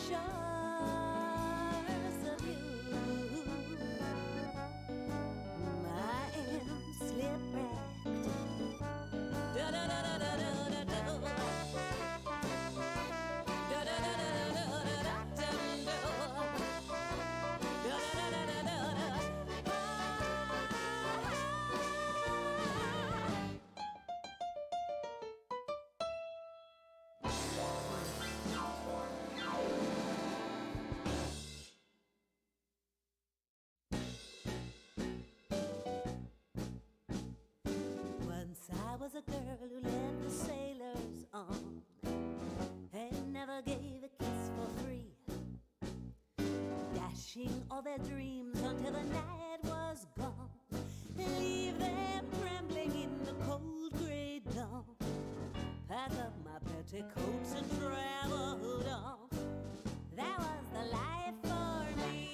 shores of you. I am shipwrecked. Da da da da da da da da. Da da da da da da da da da. Da da da da da da da. Once I was a girl who led the sailors on and never gave a kiss for free, dashing all their dreams until the night was gone, leave them trembling in the cold gray dawn. Pack up my petticoats and traveled on. That was the life for me.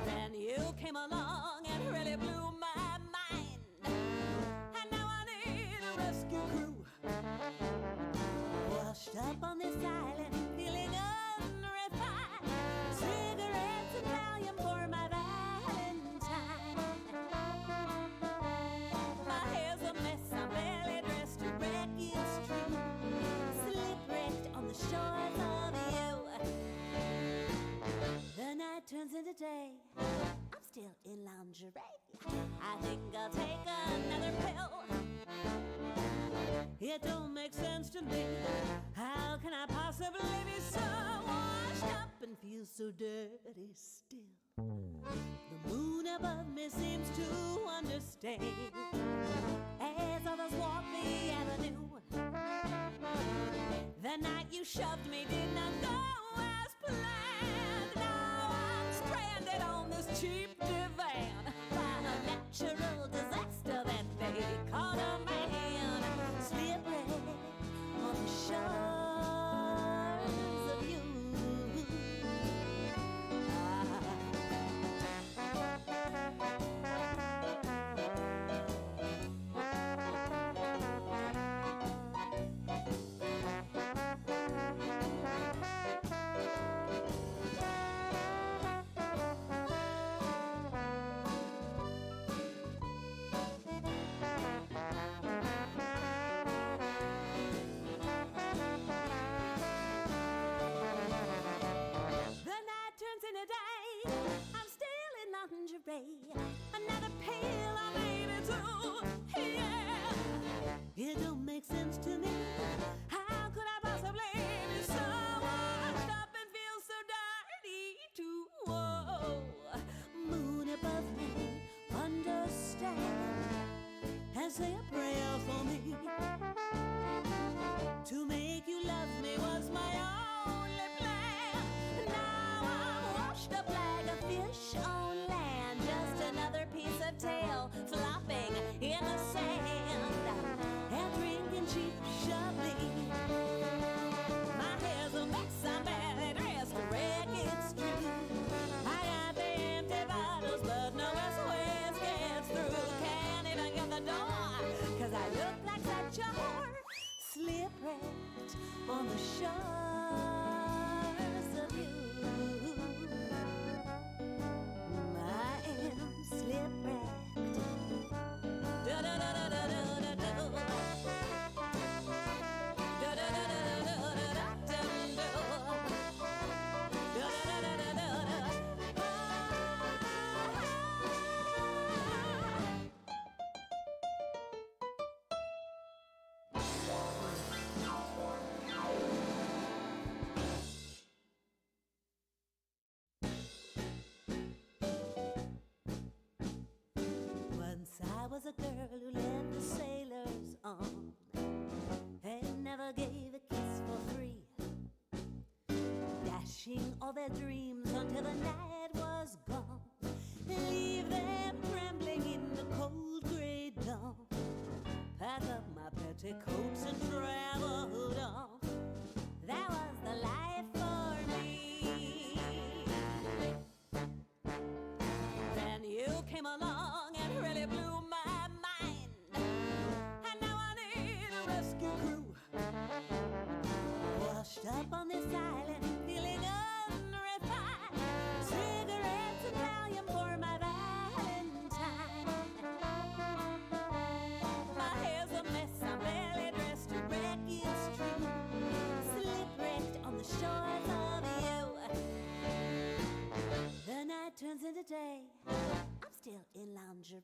Then you came along and really blew my mind, and now I need a rescue crew. Washed up on this island, feeling unrefined, cigarettes and Valium for my Valentine. My hair's a mess, I'm barely dressed to wreck, it's true. Shipwrecked on the shores of you. The night turns into day, I'm still in lingerie. I think I'll take another pill. It don't make sense to me. How can I possibly be so washed up and feel so dirty still? The moon above me seems to understand as others walk the avenue. The night you shoved me did not go as planned. Now I'm stranded on this cheap divan by a natural disaster that they call a man. Shipwrecked on the shores of you. Another pill, I made it too. Yeah, it don't make sense to me. How could I possibly be so washed up and feel so dirty too? Whoa, moon above me, understand and say a prayer for me. To make you love me was my only plan. Now I'm washed up like a fish on land, just another piece of tail flopping in the sand and drinking cheap Chablis. My hair's a mess, I'm badly dressed to wreck, it's true. I got the empty bottles, but no SOS gets through. Can't even get the door, cause I look like such a whore. Shipwrecked on the shores of you. I am shipwrecked. Da da da da da da da da. Da da da da da da da da da. Da da da da da da da. Once I was a girl who led the sailors on and never gave a kiss for free, dashing all their dreams until the night was gone, leave them trembling in the cold gray dawn. Pack up my petticoats and traveled on. That was the life for me. Then you came along and really blew my mind, and now I need a rescue crew. up on this island, feeling unrefined. Cigarettes and Valium for my Valentine. My hair's a mess, I'm barely dressed to wreck, it's true. Slip-wrecked on the shores of you. The night turns into day, I'm still in lingerie.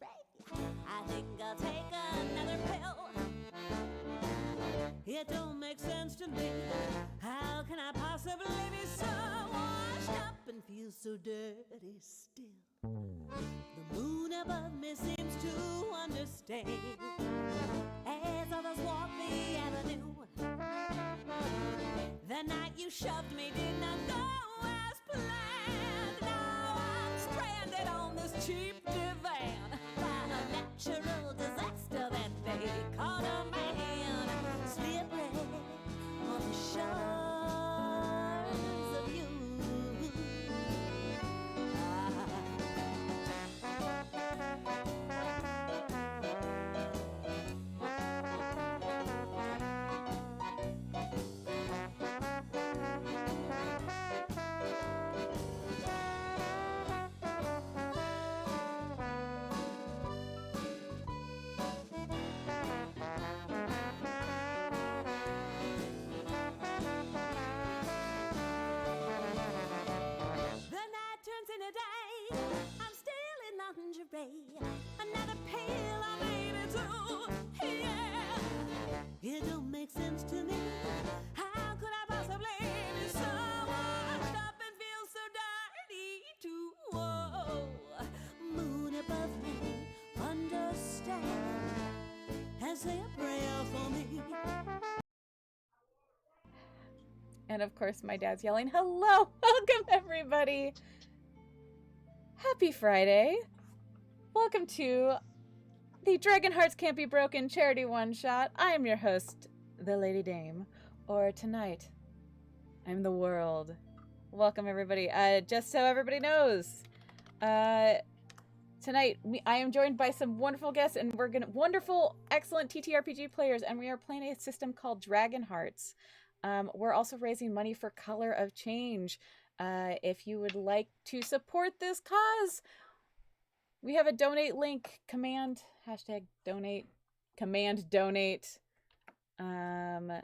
I think I'll take another pill. It don't make sense to me. How can I possibly be so washed up and feel so dirty still? The moon above me seems to understand as others walk the avenue. The night you shoved me did not go as planned. Now I'm stranded on this cheap divan by a natural disaster that they call a man. Slippery on the shores of you. Another pill I made it to, yeah. It don't make sense to me. How could I possibly be so washed up and feel so dirty too? Whoa. Moon above me, understand, and say a prayer for me. And of course my dad's yelling, hello, welcome everybody. Happy Friday. Welcome to the Dragonhearts Can't Be Broken charity one-shot. I am your host, the Lady Dame, or tonight, I'm the world. Welcome everybody. Just so everybody knows, tonight I am joined by some wonderful guests, and we're wonderful, excellent TTRPG players, and we are playing a system called Dragonhearts. We're also raising money for Color of Change. If you would like to support this cause, we have a donate link, command, #donate, command donate. Color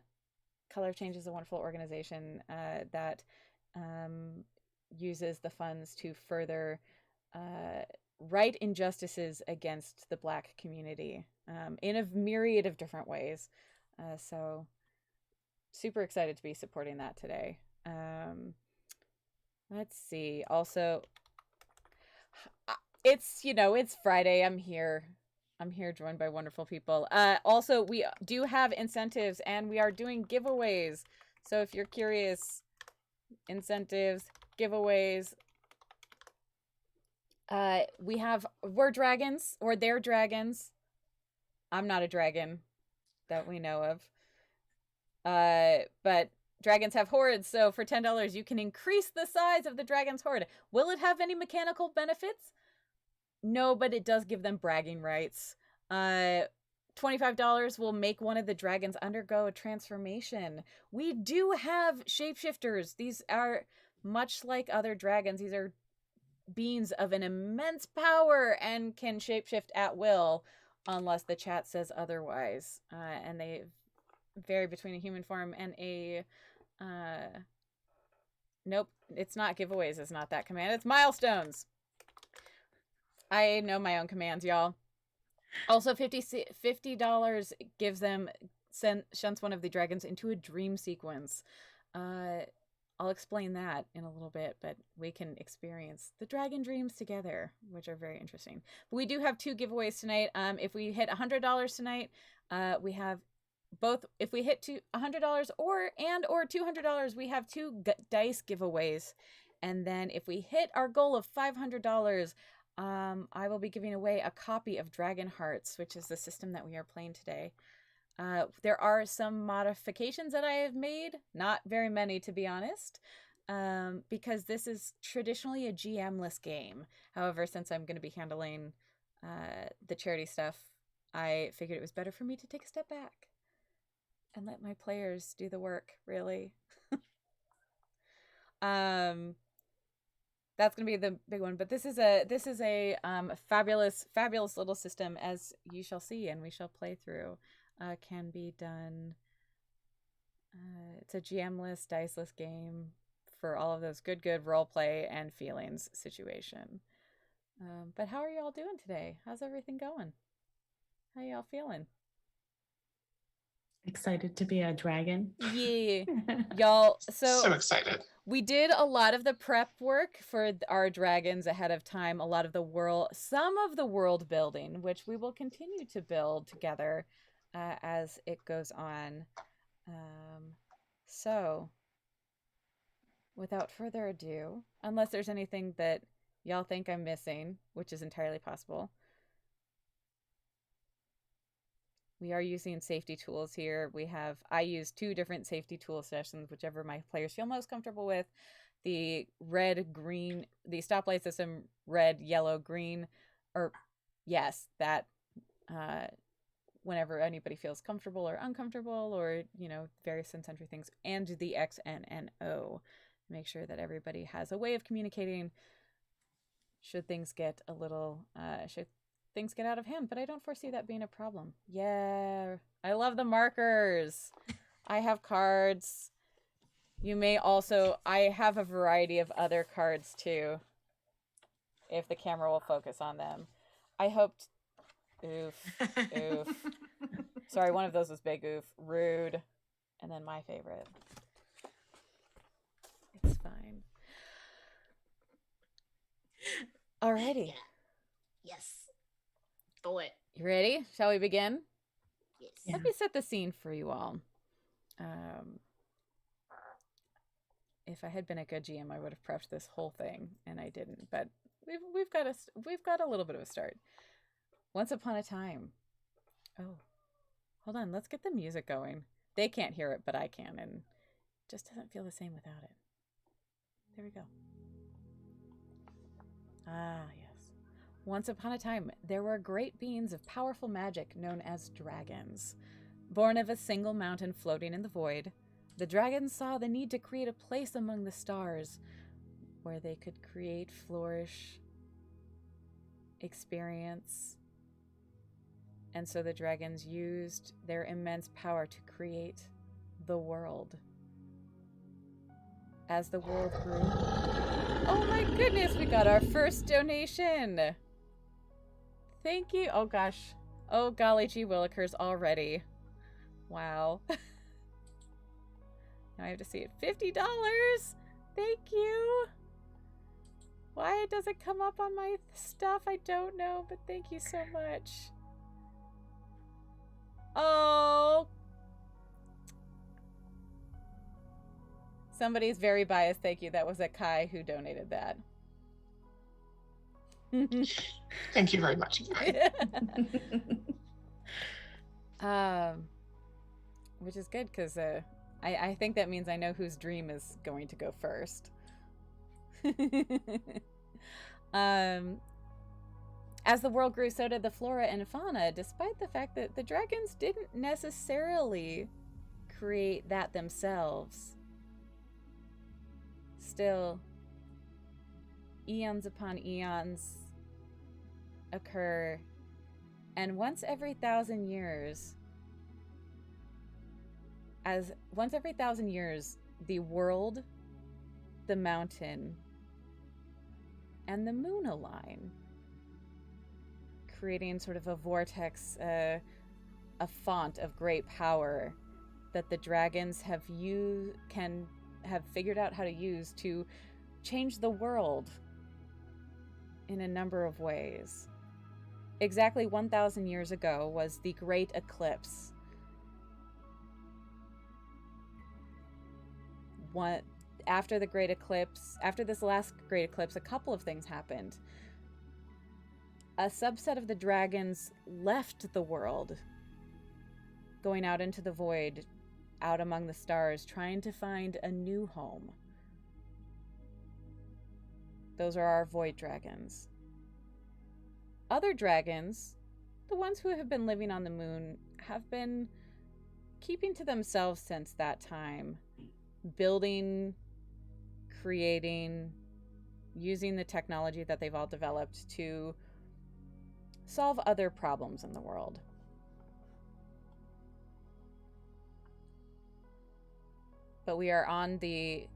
of Change is a wonderful organization that uses the funds to further right injustices against the Black community in a myriad of different ways. So super excited to be supporting that today. Let's see. Also, it's Friday. I'm here joined by wonderful people. Also, we do have incentives and we are doing giveaways. So if you're curious, incentives, giveaways. We're dragons, or they're dragons. I'm not a dragon that we know of. But dragons have hordes, so for $10 you can increase the size of the dragon's horde. Will it have any mechanical benefits? No, but it does give them bragging rights. $25 will make one of the dragons undergo a transformation. We do have shapeshifters. These are much like other dragons. These are beings of an immense power and can shapeshift at will, unless the chat says otherwise. And they vary between a human form and a nope, it's not giveaways. It's not that command. It's milestones. I know my own commands, y'all. Also, $50 gives them shunts one of the dragons into a dream sequence. I'll explain that in a little bit, but we can experience the dragon dreams together, which are very interesting. But we do have 2 giveaways tonight. If we hit $100 tonight, we have both. If we hit $100 or $200, we have 2 dice giveaways. And then if we hit our goal of $500, I will be giving away a copy of Dragonhearts, which is the system that we are playing today. There are some modifications that I have made, not very many to be honest, because this is traditionally a GM-less game. However, since I'm going to be handling the charity stuff, I figured it was better for me to take a step back and let my players do the work, really. Um, that's gonna be the big one. But this is a fabulous little system, as you shall see and we shall play through. Can be done. It's a GM-less, dice-less game for all of those good role play and feelings situation. But how are y'all doing today? How's everything going? How y'all feeling? Excited to be a dragon. Yeah. Y'all, So excited. we did a lot of the prep work for our dragons ahead of time, some of the world building, which we will continue to build together as it goes on. So, without further ado, unless there's anything that y'all think I'm missing, which is entirely possible, we are using safety tools here. I use 2 different safety tool sessions, whichever my players feel most comfortable with. The stoplight system, red, yellow, green, or yes, that whenever anybody feels comfortable or uncomfortable, or, various sensory things, and the X, N, and O. Make sure that everybody has a way of communicating should things get out of hand, but I don't foresee that being a problem. Yeah, I love the markers. I have cards. I have a variety of other cards too, if the camera will focus on them. I hoped, oof. Sorry, one of those was big oof. Rude. And then my favorite. It's fine. Alrighty. Yeah. Yes. Do it. You ready? Shall we begin? Yes. Yeah. Let me set the scene for you all. If I had been a good GM, I would have prepped this whole thing, and I didn't. But we've got a little bit of a start. Once upon a time. Oh, hold on. Let's get the music going. They can't hear it, but I can, and it just doesn't feel the same without it. There we go. Ah, yes. Once upon a time, there were great beings of powerful magic known as dragons. Born of a single mountain floating in the void, the dragons saw the need to create a place among the stars where they could create, flourish, experience. And so the dragons used their immense power to create the world. As the world grew... Oh my goodness, we got our first donation! Thank you. Oh gosh. Oh golly gee willikers already. Wow. Now I have to see it. $50! Thank you! Why does it come up on my stuff? I don't know, but thank you so much. Oh! Somebody's very biased, thank you. That was a Kai who donated that. Thank you very much. Which is good, because I think that means I know whose dream is going to go first. As the world grew, so did the flora and fauna, despite the fact that the dragons didn't necessarily create that themselves. Still, eons upon eons occur, and once every 1,000 years, the world, the mountain, and the moon align, creating sort of a vortex, a font of great power that the dragons have figured out how to use to change the world in a number of ways. Exactly 1,000 years ago was the Great Eclipse. After this last Great Eclipse, a couple of things happened. A subset of the dragons left the world, going out into the void, out among the stars, trying to find a new home. Those are our void dragons. Other dragons, the ones who have been living on the moon, have been keeping to themselves since that time, building, using the technology that they've all developed to solve other problems in the world. But we are on the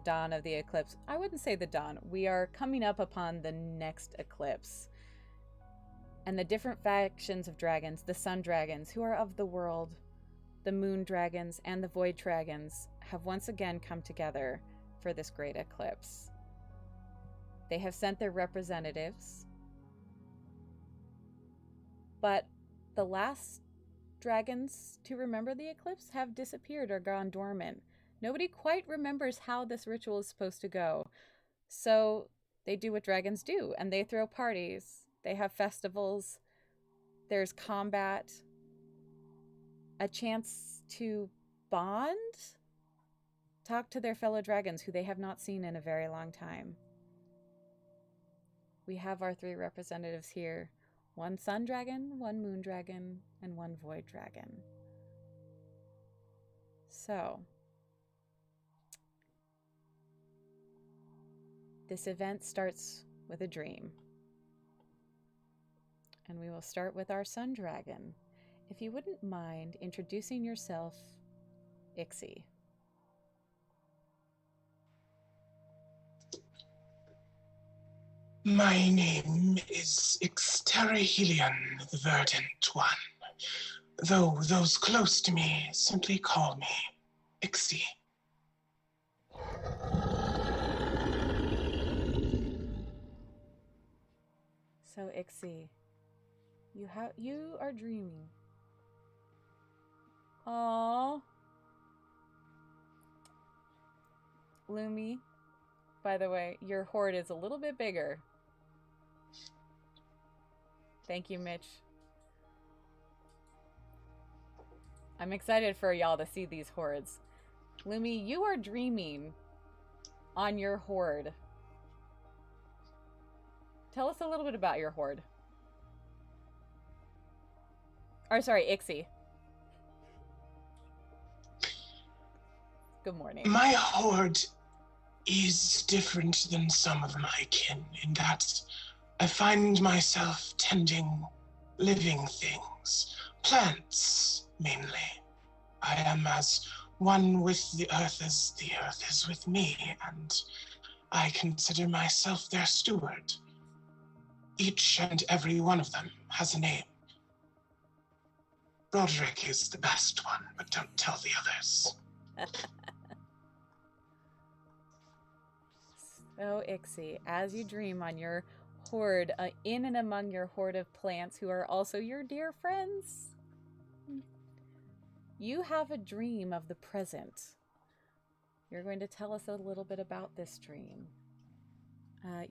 dawn of the eclipse. I wouldn't say the dawn. We are coming up upon the next eclipse. And the different factions of dragons, the sun dragons, who are of the world, the moon dragons, and the void dragons, have once again come together for this great eclipse. They have sent their representatives, but the last dragons to remember the eclipse have disappeared or gone dormant. Nobody quite remembers how this ritual is supposed to go. So they do what dragons do, and they throw parties. They have festivals. There's combat. A chance to bond. Talk to their fellow dragons who they have not seen in a very long time. We have our 3 representatives here. 1 sun dragon, 1 moon dragon, and 1 void dragon. So, this event starts with a dream. And we will start with our sun dragon. If you wouldn't mind introducing yourself, Ixie. My name is Ixterihelion, the Verdant One, though those close to me simply call me Ixie. So Ixie, you are dreaming. Aww. Lumi, by the way, your horde is a little bit bigger. Thank you, Mitch. I'm excited for y'all to see these hordes. Lumi, you are dreaming on your horde. Tell us a little bit about your horde. Or sorry, Ixie. Good morning. My horde is different than some of my kin in that I find myself tending living things, plants mainly. I am as one with the earth as the earth is with me, and I consider myself their steward. Each and every one of them has a name. Roderick is the best one, but don't tell the others. So, Ixie, as you dream on your horde, in and among your horde of plants who are also your dear friends, you have a dream of the present. You're going to tell us a little bit about this dream.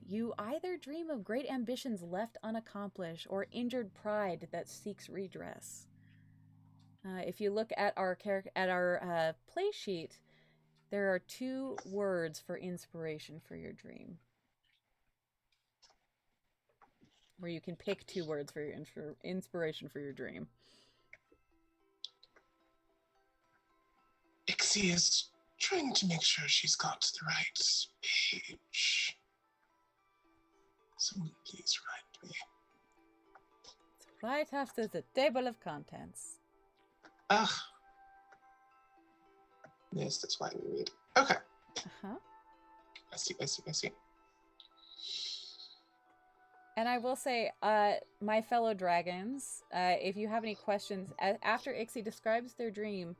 You either dream of great ambitions left unaccomplished or injured pride that seeks redress. If you look at our play sheet, there are 2 words for inspiration for your dream. Where you can pick 2 words for your inspiration for your dream. Ixie is trying to make sure she's got the right page. Someone please remind me. It's right after the table of contents. Ugh. Yes, that's why we read. Okay. Uh-huh. I see. And I will say, my fellow dragons, if you have any questions, after Ixie describes their dream,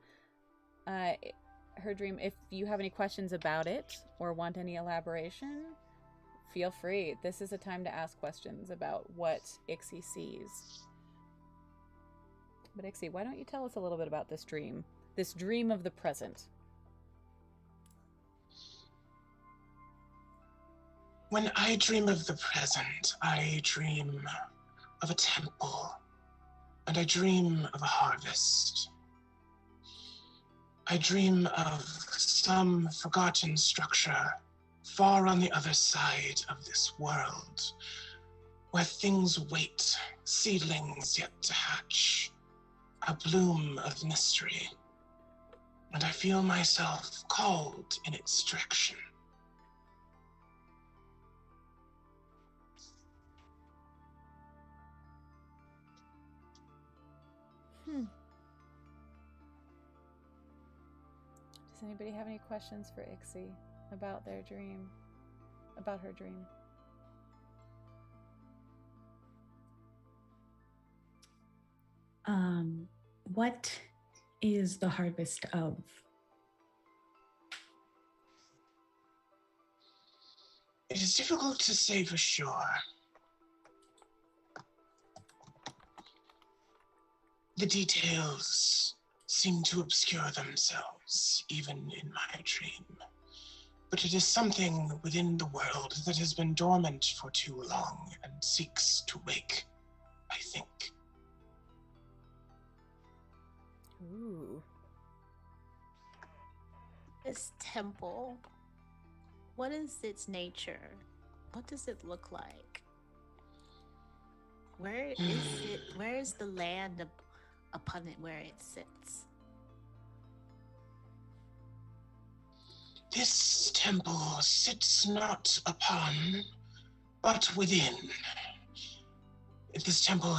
her dream, if you have any questions about it or want any elaboration, feel free. This is a time to ask questions about what Ixie sees. But Ixie, why don't you tell us a little bit about this dream of the present? When I dream of the present, I dream of a temple, and I dream of a harvest. I dream of some forgotten structure far on the other side of this world, where things wait, seedlings yet to hatch, a bloom of mystery, and I feel myself called in its direction. Does anybody have any questions for Ixie about their dream? About her dream? What is the harvest of? It is difficult to say for sure. The details seem to obscure themselves, even in my dream. But it is something within the world that has been dormant for too long and seeks to wake, I think. Ooh. This temple, what is its nature? What does it look like? Where is it? Where is the land upon it where it sits? This temple sits not upon, but within. This temple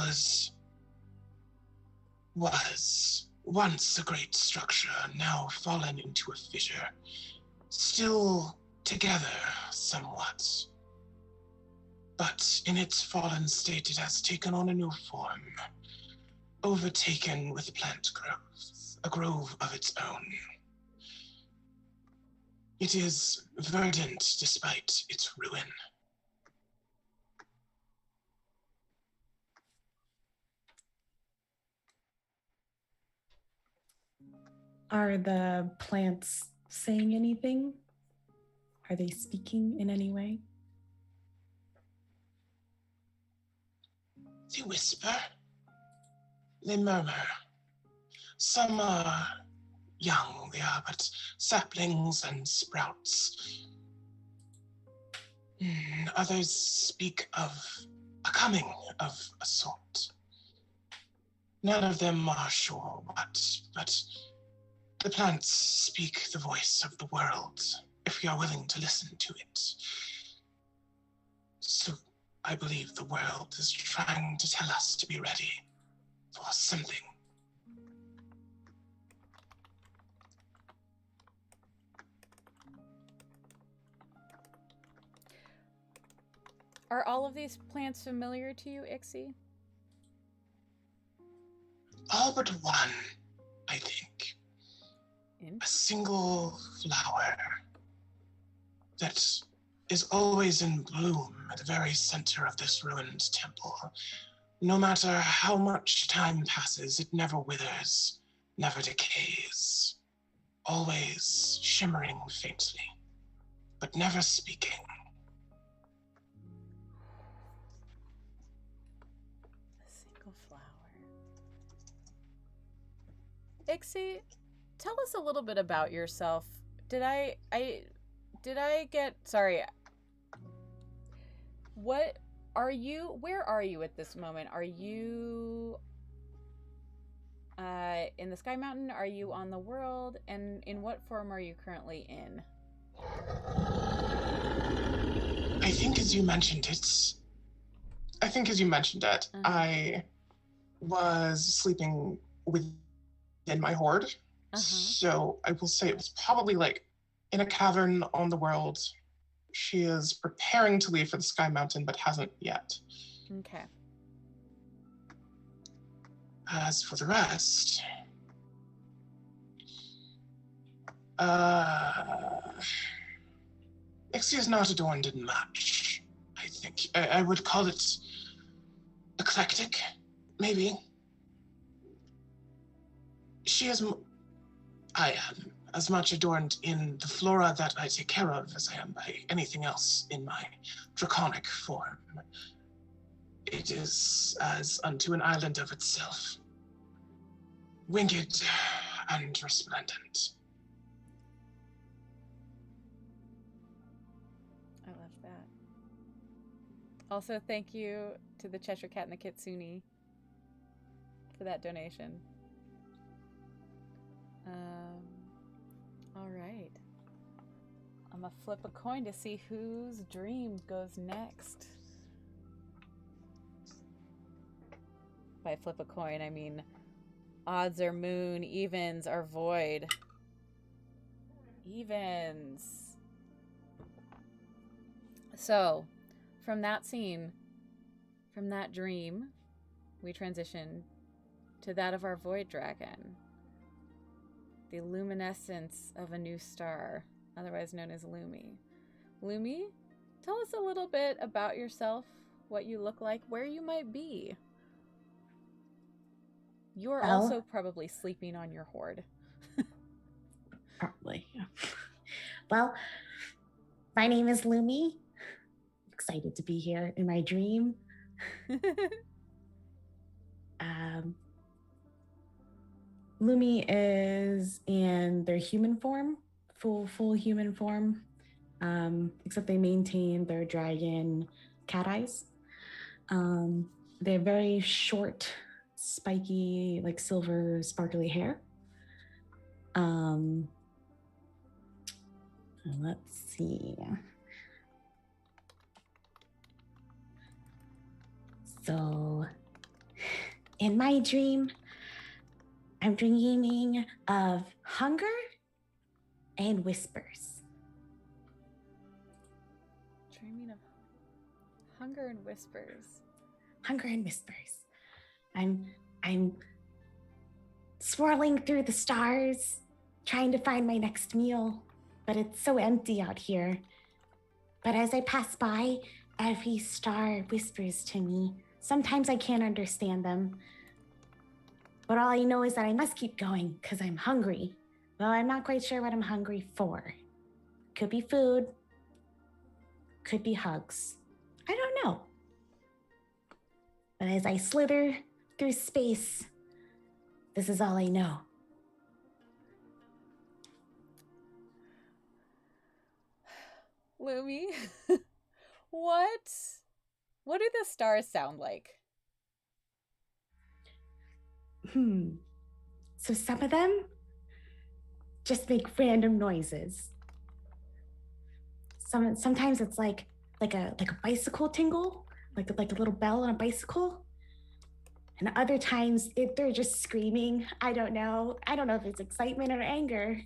was once a great structure, now fallen into a fissure, still together somewhat. But in its fallen state, it has taken on a new form, overtaken with plant growth, a grove of its own. It is verdant despite its ruin. Are the plants saying anything? Are they speaking in any way? They whisper, they murmur. Some are young, they are but saplings and sprouts. Others speak of a coming of a sort. None of them are sure what, but the plants speak the voice of the world, if we are willing to listen to it. So I believe the world is trying to tell us to be ready for something. Are all of these plants familiar to you, Ixie? All but one, I think. A single flower that is always in bloom at the very center of this ruined temple. No matter how much time passes, it never withers, never decays. Always shimmering faintly, but never speaking. A single flower. Ixie, tell us a little bit about yourself. Did I get, sorry. What are you, where are you at this moment? Are you in the Sky Mountain? Are you on the world? And in what form are you currently in? I think as you mentioned it, I was sleeping within my hoard. So I will say it was probably like in a cavern on the world. She is preparing to leave for the Sky Mountain, but hasn't yet. Okay. As for the rest, Ixie is not adorned in much, I think. I would call it eclectic, maybe. I am as much adorned in the flora that I take care of as I am by anything else in my draconic form. It is as unto an island of itself, winged and resplendent. I love that. Also, thank you to the Cheshire Cat and the Kitsune for that donation. All right. I'm gonna flip a coin to see whose dream goes next. By flip a coin, I mean odds are moon, evens are void. Evens. So, from that scene, from that dream, we transition to that of our void dragon. The luminescence of a new star, otherwise known as Lumi. Lumi, tell us a little bit about yourself, what you look like, where you might be. You're also probably sleeping on your hoard. Probably. Yeah. Well, my name is Lumi. Excited to be here in my dream. Lumi is in their human form, full human form, except they maintain their dragon cat eyes. They have very short, spiky, like silver, sparkly hair. Let's see. So, in my dream, I'm dreaming of hunger and whispers. Dreaming of hunger and whispers. Hunger and whispers. I'm swirling through the stars, trying to find my next meal, but it's so empty out here. But as I pass by, every star whispers to me. Sometimes I can't understand them, but all I know is that I must keep going because I'm hungry. Well, I'm not quite sure what I'm hungry for. Could be food, could be hugs. I don't know. But as I slither through space, this is all I know. Lumi, what do the stars sound like? So some of them just make random noises. Sometimes it's like a bicycle tingle, like a little bell on a bicycle. And other times they're just screaming. I don't know if it's excitement or anger.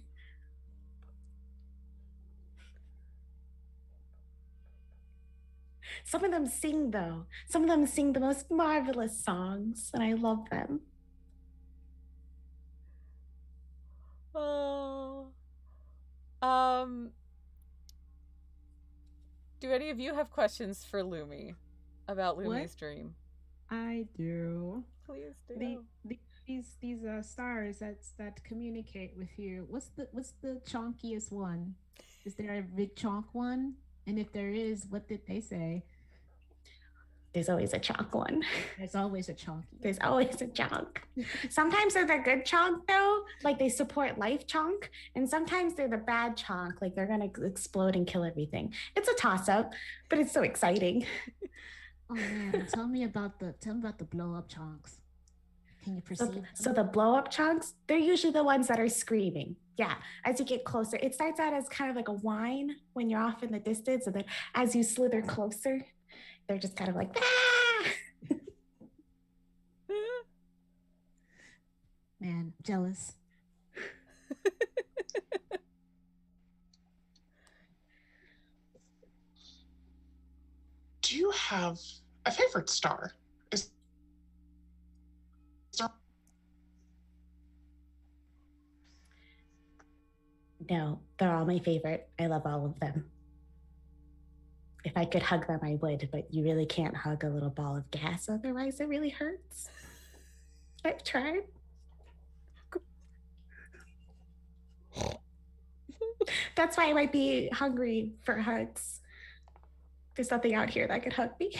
Some of them sing, though. Some of them sing the most marvelous songs, and I love them. Oh. Do any of you have questions for Lumi about Lumi's dream? I do. Please do. These stars that communicate with you. What's the chonkiest one? Is there a big chonk one? And if there is, what did they say? There's always a chonk one. There's always a chonky. There's always a chonk. Sometimes they're the good chonk, though. Like, they support life chonk. And sometimes they're the bad chonk. Like, they're going to explode and kill everything. It's a toss-up, but it's so exciting. Oh, man. Tell me about the blow-up chonks. Can you perceive them? So the blow-up chonks, they're usually the ones that are screaming. Yeah, as you get closer. It starts out as kind of like a whine when you're off in the distance. And then as you slither closer, they're just kind of like, ah! Man, jealous. Do you have a favorite star? Is there... No, they're all my favorite. I love all of them. If I could hug them, I would, but you really can't hug a little ball of gas, otherwise it really hurts. I've tried. That's why I might be hungry for hugs. There's nothing out here that could hug me.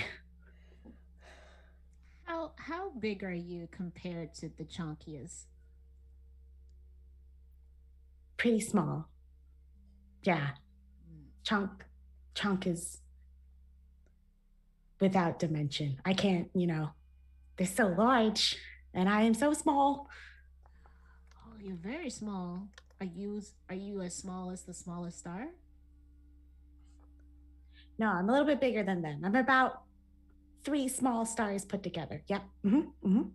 How big are you compared to the chonkiest? Pretty small. Yeah. Chonk is without dimension. I can't, they're so large and I am so small. Oh, you're very small. Are you as small as the smallest star? No, I'm a little bit bigger than them. I'm about 3 small stars put together. Yep. Mm-hmm. Mm-hmm.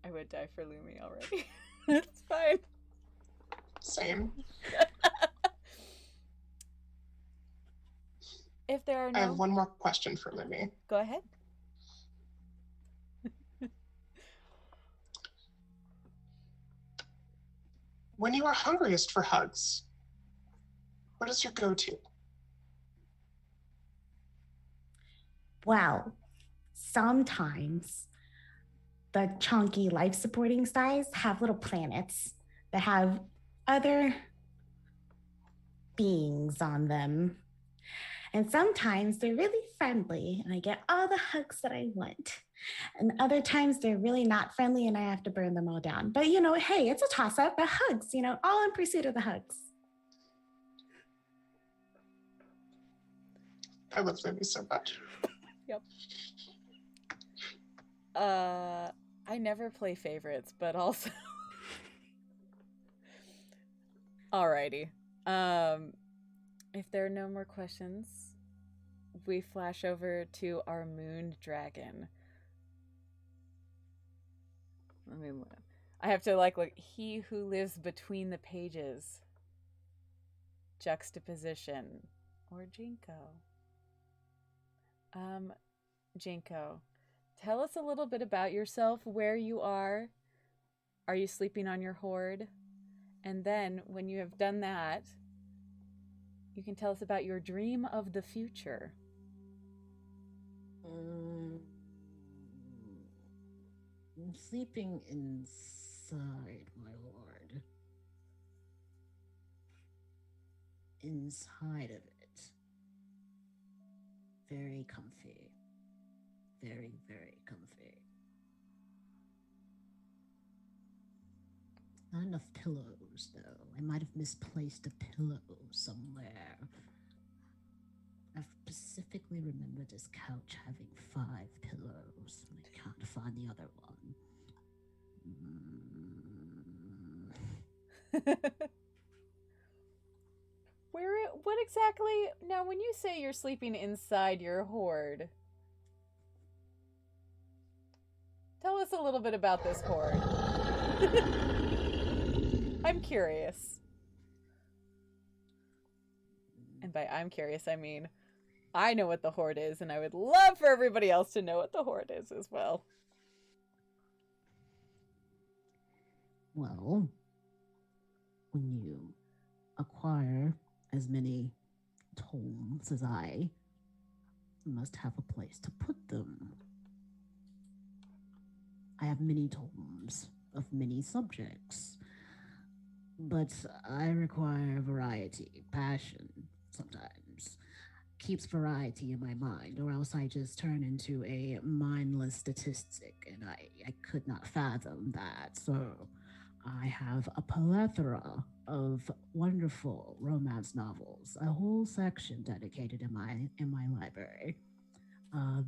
I would die for Lumi already. It's fine. Same. If there are I have no... one more question for Lumi. Go ahead. When you are hungriest for hugs, what is your go-to? Well, sometimes the chunky life supporting stars have little planets that have other beings on them. And sometimes they're really friendly and I get all the hugs that I want. And other times they're really not friendly and I have to burn them all down. But hey, it's a toss up, but hugs, all in pursuit of the hugs. I love Lumi so much. Yep. I never play favorites, but also... Alrighty. If there are no more questions, we flash over to our moon dragon. I have to look. He who lives between the pages. Juxtaposition. Or Jinko. Jinko, tell us a little bit about yourself, where you are. Are you sleeping on your hoard? And then, when you have done that, you can tell us about your dream of the future. I'm sleeping inside my hoard. Inside of it. Very comfy. Very, very comfy. Not enough pillows, though. I might have misplaced a pillow somewhere. I specifically remember this couch having 5 pillows, and I can't find the other one. What exactly? Now, when you say you're sleeping inside your hoard, tell us a little bit about this hoard. I'm curious. And by I'm curious, I mean I know what the hoard is, and I would love for everybody else to know what the hoard is as well. Well, when you acquire as many tomes as I, you must have a place to put them. I have many tomes of many subjects, but I require variety, passion sometimes. Keeps variety in my mind, or else I just turn into a mindless statistic, and I could not fathom that. So I have a plethora of wonderful romance novels, a whole section dedicated in my library.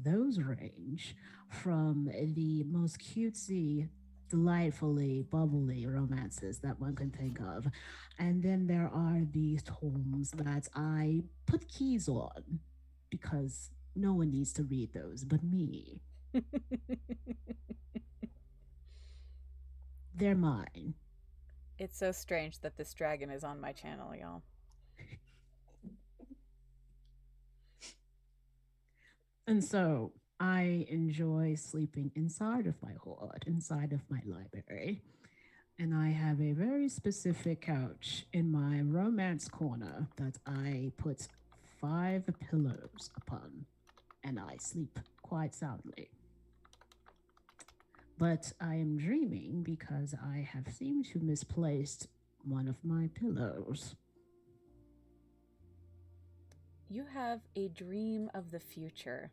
Those range from the most cutesy, delightfully bubbly romances that one can think of. And then there are these tomes that I put keys on because no one needs to read those but me. They're mine. It's so strange that this dragon is on my channel, y'all. And so I enjoy sleeping inside of my hoard, inside of my library. And I have a very specific couch in my romance corner that I put 5 pillows upon, and I sleep quite soundly. But I am dreaming because I have seemed to misplaced one of my pillows. You have a dream of the future.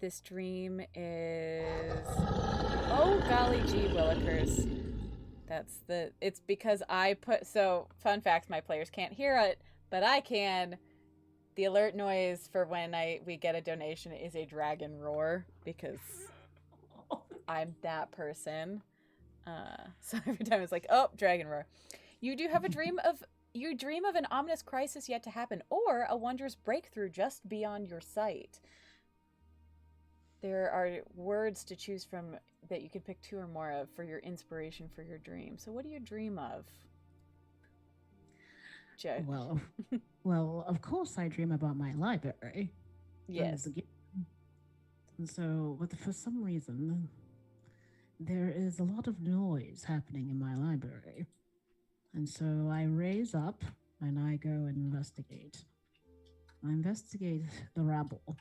This dream is... Oh, golly gee willikers. It's because I put... So, fun fact, my players can't hear it, but I can. The alert noise for when we get a donation is a dragon roar, because I'm that person. So every time it's like, oh, dragon roar. You do have a dream of... You dream of an ominous crisis yet to happen, or a wondrous breakthrough just beyond your sight. There are words to choose from that you can pick 2 or more of for your inspiration for your dream. So what do you dream of? Joe. Well, of course I dream about my library. Yes. And so, but for some reason, there is a lot of noise happening in my library. And so I raise up and I go and investigate. I investigate the rabble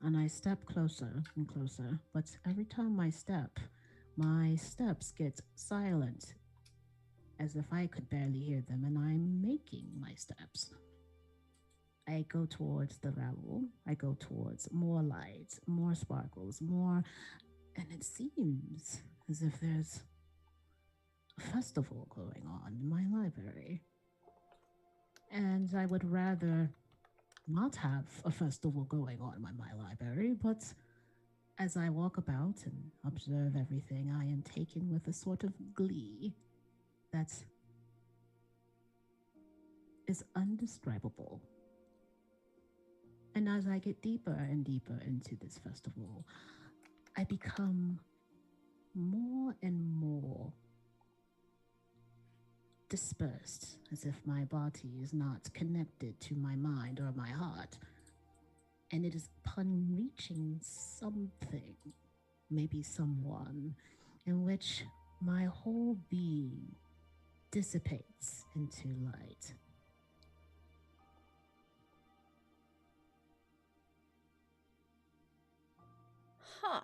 and I step closer and closer. But every time I step, my steps get silent as if I could barely hear them, and I'm making my steps. I go towards the rabble. I go towards more lights, more sparkles, more. And it seems as if there's a festival going on in my library. And I would rather not have a festival going on in my library, but as I walk about and observe everything, I am taken with a sort of glee that is undescribable. And as I get deeper and deeper into this festival, I become more and more dispersed, as if my body is not connected to my mind or my heart. And it is upon reaching something, maybe someone, in which my whole being dissipates into light. Huh.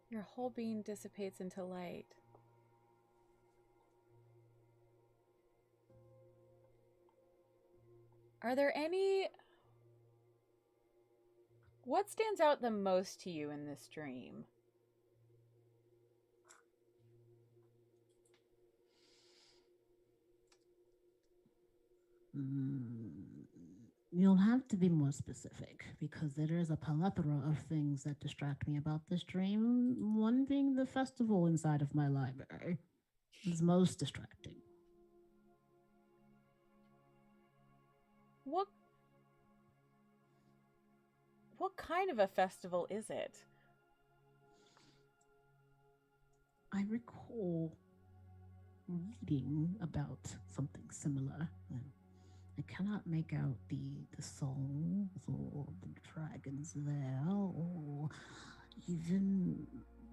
Your whole being dissipates into light. Are there any... What stands out the most to you in this dream? You'll have to be more specific because there is a plethora of things that distract me about this dream. One being the festival inside of my library is most distracting. What kind of a festival is it? I recall reading about something similar. I cannot make out the songs or the dragons there, or even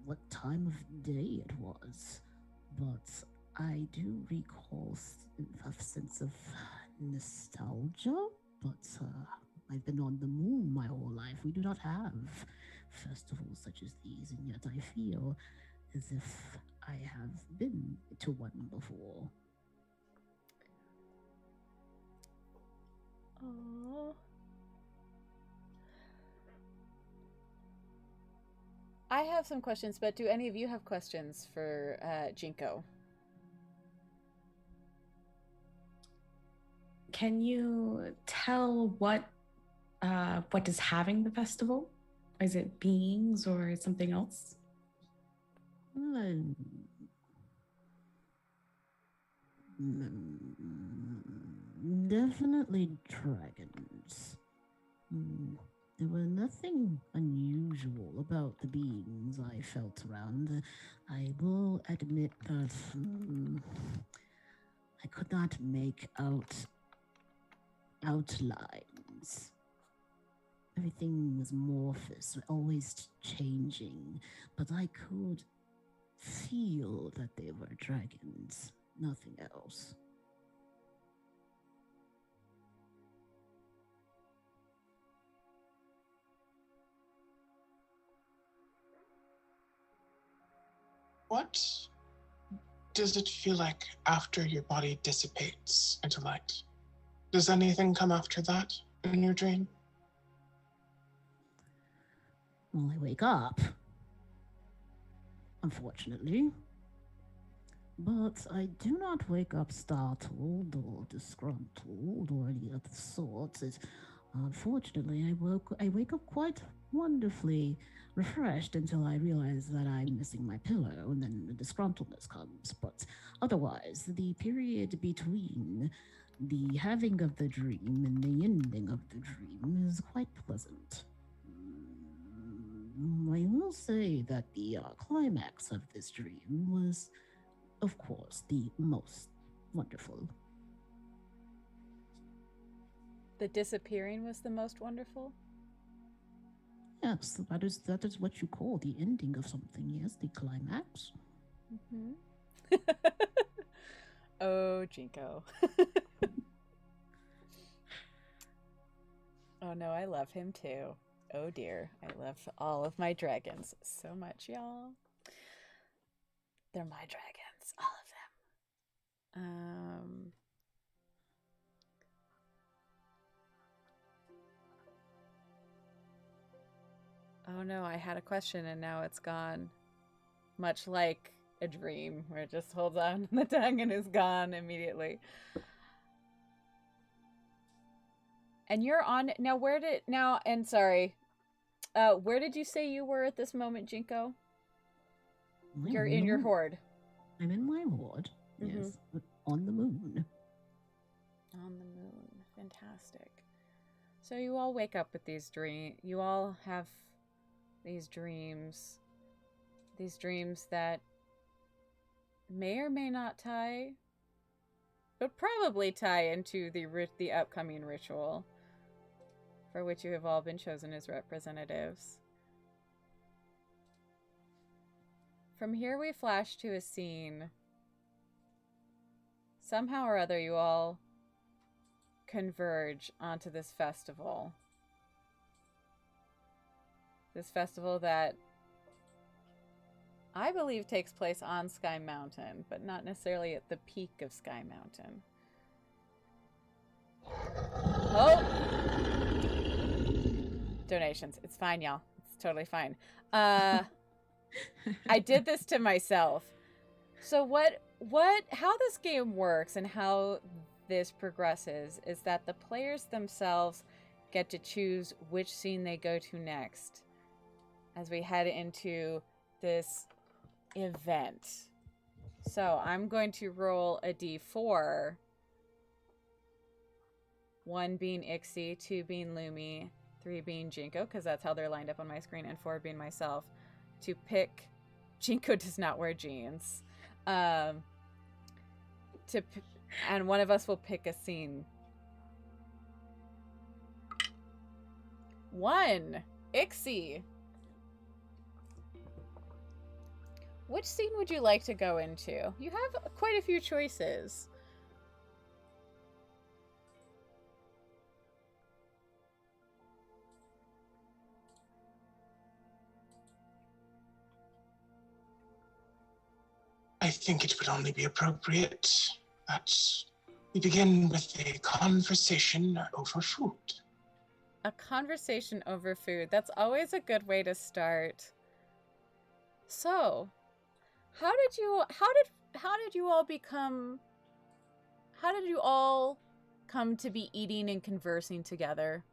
what time of day it was. But I do recall a sense of nostalgia, but I've been on the moon my whole life. We do not have festivals such as these, and yet I feel as if I have been to one before. Oh. I have some questions, but do any of you have questions for Jinko? Can you tell what is having the festival? Is it beings or something else? Definitely dragons. There was nothing unusual about the beings I felt around. I will admit that I could not make out outlines. Everything was amorphous, always changing, but I could feel that they were dragons, nothing else. What does it feel like after your body dissipates into light? Does anything come after that in your dream? Well, I wake up, unfortunately. But I do not wake up startled or disgruntled or any of the sorts. Unfortunately, I wake up quite wonderfully refreshed until I realize that I'm missing my pillow, and then the disgruntledness comes. But otherwise, the period between the having of the dream and the ending of the dream is quite pleasant. I will say that the climax of this dream was, of course, the most wonderful. The disappearing was the most wonderful? Yes, that is what you call the ending of something, yes, the climax. Mm-hmm. Oh, Jinko. Oh no, I love him too. Oh dear, I love all of my dragons so much, y'all. They're my dragons, all of them. Oh no, I had a question and now it's gone. Much like a dream where it just holds on the tongue and is gone immediately. And you're on now. Where did you say you were at this moment, Jinko? You're in your horde. I'm in my horde. Yes, on the moon. On the moon, fantastic. So you all wake up with these dreams. You all have these dreams that may or may not tie, but probably tie into the upcoming ritual, for which you have all been chosen as representatives. From here we flash to a scene. Somehow or other you all converge onto this festival. This festival that I believe takes place on Sky Mountain, but not necessarily at the peak of Sky Mountain. Oh! Donations. It's fine, y'all. It's totally fine. I did this to myself. So how this game works and how this progresses is that the players themselves get to choose which scene they go to next as we head into this event. So I'm going to roll a d4. 1 being Ixie, 2 being Lumi, 3 being Jinko, because that's how they're lined up on my screen, and 4 being myself, to pick. Jinko does not wear jeans. And one of us will pick a scene. 1, Ixie. Which scene would you like to go into? You have quite a few choices. I think it would only be appropriate that we begin with a conversation over food. A conversation over food. That's always a good way to start. So, how did you all come to be eating and conversing together?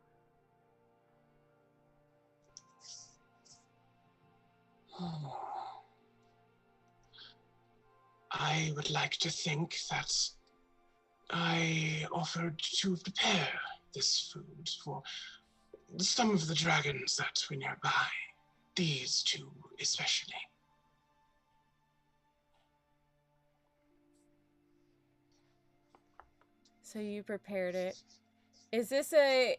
I would like to think that I offered to prepare this food for some of the dragons that were nearby. These two especially. So you prepared it. Tell me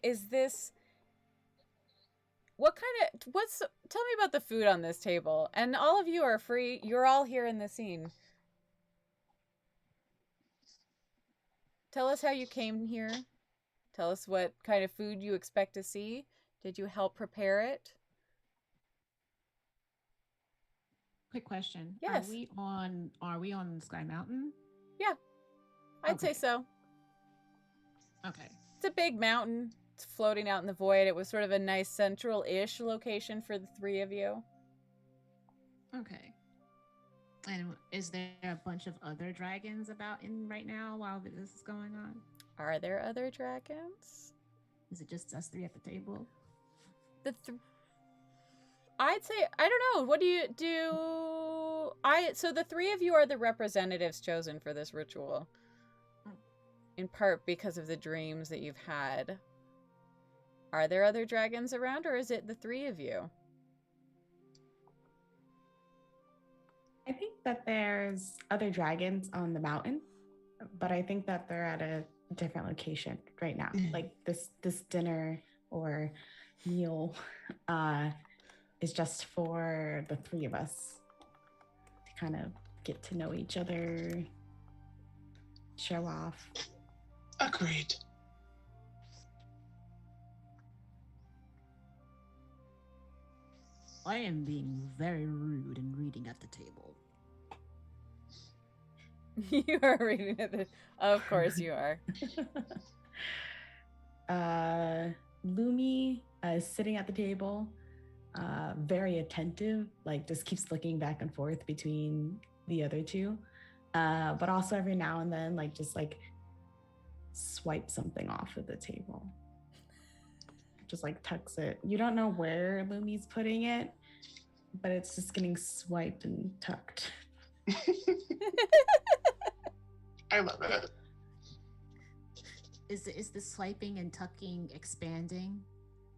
about the food on this table. And all of you are free. You're all here in the scene. Tell us how you came here. Tell us what kind of food you expect to see. Did you help prepare it? Quick question. Yes. Are we on Sky Mountain? Yeah. I'd say so. Okay. It's a big mountain. It's floating out in the void. It was sort of a nice central-ish location for the three of you. Okay. And is there a bunch of other dragons about in right now while this is going on? Are there other dragons? Is it just us three at the table? I'd say, I don't know. What do you do? So the three of you are the representatives chosen for this ritual. in part because of the dreams that you've had. Are there other dragons around, or is it the three of you? I think that there's other dragons on the mountain, but I think that they're at a different location right now. Like this dinner or meal is just for the three of us to kind of get to know each other, show off. Agreed. I am being very rude and reading at the table. You are reading it. Of course you are. Lumi is sitting at the table, very attentive, like just keeps looking back and forth between the other two. But also every now and then, like just like swipe something off of the table. Just like tucks it. You don't know where Lumi's putting it, but it's just getting swiped and tucked. I love it. Is the swiping and tucking expanding?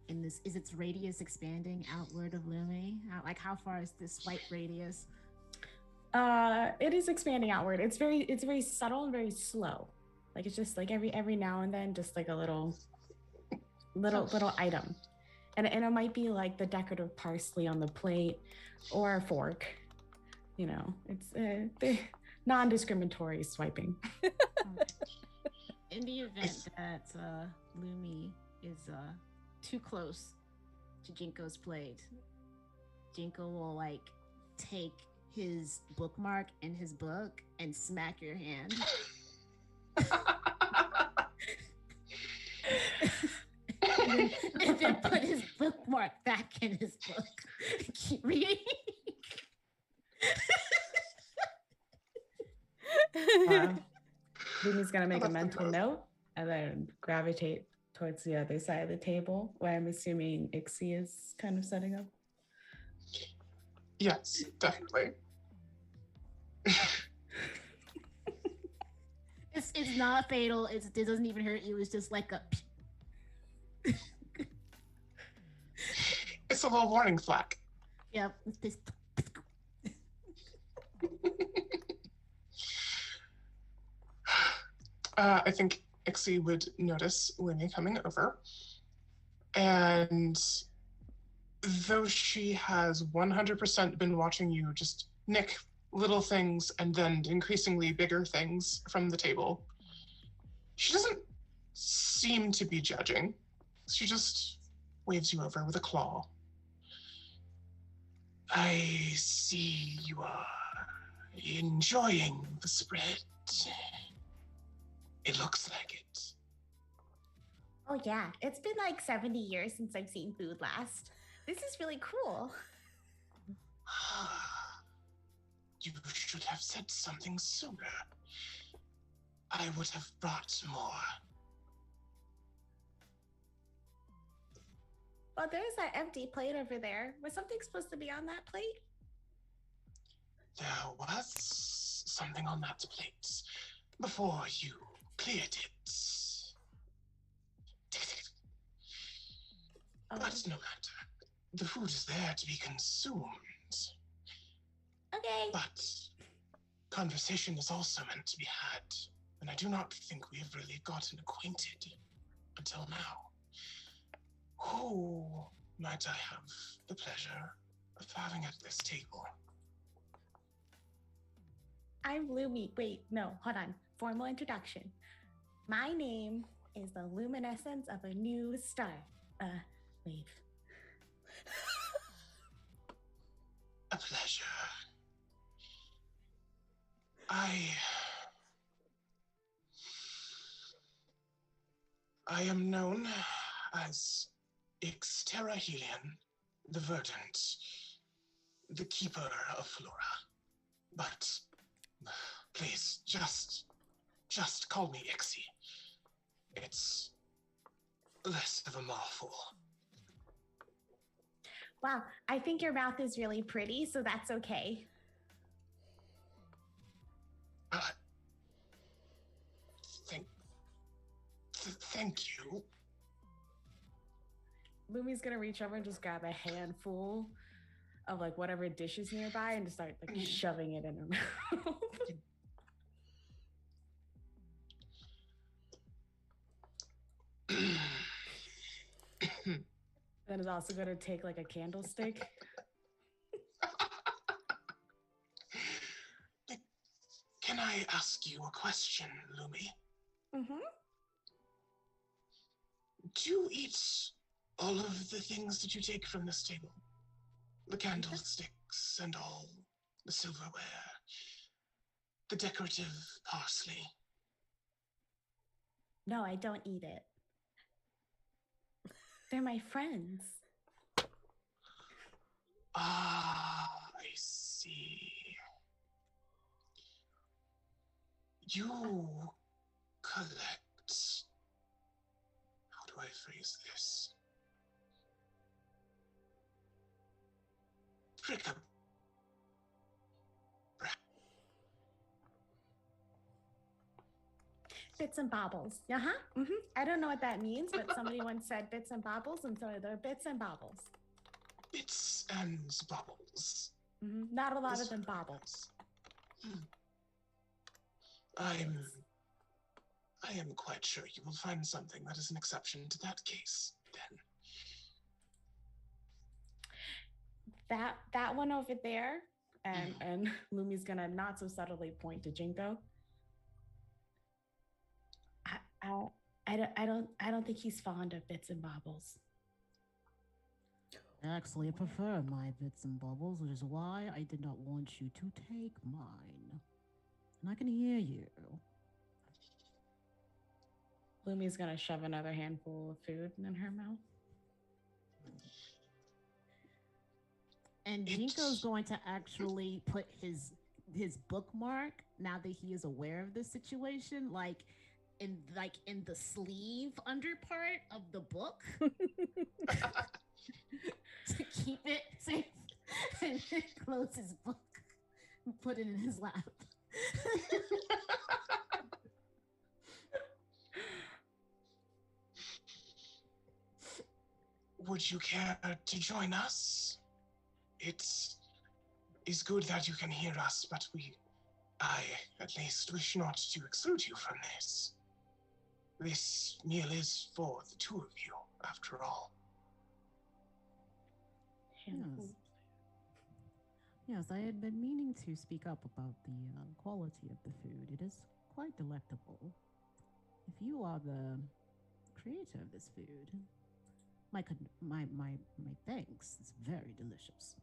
Is its radius expanding outward of Lumi? How far is this swipe radius? It is expanding outward. It's very subtle and very slow. Like it's just like every now and then, just like a little item, and it might be like the decorative parsley on the plate or a fork. You know, it's they're non-discriminatory swiping. In the event that Lumi is too close to Jinko's plate, Jinko will like take his bookmark in his book and smack your hand. and then put his bookmark back in his book. Keep reading. Lumi's gonna make a mental note and then gravitate towards the other side of the table, where I'm assuming Ixie is kind of setting up. Yes, definitely. It's not fatal. It doesn't even hurt you. It's just like a. It's a little warning flag. Yep. This. I think Ixie would notice Winnie coming over. And though she has 100% been watching you just nick little things and then increasingly bigger things from the table, she doesn't seem to be judging. She just waves you over with a claw. I see you are enjoying the spread. It looks like it. Oh yeah, it's been like 70 years since I've seen food last. This is really cool. You should have said something sooner. I would have brought more. Well, there's that empty plate over there. Was something supposed to be on that plate? There was something on that plate before you cleared it. Oh. But no matter. The food is there to be consumed. Okay. But conversation is also meant to be had, and I do not think we have really gotten acquainted until now. Who might I have the pleasure of having at this table? I'm Lumi. Wait, no, hold on. Formal introduction. My name is the luminescence of a new star. Wave. A pleasure. I am known as Ixterahelion, the Verdant, the keeper of Flora. But please, just call me Ixie. It's less of a mouthful. Wow, I think your mouth is really pretty, so that's okay. Thank Thank you. Lumi's gonna reach over and just grab a handful of like whatever dish is nearby and just start like shoving it in her mouth. Then is also gonna take like a candlestick. Can I ask you a question, Lumi? Mm-hmm. Do you eat all of the things that you take from this table? The candlesticks and all, the silverware, the decorative parsley. No, I don't eat it. They're my friends. Ah, I see. You collect. How do I phrase this? Bric-a-brac. Bits and baubles. Uh-huh. Mm-hmm. I don't know what that means, but somebody once said bits and baubles, and so they're bits and baubles. Bits and bubbles. Mm-hmm. Not a lot of them baubles. I am quite sure you will find something that is an exception to that case, then. That one over there, and Lumi's gonna not so subtly point to Jinko. I don't think he's fond of bits and baubles. Actually, I prefer my bits and bubbles, which is why I did not want you to take mine. And I can hear you. Lumi's gonna shove another handful of food in her mouth. And Jinko's going to actually put his bookmark, now that he is aware of this situation, like in the sleeve under part of the book to keep it safe, and then close his book and put it in his lap. Would you care to join us? It is good that you can hear us, but I at least wish not to exclude you from this. This meal is for the two of you, after all. Yes. Yes, I had been meaning to speak up about the quality of the food. It is quite delectable. If you are the creator of this food, my thanks. It's very delicious.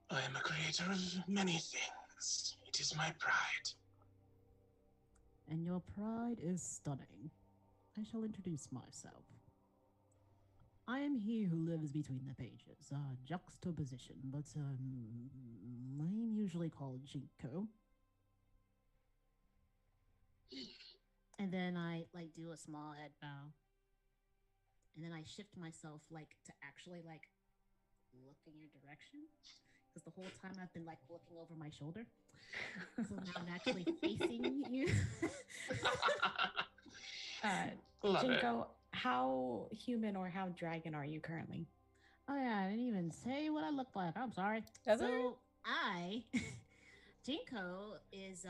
I am a creator of many things. It is my pride. And your pride is stunning. I shall introduce myself. I am he who lives between the pages, juxtaposition, but I'm usually called Jinko. And then I like do a small head bow. And then I shift myself like to actually like look in your direction. Because the whole time I've been like looking over my shoulder. So now I'm actually facing you. Jinko, how human or how dragon are you currently? Oh yeah, I didn't even say what I look like. I'm sorry. That's so Jinko is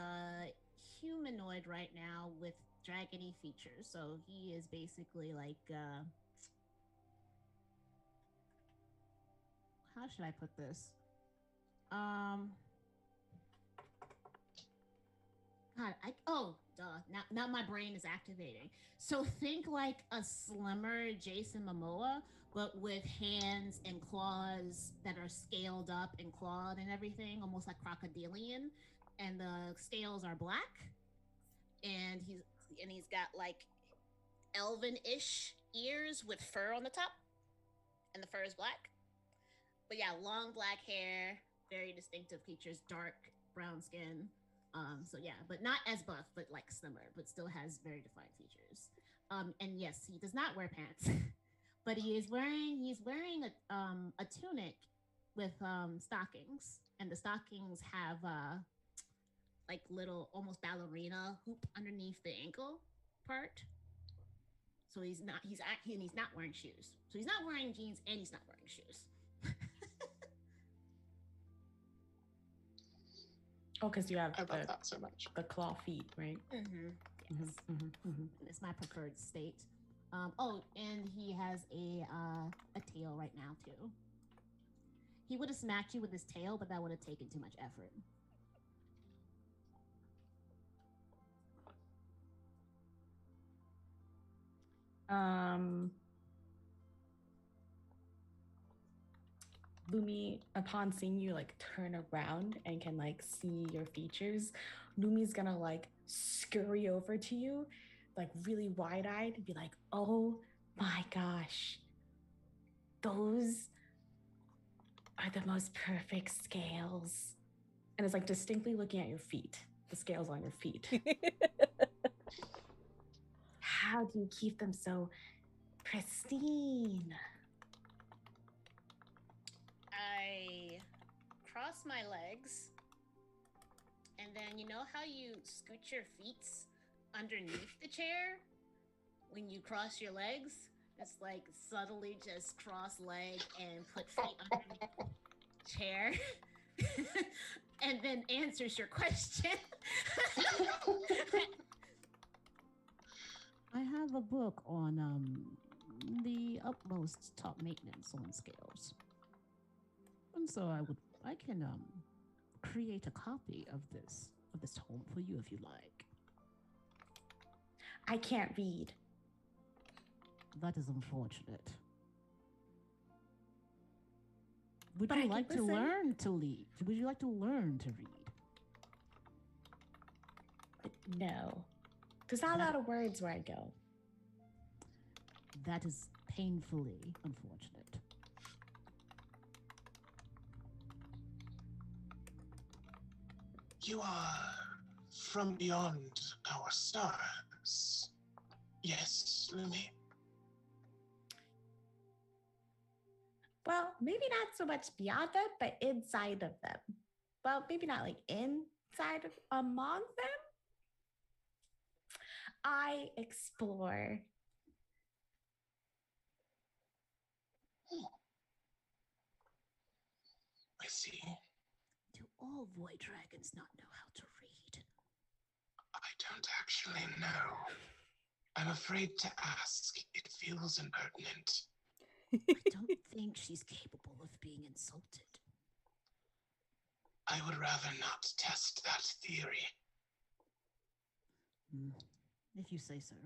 humanoid right now with dragony features. So he is basically like how should I put this? Now my brain is activating. So think like a slimmer Jason Momoa, but with hands and claws that are scaled up and clawed and everything, almost like crocodilian. And the scales are black, and he's got like elven-ish ears with fur on the top, and the fur is black. But yeah, long black hair, very distinctive features, dark brown skin. So yeah, but not as buff, but like slimmer, but still has very defined features. And yes, he does not wear pants, but he's wearing a tunic with stockings, and the stockings have like little almost ballerina hoop underneath the ankle part. So he's not wearing shoes. So he's not wearing jeans and he's not wearing shoes. Oh, because you have I love that so much. the claw feet, right? Mm-hmm. Yes. It's my preferred state. And he has a tail right now too. He would have smacked you with his tail, but that would have taken too much effort. Lumi, upon seeing you like turn around and can like see your features, Lumi's gonna like scurry over to you, like really wide-eyed, and be like, "Oh my gosh, those are the most perfect scales." And it's like distinctly looking at your feet, the scales on your feet. How do you keep them so pristine? I cross my legs, and then you know how you scoot your feet underneath the chair when you cross your legs? It's like subtly just cross leg and put feet underneath the chair, and then answers your question. I have a book on the utmost top maintenance on scales. And so I can create a copy of this tome for you if you like. I can't read. That is unfortunate. Would But you I like can to listen. learn to read? Would you like to learn to read? No. There's not a lot of words where I go. That is painfully unfortunate. You are from beyond our stars. Yes, Lumi. Well, maybe not so much beyond them, but inside of them. Well, maybe not like inside of among them. I explore. I see. Do all void dragons not know how to read? I don't actually know. I'm afraid to ask. It feels impertinent. I don't think she's capable of being insulted. I would rather not test that theory. If you say so.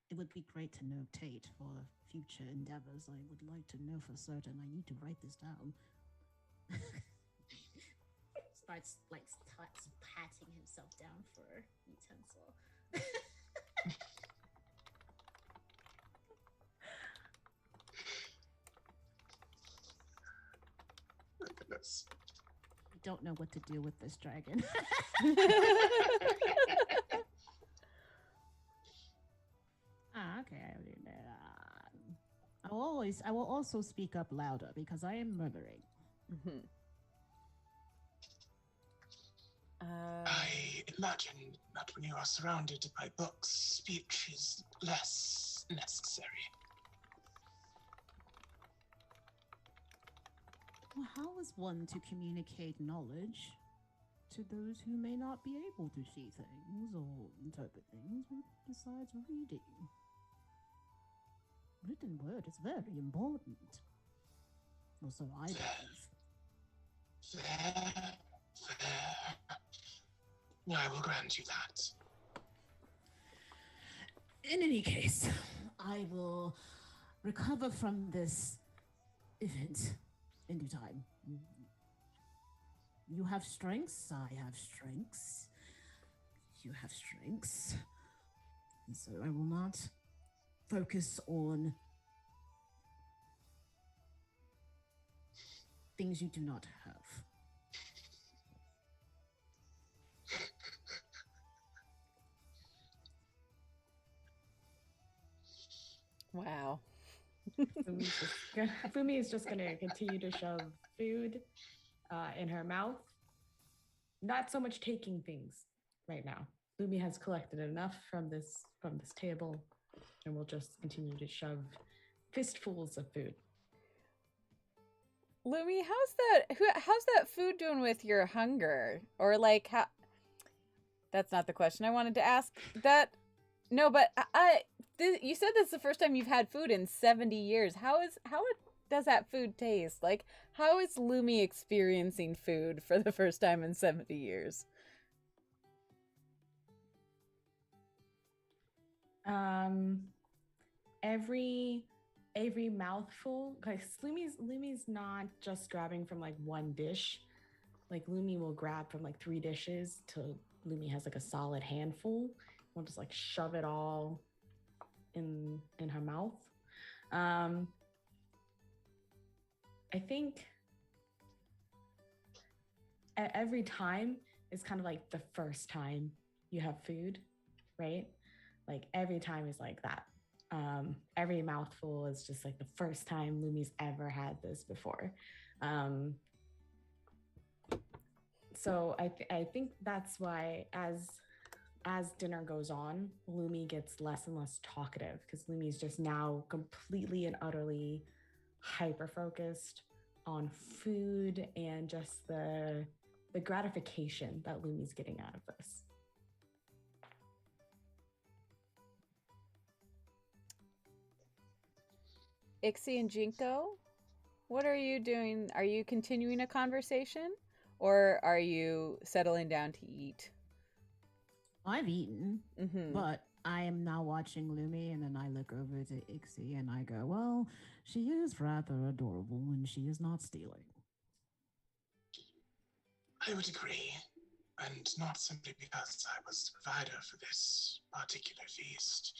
It would be great to notate for future endeavors. I would like to know for certain. I need to write this down. Starts patting himself down for utensil. My goodness. I don't know what to do with this dragon. Okay. I will also speak up louder because I am murmuring. Mm-hmm. I imagine that when you are surrounded by books, speech is less necessary. Well, how is one to communicate knowledge to those who may not be able to see things or interpret things besides reading? Written word is very important. Or so I believe. Fair. I will grant you that. In any case, I will recover from this event in due time. You have strengths, I have strengths. You have strengths. And so I will not focus on things you do not have. Wow. Fumi is just gonna continue to shove food in her mouth not so much taking things right now. Lumi has collected enough from this table, and we'll just continue to shove fistfuls of food. Lumi, how's that food doing with your hunger? Or like how? That's not the question I wanted to ask. No, but you said this is the first time you've had food in 70 years. How does that food taste? Like, how is Lumi experiencing food for the first time in 70 years? Every mouthful, because Lumi's not just grabbing from like one dish. Like Lumi will grab from like 3 dishes till Lumi has like a solid handful. We'll just like shove it all in her mouth. I think every time is kind of like the first time you have food, right? Like every time is like that. Every mouthful is just like the first time Lumi's ever had this before. So I think that's why as dinner goes on, Lumi gets less and less talkative because Lumi's just now completely and utterly hyper focused on food and just the gratification that Lumi's getting out of this. Ixie and Jinko, what are you doing? Are you continuing a conversation, or are you settling down to eat? I've eaten, Mm-hmm. but I am now watching Lumi, and then I look over to Ixie and I go, well, she is rather adorable when she is not stealing. I would agree, and not simply because I was the provider for this particular feast.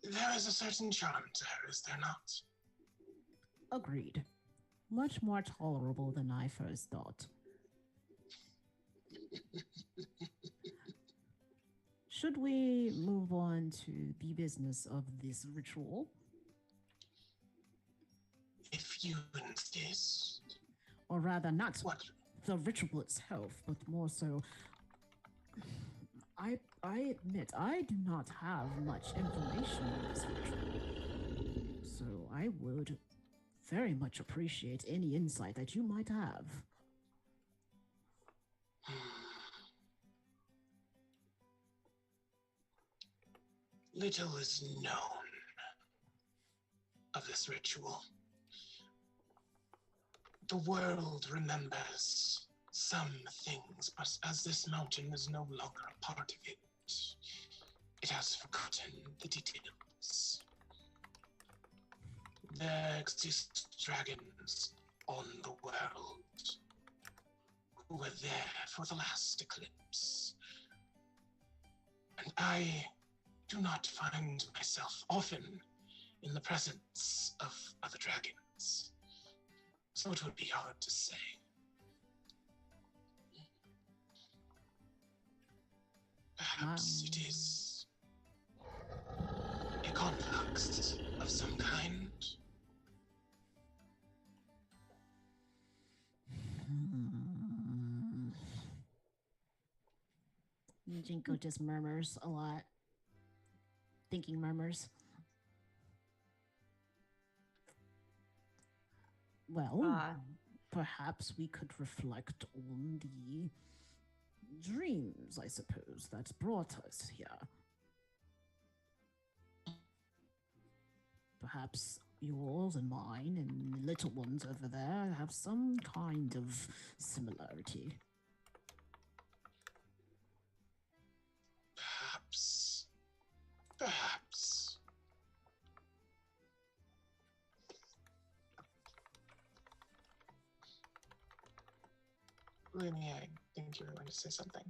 There is a certain charm to her, is there not? Agreed. Much more tolerable than I first thought. Should we move on to the business of this ritual? If you insist. Or rather, not What? the ritual itself, but more so, I admit I do not have much information on this ritual. So I would very much appreciate any insight that you might have. Little is known of this ritual. The world remembers some things, but as this mountain is no longer a part of it, it has forgotten the details. There exist dragons on the world who were there for the last eclipse. And I do not find myself often in the presence of other dragons, so it would be hard to say. Perhaps it is a conflux of some kind. Jinko just murmurs a lot. Thinking murmurs. Well, perhaps we could reflect on the dreams, I suppose, that brought us here. Perhaps yours and mine and the little ones over there have some kind of similarity. Perhaps. Lumi, I think you were going to say something.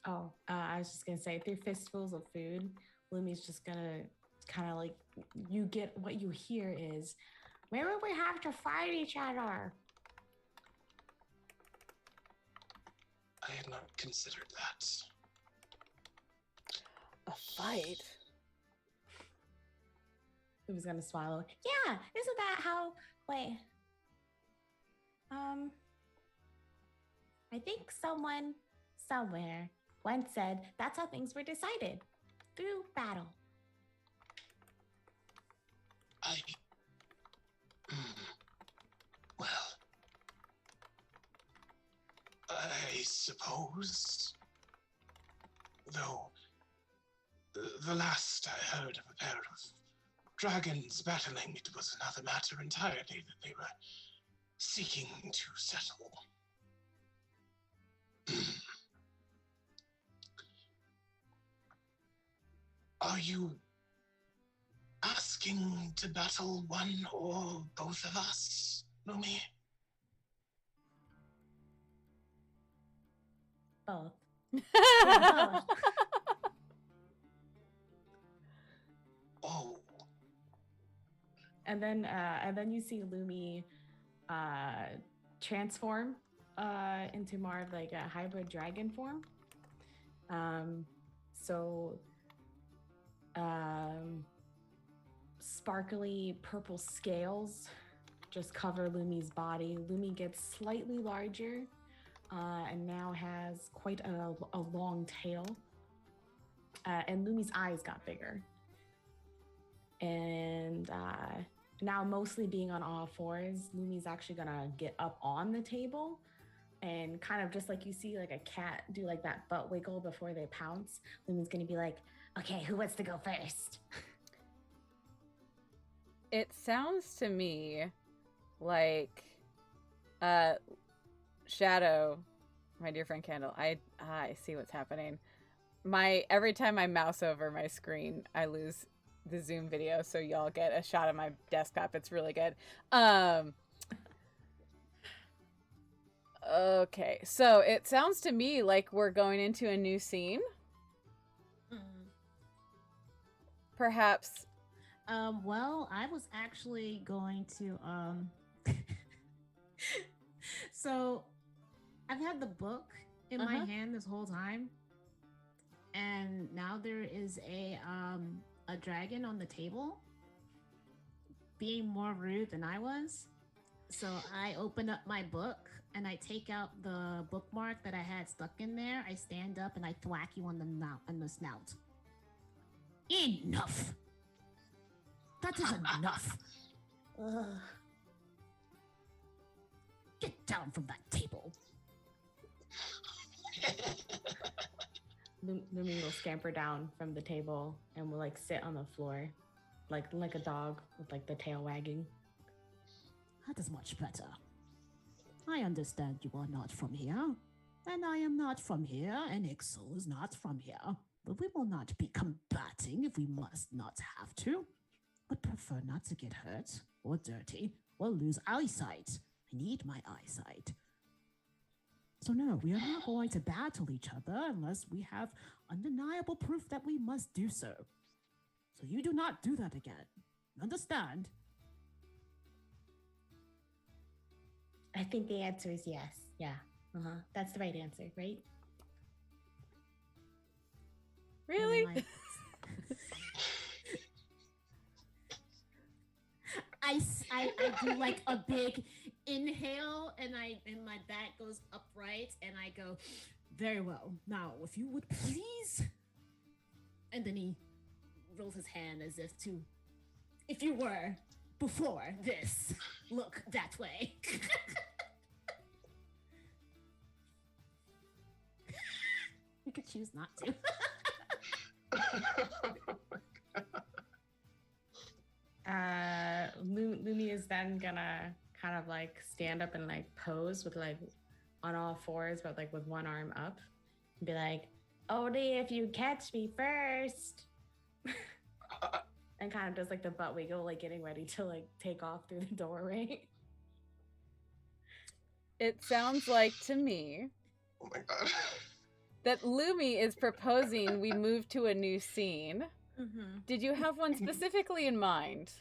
Oh, I was just gonna say, through fistfuls of food, Lumi's just gonna kind of like, you get what you hear is, where would we have to fight each other? I had not considered that. A fight? Lumi's gonna swallow. Yeah, isn't that how? Wait. I think someone somewhere once said that's how things were decided, through battle. Well, I suppose. Though, the last I heard of a pair of dragons battling, it was another matter entirely that they were seeking to settle. Are you asking to battle one or both of us, Lumi? Both. Yeah, both. Oh, And then you see Lumi transform into more of like a hybrid dragon form. So sparkly purple scales just cover Lumi's body. Lumi gets slightly larger and now has quite a long tail. And Lumi's eyes got bigger. And now mostly being on all fours, Lumi's actually gonna get up on the table and kind of just like you see like a cat do like that butt wiggle before they pounce. Lumi's gonna be like, Okay, who wants to go first? It sounds to me like Shadow, my dear friend Candle. I see what's happening. Every time I mouse over my screen, I lose the Zoom video, so y'all get a shot of my desktop. It's really good. Okay, so it sounds to me like we're going into a new scene. Perhaps. Well, I was actually going to so I've had the book in my hand this whole time, and now there is a dragon on the table being more rude than I was. So I open up my book and I take out the bookmark that I had stuck in there. I stand up and I thwack you on the snout. Enough. That is enough. Ugh. Get down from that table. Lumi will scamper down from the table and will like sit on the floor, like a dog with like the tail wagging. That is much better. I understand you are not from here, and I am not from here, and Ixo is not from here. But we will not be combating if we must not have to. But prefer not to get hurt, or dirty, or lose eyesight. I need my eyesight. So no, we are not going to battle each other unless we have undeniable proof that we must do so. So you do not do that again. Understand? I think the answer is yes. Yeah. That's the right answer, right? Really? I do like a big inhale and my back goes upright and I go, very well. Now, if you would please. And then he rolls his hand as if you were before this, look that way. You could choose not to. Lumi is then gonna kind of like stand up and like pose with like on all fours, but like with one arm up, and be like, "Only if you catch me first." And kind of does like the butt wiggle, like getting ready to like take off through the doorway. It sounds like to me oh my god. that Lumi is proposing we move to a new scene. Mm-hmm. Did you have one specifically in mind?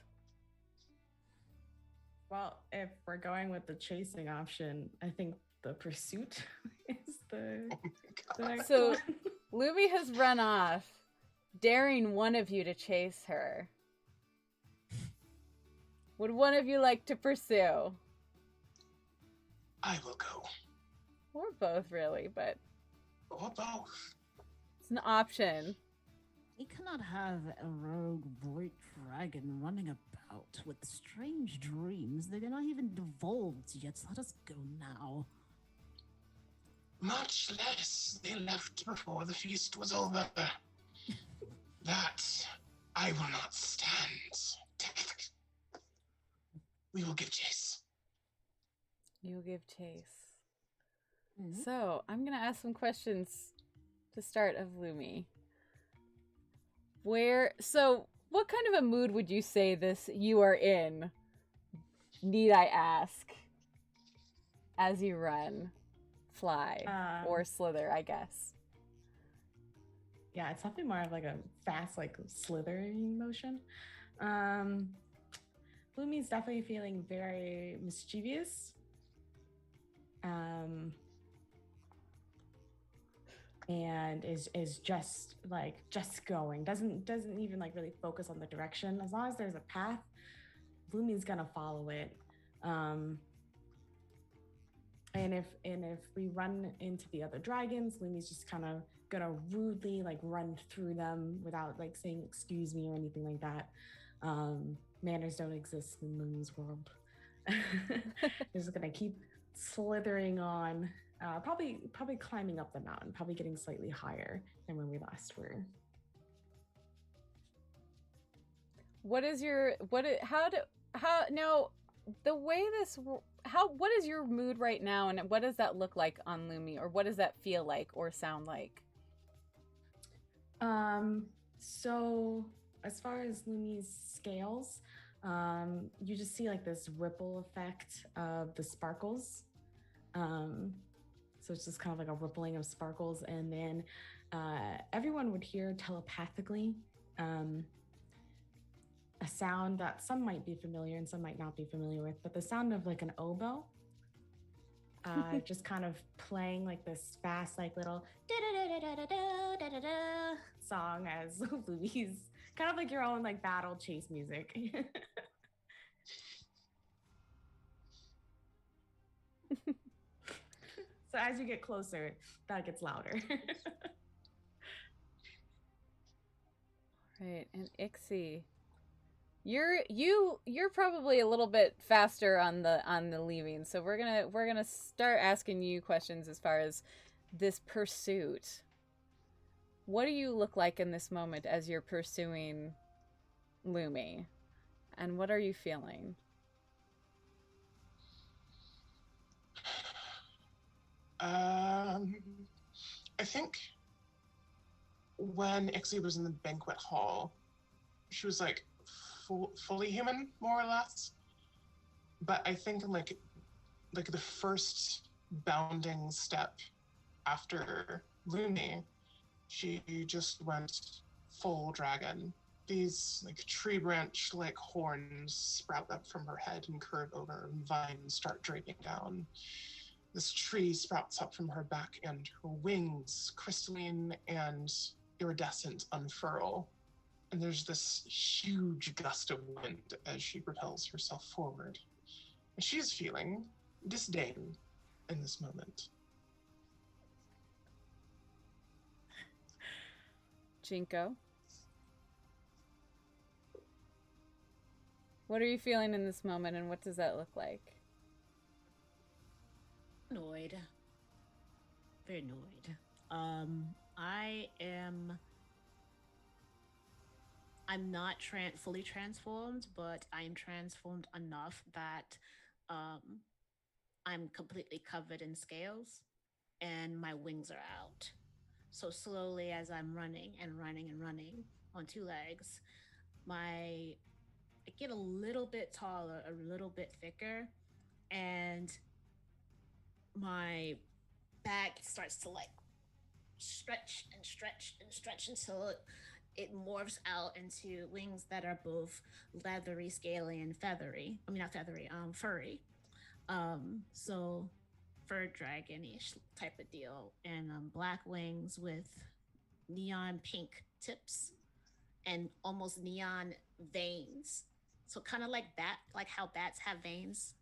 Well, if we're going with the chasing option, I think the pursuit is the next So one. Lumi has run off, daring one of you to chase her. Would one of you like to pursue? I will go. Or both, really, but Or both. it's an option. We cannot have a rogue void dragon running about with strange dreams. They're not even divulged yet. Let us go now. Much less they left before the feast was over. That I will not stand. We will give chase. You'll give chase. Mm-hmm. So, I'm going to ask some questions to start of Lumi. What kind of a mood would you say you are in, need I ask, as you run, fly, or slither, I guess? Yeah, it's something more of like a fast, like slithering motion. Lumi's definitely feeling very mischievous. And is just going. Doesn't even like really focus on the direction. As long as there's a path, Lumi's gonna follow it. And if we run into the other dragons, Lumi's just kind of gonna rudely like run through them without like saying excuse me or anything like that. Manners don't exist in Lumi's world. Just gonna keep slithering on, probably climbing up the mountain, probably getting slightly higher than when we last were. What is your what is your mood right now, and what does that look like on Lumi, or what does that feel like or sound like? So as far as Lumi's scales, you just see like this ripple effect of the sparkles. So it's just kind of like a rippling of sparkles, and then everyone would hear telepathically a sound that some might be familiar and some might not be familiar with, but the sound of like an oboe, just kind of playing like this fast, like little song as Lumi's kind of like your own like battle chase music. So as you get closer, that gets louder. Right, and Ixie, you're probably a little bit faster on the leaving, so we're gonna start asking you questions as far as this pursuit. What do you look like in this moment as you're pursuing Lumi, and what are you feeling? I think when Ixie was in the banquet hall, she was like fully human, more or less. But I think like the first bounding step after Lumi, she just went full dragon. These like tree branch like horns sprout up from her head and curve over, and vines start draping down. This tree sprouts up from her back, and her wings, crystalline and iridescent, unfurl. And there's this huge gust of wind as she propels herself forward. And she is feeling disdain in this moment. Jinko, what are you feeling in this moment, and what does that look like? Annoyed. Very annoyed. I'm not fully transformed, but I am transformed enough that I'm completely covered in scales and my wings are out. So slowly, as I'm running and running and running on two legs, I get a little bit taller, a little bit thicker, and my back starts to like stretch and stretch and stretch until it morphs out into wings that are both leathery, scaly, and feathery. I mean, not feathery, furry. So fur dragon-ish type of deal, and black wings with neon pink tips and almost neon veins. So kind of like how bats have veins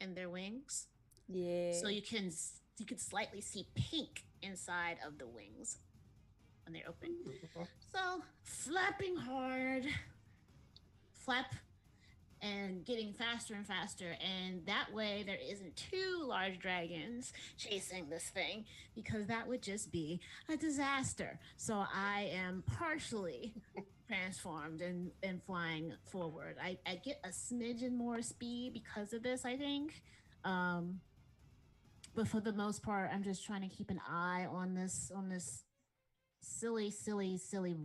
in their wings. Yeah. So you can You could slightly see pink inside of the wings when they're open. So flapping hard, flap and getting faster and faster, and that way there isn't two large dragons chasing this thing, because that would just be a disaster. So I am partially transformed and flying forward. I get a smidgen more speed because of this, I think. But for the most part, I'm just trying to keep an eye on this silly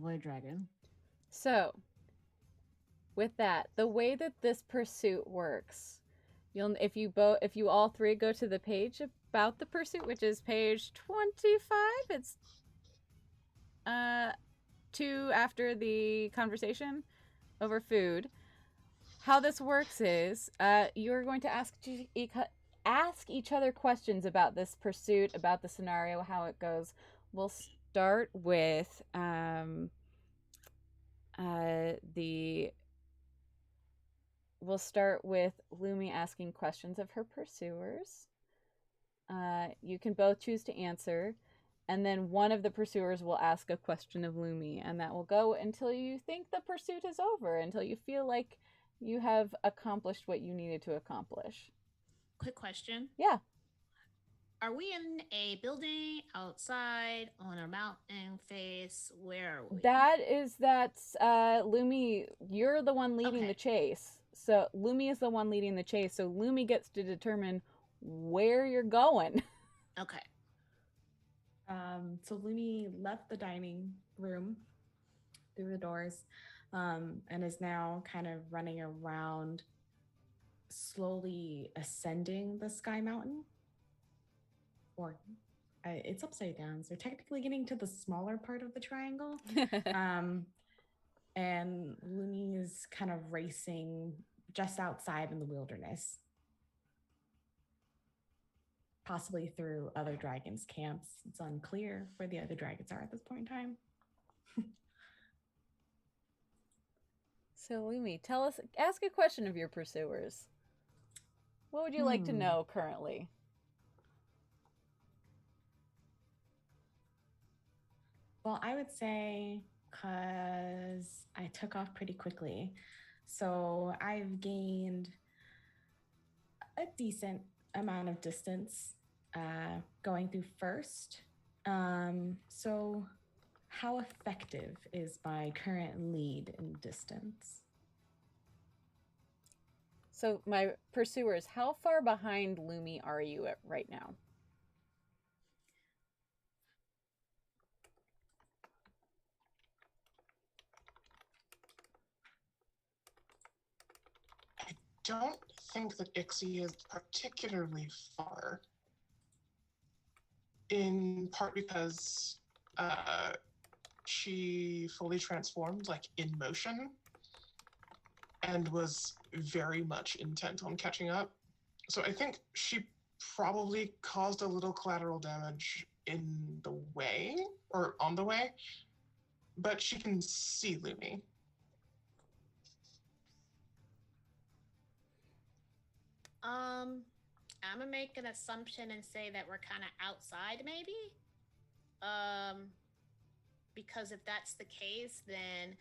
void dragon. So, with that, the way that this pursuit works, if you all three go to the page about the pursuit, which is page 25, it's 2 after the conversation over food. How this works is you're going to ask each other questions about this pursuit, about the scenario, how it goes. We'll start with Lumi asking questions of her pursuers. You can both choose to answer, and then one of the pursuers will ask a question of Lumi, and that will go until you think the pursuit is over, until you feel like you have accomplished what you needed to accomplish. Quick question. Yeah. Are we in a building, outside, on a mountain face? Where are we? That's Lumi, you're the one leading the chase. So Lumi is the one leading the chase, so Lumi gets to determine where you're going. Okay. So Lumi left the dining room through the doors, and is now kind of running around, slowly ascending the sky mountain. Or it's upside down, so technically getting to the smaller part of the triangle. And Lumi is kind of racing just outside in the wilderness, possibly through other dragons' camps. It's unclear where the other dragons are at this point in time. So Lumi, ask a question of your pursuers. What would you like to know currently? Well, I would say, because I took off pretty quickly, so I've gained a decent amount of distance going through first. So how effective is my current lead in distance? So my pursuers, how far behind Lumi are you at right now? I don't think that Ixie is particularly far. In part because she fully transformed, like, in motion, and was very much intent on catching up. So I think she probably caused a little collateral damage in the way, or on the way, but she can see Lumi. I'm gonna make an assumption and say that we're kind of outside, maybe. Because if that's the case, then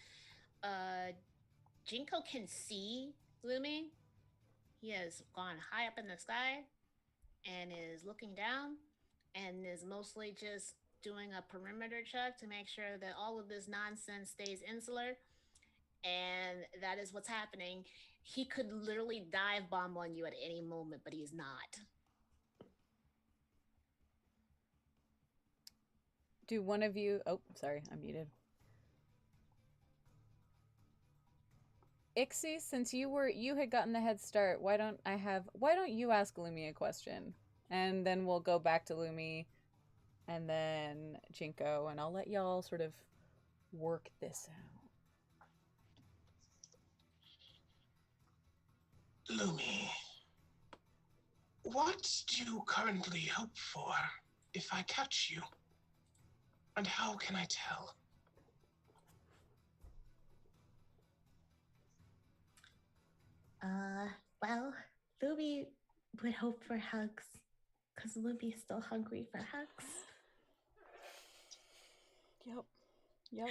Jinko can see Lumi. He has gone high up in the sky and is looking down and is mostly just doing a perimeter check to make sure that all of this nonsense stays insular. And that is what's happening. He could literally dive bomb on you at any moment, but he's not. Do one of you... Oh, sorry, I'm muted. Ixie, since you had gotten the head start, why don't you ask Lumi a question? And then we'll go back to Lumi, and then Jinko, and I'll let y'all sort of work this out. Lumi, what do you currently hope for if I catch you? And how can I tell? Well, Lumi would hope for hugs, because Luby's still hungry for hugs. Yep.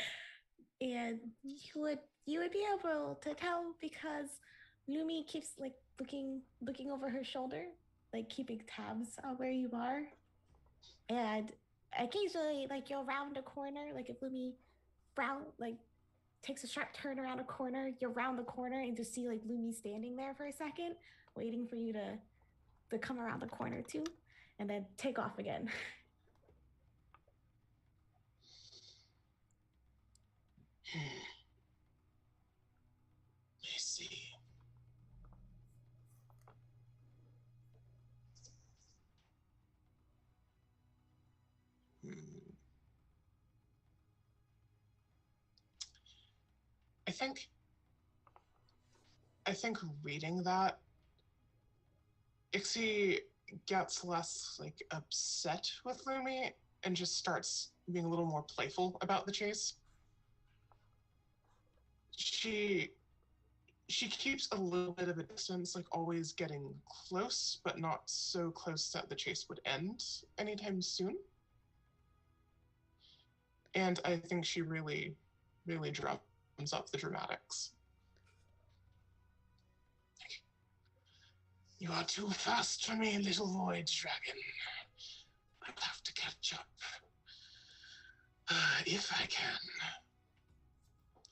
And you would be able to tell because Lumi keeps like looking over her shoulder, like keeping tabs on where you are. And occasionally, like you'll round a corner, like if Lumi takes a sharp turn around a corner, you'll round the corner and just see like Lumi standing there for a second, waiting for you to come around the corner too, and then take off again. I see. I think reading that, Ixie gets less like upset with Lumi and just starts being a little more playful about the chase. She keeps a little bit of a distance, like always getting close, but not so close that the chase would end anytime soon. And I think she really, really drums up the dramatics. You are too fast for me, little void dragon. I'll have to catch up. If I can.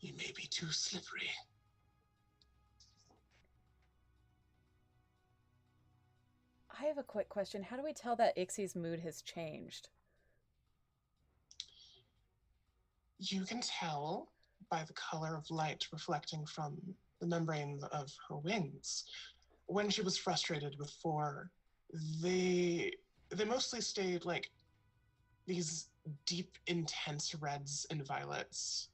You may be too slippery. I have a quick question. How do we tell that Ixie's mood has changed? You can tell by the color of light reflecting from the membrane of her wings. When she was frustrated before, they mostly stayed like these deep, intense reds and violets.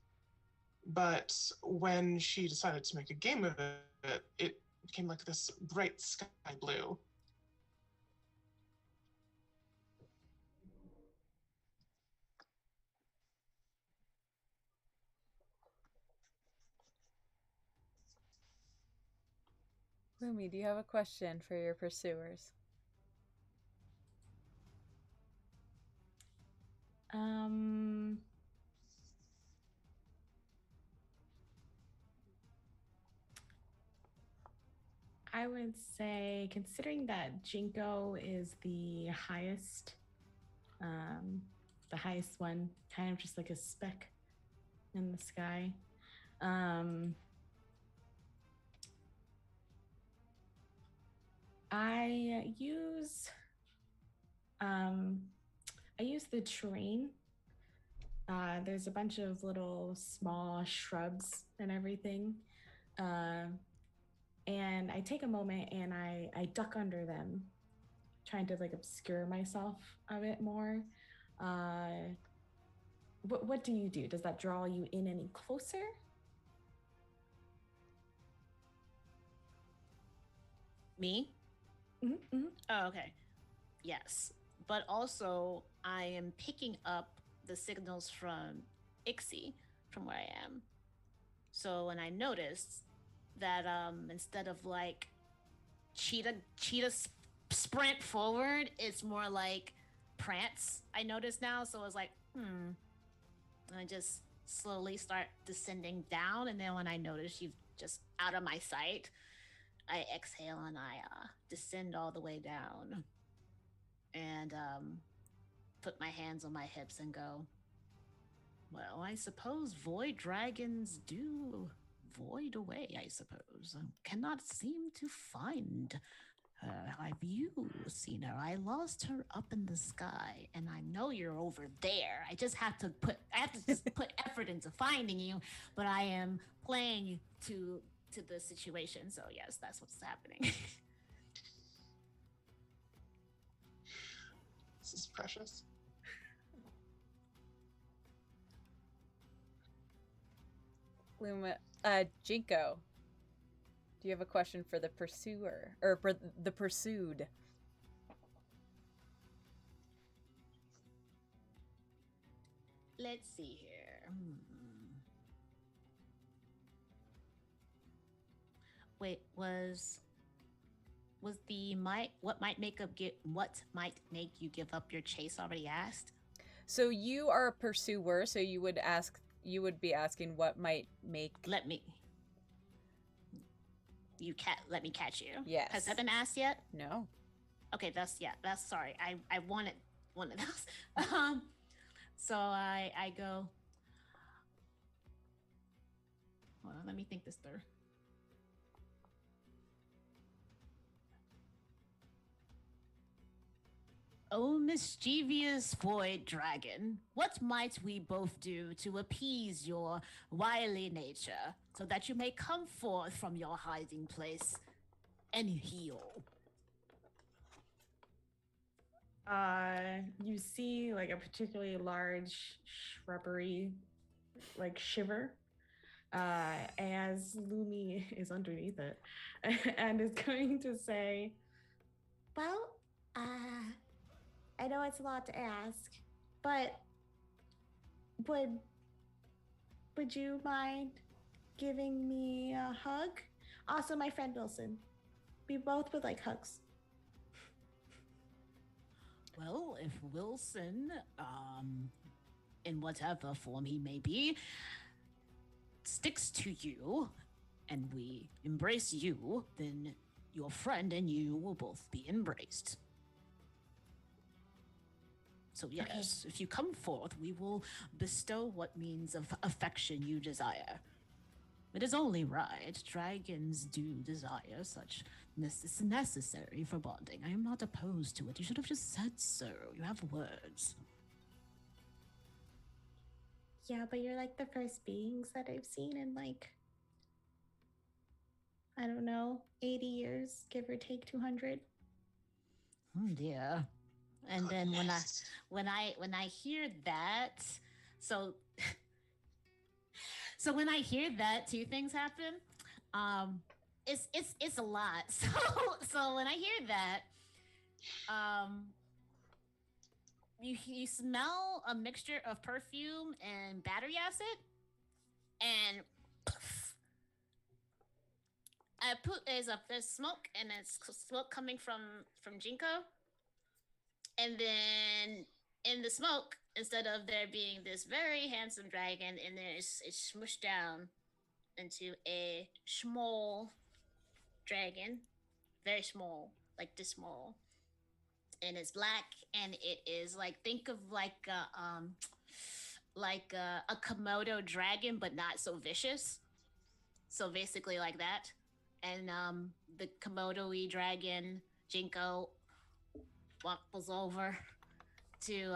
But when she decided to make a game of it, it became like this bright sky blue. Lumi, do you have a question for your pursuers? I would say, considering that Jinko is the highest one, kind of just like a speck in the sky. I use the terrain. There's a bunch of little small shrubs and everything. And I take a moment and I duck under them, trying to like obscure myself a bit more. What do you do? Does that draw you in any closer? Me? Mm-hmm. Oh, okay. Yes. But also, I am picking up the signals from Ixie from where I am. So when I noticed that instead of like cheetah sprint forward, it's more like prance. I noticed now, so I was like, And I just slowly start descending down, and then when I notice she's just out of my sight, I exhale and I descend all the way down and put my hands on my hips and go, well, I suppose void dragons do void away, I suppose. Cannot seem to find her. Have you seen her? I lost her up in the sky, and I know you're over there. I have to just put effort into finding you, but I am playing to the situation. So yes, that's what's happening. This is precious. Luma, Jinko, do you have a question for the pursuer or for the pursued? Let's see here. Wait, was was what might make you give up your chase already asked? So you are a pursuer, so you would be asking what might make Let me catch you. Yes. Has that been asked yet? No. Okay, that's sorry. I wanted one of those. So I go. Hold on, let me think this through. Oh, mischievous void dragon, what might we both do to appease your wily nature, so that you may come forth from your hiding place and heal? You see like a particularly large shrubbery like shiver as Lumi is underneath it and is going to say, Well, I know it's a lot to ask, but would you mind giving me a hug? Also, my friend Wilson. We both would like hugs. Well, if Wilson, in whatever form he may be, sticks to you and we embrace you, then your friend and you will both be embraced. So yes, if you come forth, we will bestow what means of affection you desire. It is only right. Dragons do desire such. This is necessary for bonding. I am not opposed to it. You should have just said so. You have words. Yeah, but you're like the first beings that I've seen in like, I don't know, 80 years, give or take 200. Oh dear. And then when I hear that, so when I hear that, two things happen. It's a lot. So when I hear that, you smell a mixture of perfume and battery acid, and there's smoke, and it's smoke coming from Jinko, and then in the smoke, instead of there being this very handsome dragon, and then it's smushed down into a small dragon, very small, like this small, and it's black, and it is like, think of like a Komodo dragon, but not so vicious. So basically like that, and the Komodo-y dragon Jinko waddles over to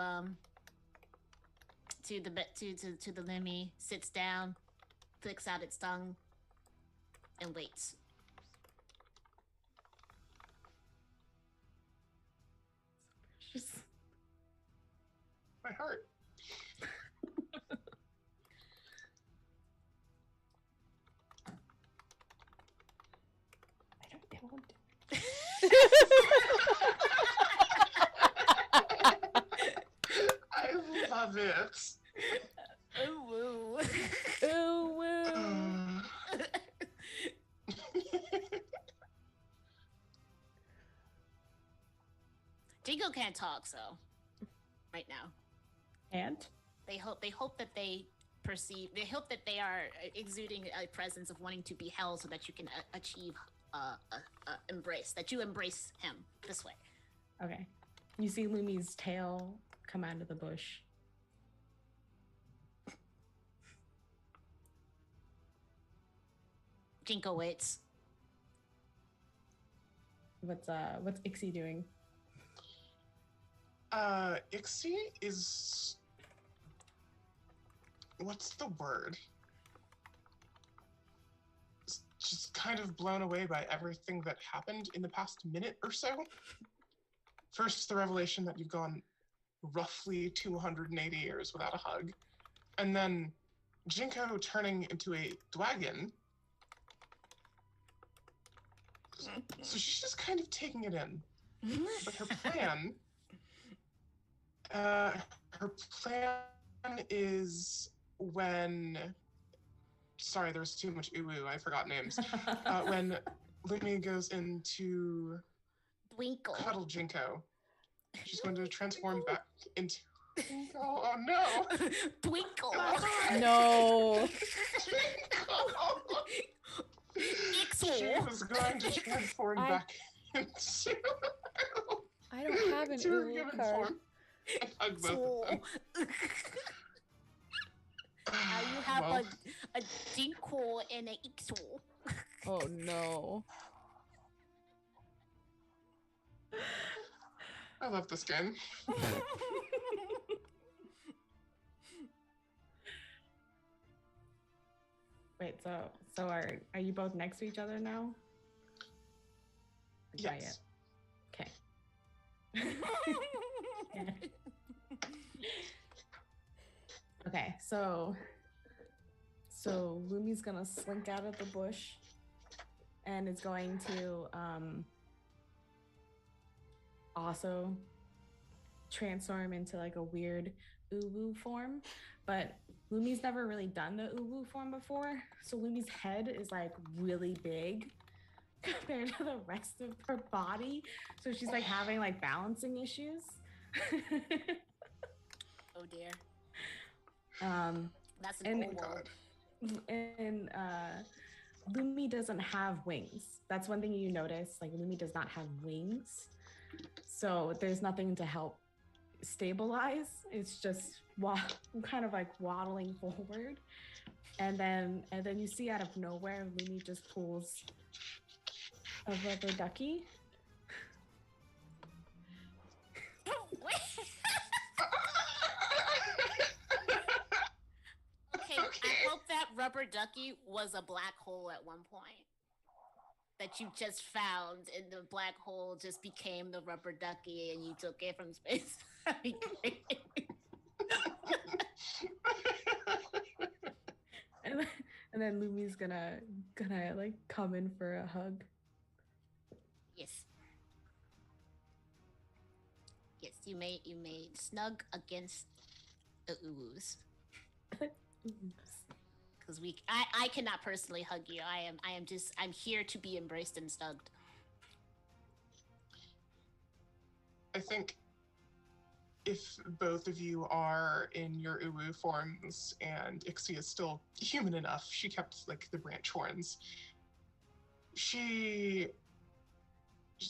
the Lemmy, sits down, flicks out its tongue, and waits. My heart. I don't know. I love it. Ooh woo. Ooh, woo. Jingo can't talk, so right now. And They hope that they hope that they are exuding a presence of wanting to be held, so that you can achieve embrace, that you embrace him this way. okay, you see Lumi's tail come out of the bush. Jinko waits. What's Ixie doing? Ixie is... What's the word? Just kind of blown away by everything that happened in the past minute or so. First, the revelation that you've gone roughly 280 years without a hug. And then Jinko turning into a dragon. So she's just kind of taking it in. But her plan is when... Sorry, there's too much ooh-woo, I forgot names. When Lumi goes into Twinkle. cuddle Jinko. She's going to transform back into Jinko. Oh no! Twinkle. No. She was going to transform back into. I don't have an into her Uwu human card. form. And hug both of them. Now you have Well, a Jinko and an Ixu. Oh no. I love this game. Wait, so are you both next to each other now? Yes. Okay. Okay, so Lumi's gonna slink out of the bush and is going to also transform into like a weird uwu form, but Lumi's never really done the uwu form before, so Lumi's head is like really big compared to the rest of her body, so she's like having like balancing issues. Oh dear. That's an And- old word. And Lumi doesn't have wings. That's one thing you notice. Like Lumi does not have wings, so there's nothing to help stabilize. It's just kind of like waddling forward, and then you see out of nowhere, Lumi just pulls a rubber ducky. Okay, I hope that rubber ducky was a black hole at one point. That you just found, and the black hole just became the rubber ducky, and you took it from space. That'd be great. And then Lumi's gonna like come in for a hug. Yes. Yes, you may snug against the uwus. Because I cannot personally hug you. I'm here to be embraced and snugged. I think if both of you are in your uwu forms and Ixie is still human enough, she kept like the branch horns.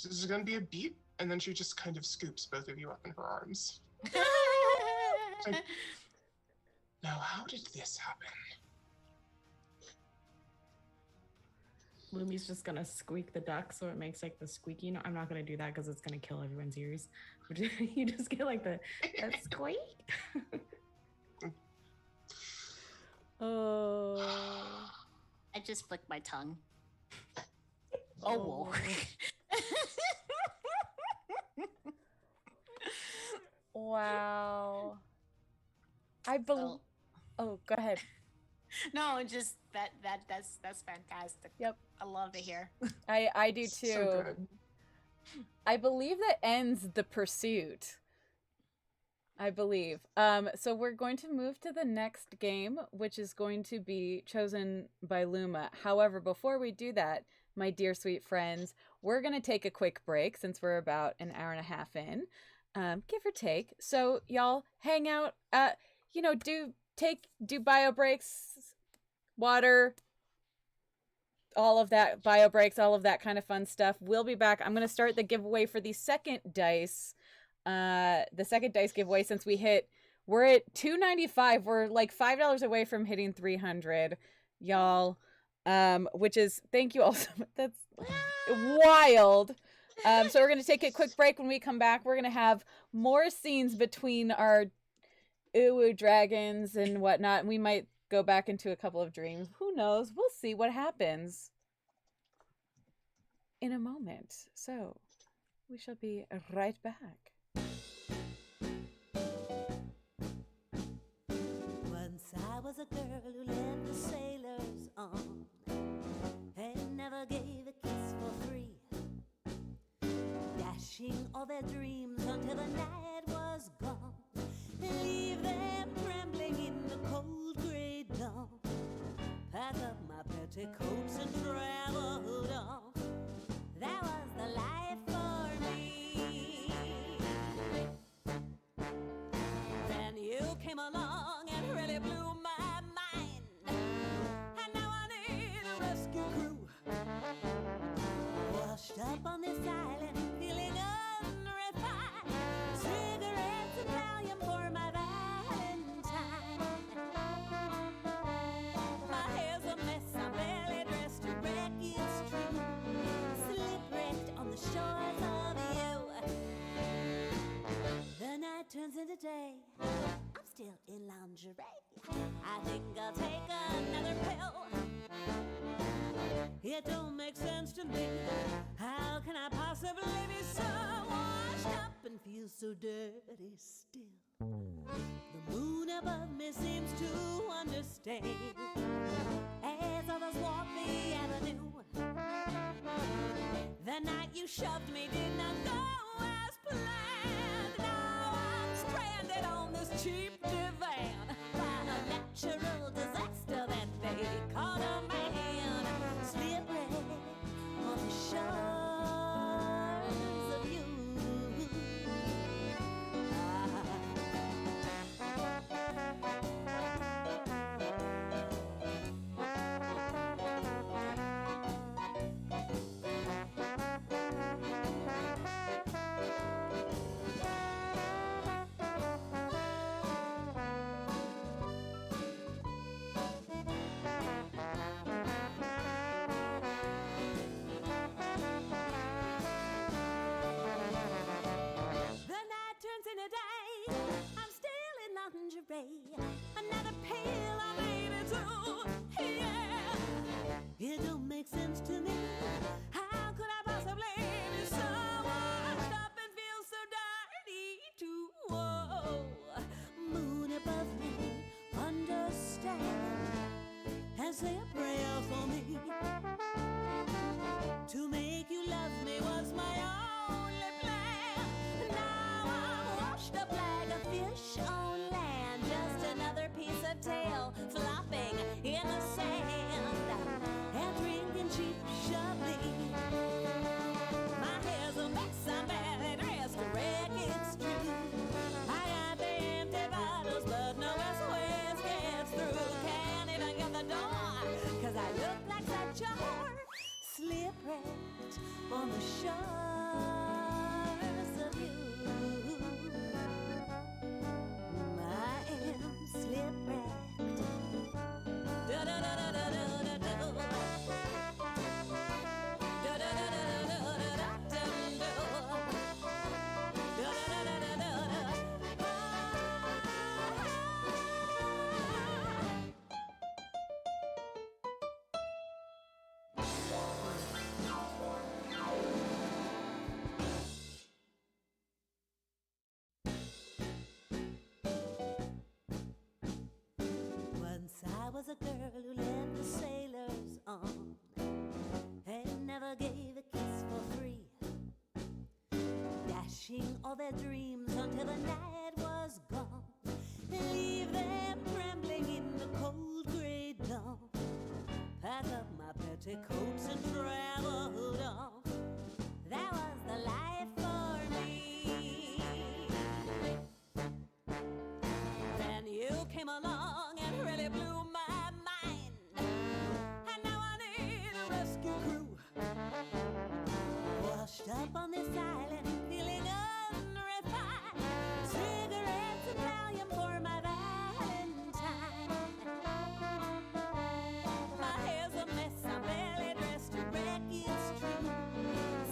There's gonna be a beat, and then she just kind of scoops both of you up in her arms. Like, now, how did this happen? Lumi's just gonna squeak the duck so it makes like the squeaky. No, I'm not gonna do that because it's gonna kill everyone's ears. But you just get like that squeak. Oh. I just flicked my tongue. Oh, whoa. Wow. I believe. Oh, go ahead. No, just that's fantastic. Yep. I love to hear. I do too. So good. I believe that ends the pursuit. I believe. So we're going to move to the next game, which is going to be chosen by Luma. However, before we do that, my dear sweet friends, we're going to take a quick break since we're about an hour and a half in, give or take. So y'all hang out, do bio breaks, water, all of that, bio breaks, all of that kind of fun stuff. We'll be back. I'm going to start the giveaway for the second dice giveaway, since we're at $295. We're like $5 away from hitting 300, y'all. Which is, thank you all so much. That's wild. So we're going to take a quick break. When we come back, we're going to have more scenes between our uwu dragons and whatnot. And we might go back into a couple of dreams. Who knows? We'll see what happens in a moment. So we shall be right back. Once I was a girl who led the sailors on and never gave a kiss for free, dashing all their dreams until the night was gone, leave them trembling in the cold gray dawn, pack up my petticoats and travel on. That was the life for me. lingerie. I think I'll take another pill. It don't make sense to me. How can I possibly be so washed up and feel so dirty still? The moon above me seems to understand as others walk the avenue. The night you shoved me did not go as planned. Now I'm stranded on this cheap divan by a natural disaster that they call a man. Slippery on the shores of you. Another pill I made it to, yeah. It don't make sense to me. How could I possibly be so washed up and feel so dirty too? Whoa. Moon above me, understand and say a prayer for me. To make you love me was my only plan. Now I'm washed up like a fish on land, just another piece of tail flopping in the sand and drinking cheap Chablis. My hair's a mess, I'm badly dressed, a wreck, it's true. I got the empty bottles, but no SOS gets through. Can't even get the door, 'cause I look like such a whore. Slipwrecked on the shores of you. I am slipwrecked. Da-da-da-da-da-da-da-da. Da-da-da-da-da-da-da-da-da. Once I was a girl who led the sailors on and never gave a kiss for free, dashing all their dreams until the night was gone, leave them trembling in the cold gray dawn. Pack up my petticoats and traveled on. That was the life for me. Then you came along and really blew my mind, and now I need a rescue crew. Washed up on this island, feeling unrefined. Cigarettes and Valium for my Valentine. My hair's a mess, I'm barely dressed, a wreck, it's true.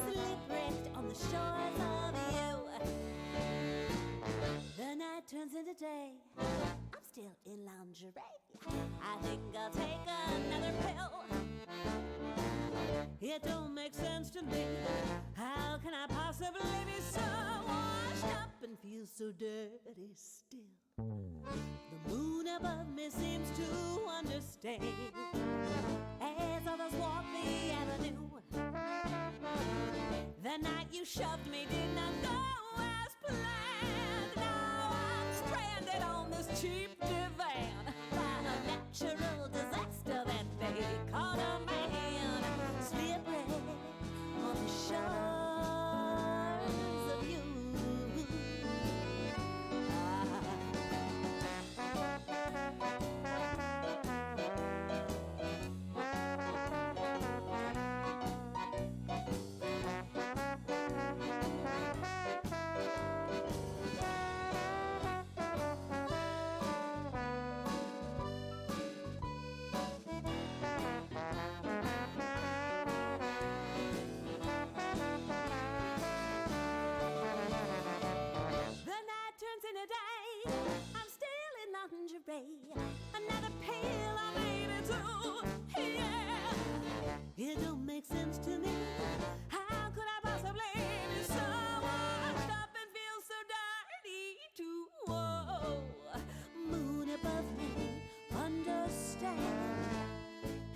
Slipwrecked on the shores of you. The night turns into day, I'm still in lingerie. I think I'll take another pill. It don't make sense to me. How can I possibly be so washed up and feel so dirty still? The moon above me seems to understand as others walk the avenue. The night you shoved me did not go as planned. Now I'm stranded on this cheap divan by a natural disaster that they call a man. Slippery on the shores of you.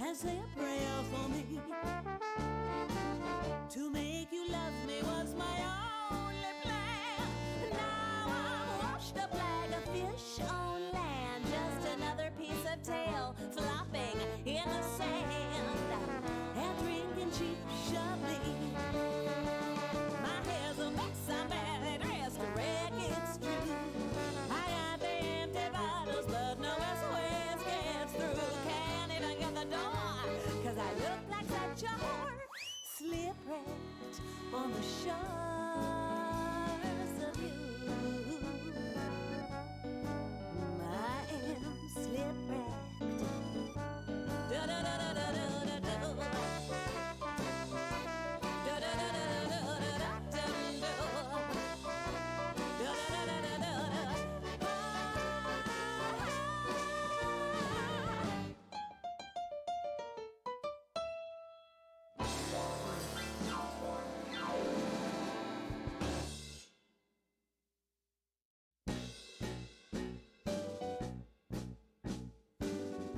and say a prayer for me. To make you love me was my only plan. Now I'm washed up like a fish on land, just another piece of tail flopping in the sand, and drinking cheap Chablis. My hair's a mess, I'm badly dressed, a wreck, it's true. I got the empty bottles, but no SOS gets through. Can't even get the door, 'cause I look like such a whore. Slipwrecked on the shores of you. I am slipwrecked. Da-da-da-da-da-da-da-da.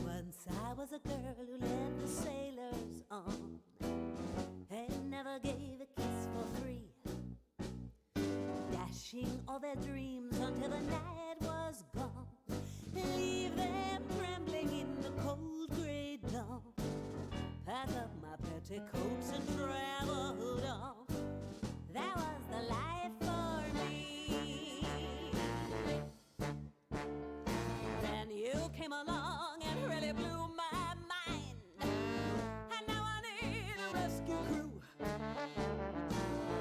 Once I was a girl who led the sailors on and never gave a kiss for free, dashing all their dreams until the night was gone, leave them trembling in the cold gray dawn, pack up my petticoats and travel on. That was the life for me. Then you came along and really blew my mind, and now I need a rescue crew.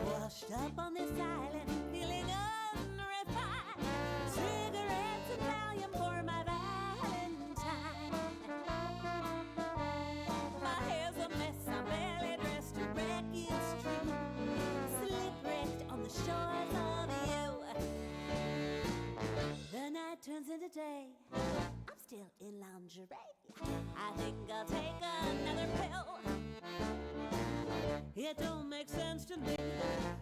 Washed up on this island, feeling unrefined. Cigarettes and Valium for my Valentine. My hair's a mess, I'm barely dressed, a wreck, it's true. Slipwrecked on the shores of you. The night turns into day, I'm still in lingerie. I think I'll take another pill. It don't make sense to me.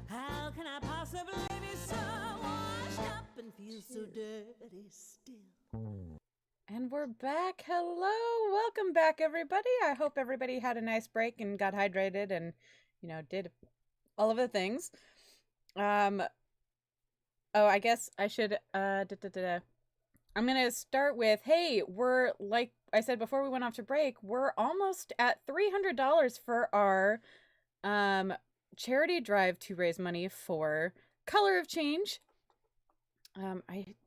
How can I possibly be so washed up and feel so dirty still? And we're back. Hello. Welcome back, everybody. I hope everybody had a nice break and got hydrated and, did all of the things. Oh, I guess I should, I'm going to start with, hey, we're, like I said before we went off to break, we're almost at $300 for our charity drive to raise money for Color of Change.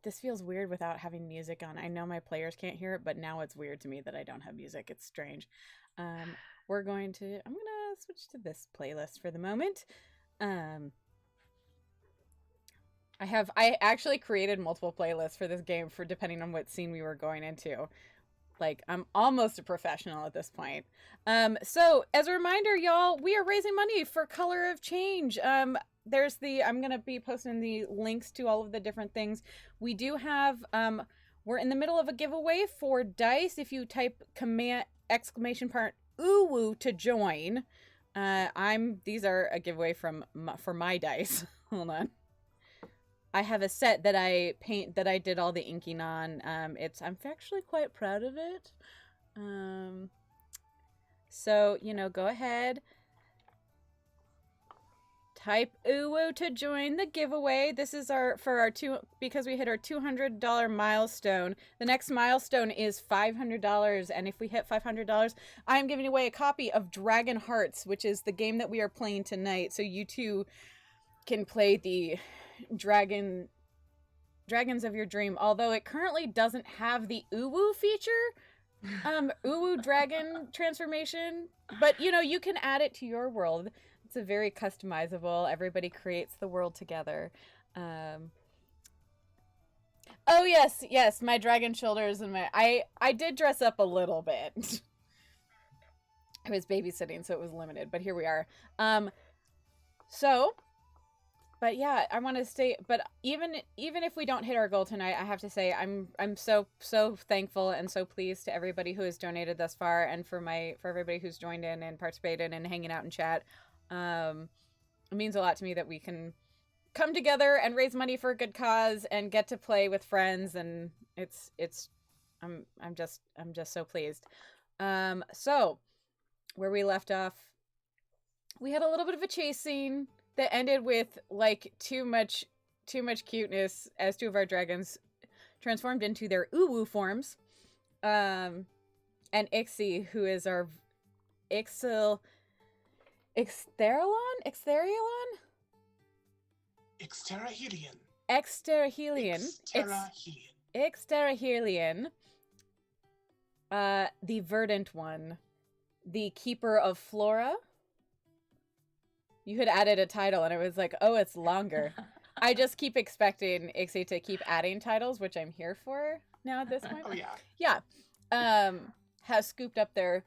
This feels weird without having music on. I know my players can't hear it, but now it's weird to me that I don't have music. It's strange. I'm gonna switch to this playlist for the moment. I actually created multiple playlists for this game for depending on what scene we were going into. Like, I'm almost a professional at this point. So as a reminder, y'all, we are raising money for Color of Change. I'm going to be posting the links to all of the different things. We do have, we're in the middle of a giveaway for dice. If you type !ooh to join, these are a giveaway for my dice. Hold on. I have a set that I did all the inking on. I'm actually quite proud of it. So, go ahead. Type !ooh to join the giveaway. This is because we hit our $200 milestone. The next milestone is $500, and if we hit $500, I'm giving away a copy of Dragonhearts, which is the game that we are playing tonight. So you too can play the Dragons of your dream, although it currently doesn't have the !ooh feature, !ooh dragon transformation, but you can add it to your world. It's a very customizable, everybody creates the world together. Oh yes, my dragon shoulders and I did dress up a little bit. I was babysitting, so it was limited, but here we are. But yeah, I want to stay. But even if we don't hit our goal tonight, I have to say I'm so thankful and so pleased to everybody who has donated thus far, and for everybody who's joined in and participated and hanging out in chat. It means a lot to me that we can come together and raise money for a good cause and get to play with friends, and it's I'm just so pleased. So where we left off, we had a little bit of a chase scene that ended with like too much cuteness as two of our dragons transformed into their uwu forms. And Ixie, who is our Ixtheralon? Exterahelion. Exterahelion. The verdant one. The keeper of Flora. You had added a title and it was like, oh, it's longer. I just keep expecting Ixie to keep adding titles, which I'm here for now at this point. Oh yeah. Yeah. Has scooped up their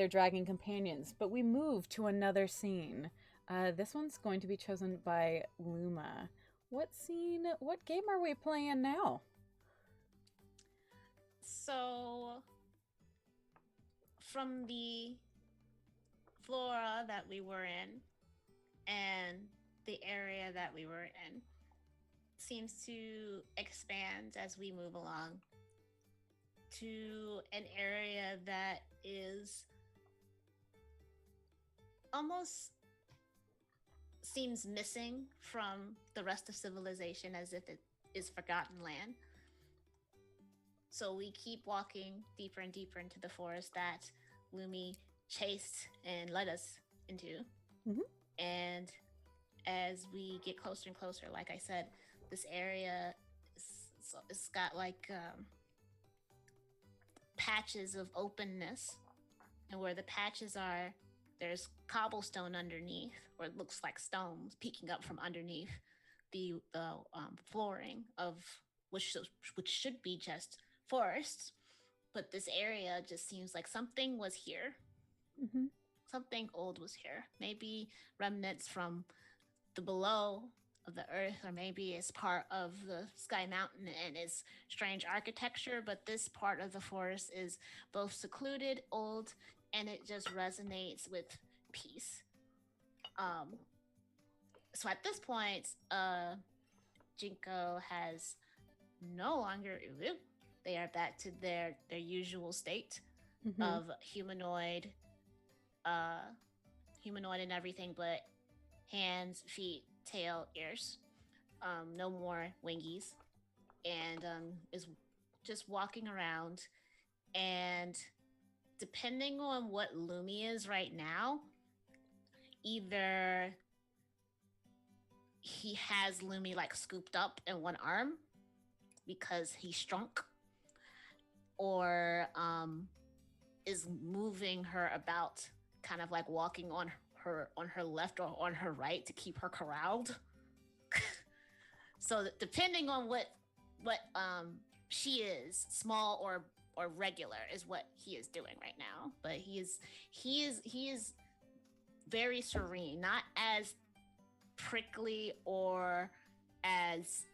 dragon companions. But we move to another scene. This one's going to be chosen by Luma. What game are we playing now? So, from the flora that we were in and the area that we were in seems to expand as we move along to an area that is almost seems missing from the rest of civilization, as if it is forgotten land. So we keep walking deeper and deeper into the forest that Lumi chased and led us into. Mhm. And as we get closer and closer, like I said, this area it's got like patches of openness, and where the patches are, there's cobblestone underneath, or it looks like stones peeking up from underneath the flooring of which should be just forests. But this area just seems like something was here. Mm-hmm. Something old was here. Maybe remnants from the below of the earth, or maybe it's part of the Sky Mountain and its strange architecture. But this part of the forest is both secluded, old, and it just resonates with peace. So at this point, Jinko has no longer uwu. They are back to their usual state of humanoid and everything, but hands, feet, tail, ears. No more wingies, and is just walking around. And depending on what Lumi is right now, either he has Lumi like scooped up in one arm because he's shrunk, or is moving her about, kind of like walking on her left or on her right to keep her corralled. So depending on what she is, small or regular, is what he is doing right now. But he is very serene, not as prickly or as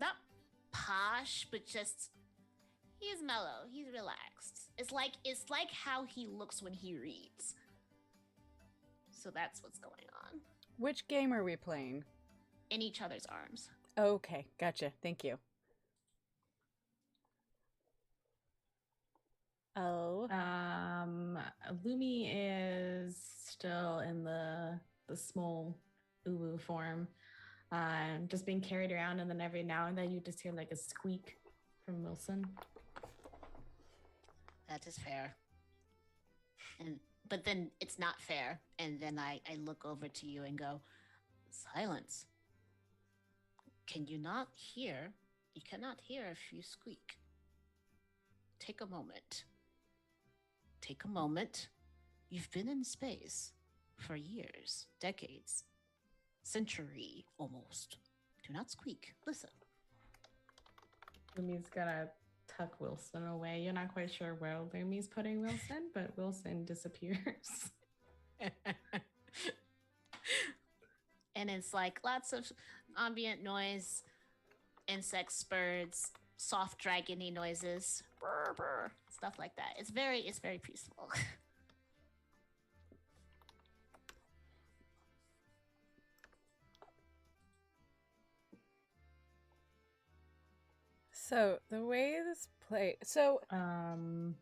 not posh, but just he's mellow, he's relaxed. It's like how he looks when he reads. So that's what's going on. Which game are we playing? In each other's arms. Okay, gotcha. Thank you. Oh. Lumi is still in the small uwu form, just being carried around, and then every now and then you just hear like a squeak from Wilson. That is fair. But then it's not fair, and then I look over to you and go, silence. Can you not hear? You cannot hear if you squeak. Take a moment. Take a moment. You've been in space for years, decades, century almost. Do not squeak. Listen. Lumi's gonna tuck Wilson away. You're not quite sure where Lumi's putting Wilson, but Wilson disappears. And it's like lots of ambient noise, insects, birds, soft dragony noises, brr, brr, stuff like that. It's very peaceful. So the way this play, so Um,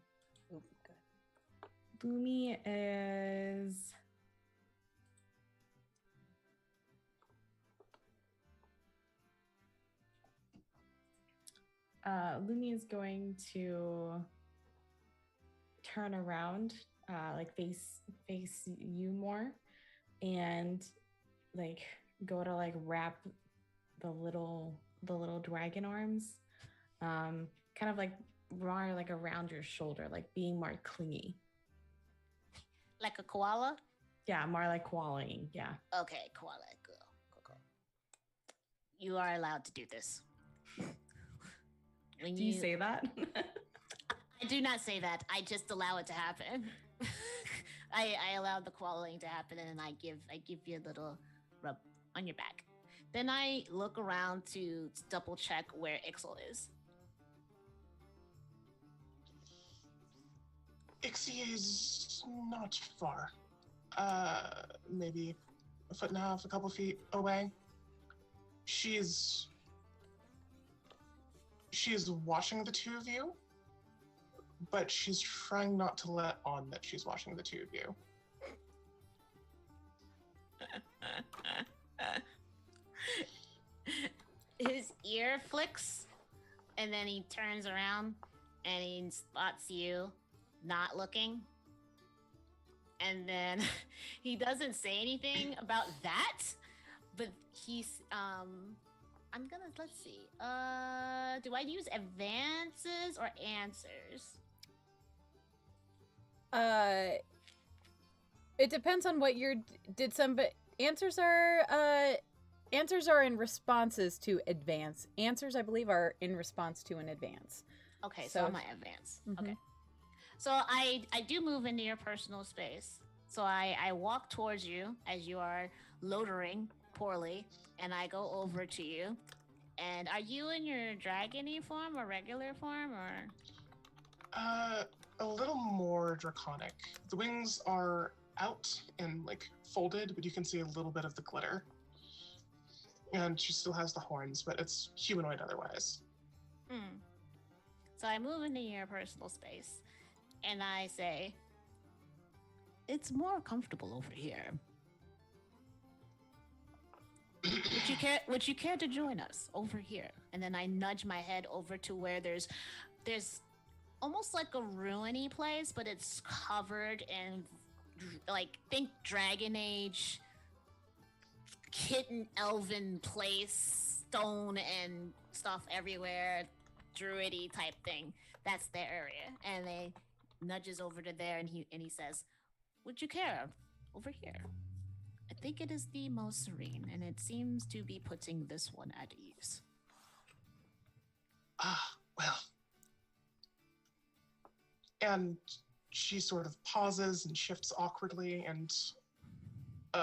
Ooh, good. Lumi is. Lumi is going to turn around, like face you more, and like go to like wrap the little dragon arms, kind of like more like around your shoulder, like being more clingy. Like a koala? Yeah, more like koalaing. Yeah. Okay, koala. Cool. You are allowed to do this. When Do you say that? I do not say that. I just allow it to happen. I allow the koalaing to happen, and then I give you a little rub on your back. Then I look around to double check where Ixel is. Ixie is not far. Maybe a foot and a half, a couple feet away. She's watching the two of you, but she's trying not to let on that she's watching the two of you. His ear flicks, and then he turns around and he spots you not looking. And then he doesn't say anything about that, but he's let's see. Do I use advances or answers? It depends on what your answers are in responses to advance. Answers, I believe, are in response to an advance. Okay, so I'm my advance. Mm-hmm. Okay. So I do move into your personal space. So I walk towards you as you are loitering poorly, and I go over to you. And are you in your dragon-y form or regular form, or? A little more draconic. The wings are out and like folded, but you can see a little bit of the glitter. And she still has the horns, but it's humanoid otherwise. So I move into your personal space, and I say, "It's more comfortable over here. Would you care to join us over here?" And then I nudge my head over to where there's almost like a ruiny place, but it's covered in like think Dragon Age, kitten elven place, stone and stuff everywhere, druidy type thing. That's their area, and they nudges over to there, and he says, "Would you care over here? I think it is the most serene, and it seems to be putting this one at ease." Well. And she sort of pauses and shifts awkwardly, and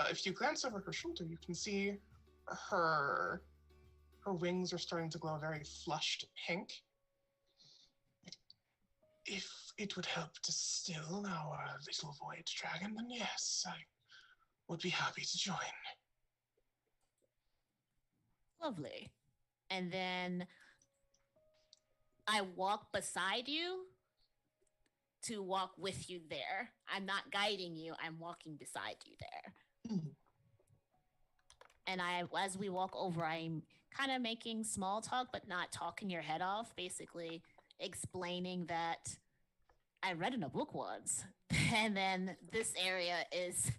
if you glance over her shoulder, you can see her wings are starting to glow a very flushed pink. If it would help to still our little void dragon, then yes, I would be happy to join. Lovely. And then I walk beside you to walk with you there. I'm not guiding you, I'm walking beside you there. And as we walk over, I'm kind of making small talk, but not talking your head off, basically explaining that I read in a book once, and then this area is,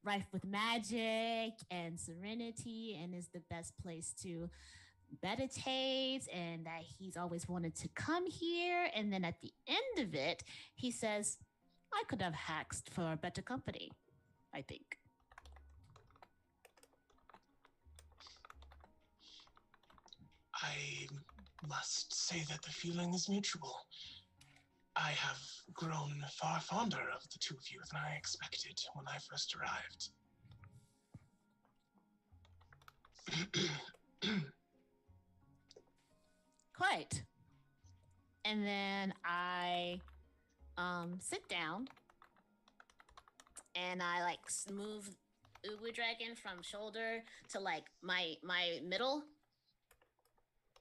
rife with magic and serenity, and is the best place to meditate, and that he's always wanted to come here. And then at the end of it, he says, "I could have haxed for better company, I think." I must say that the feeling is mutual. I have grown far fonder of the two of you than I expected when I first arrived. Quite. And then I sit down, and I like move Ubu Dragon from shoulder to like my middle,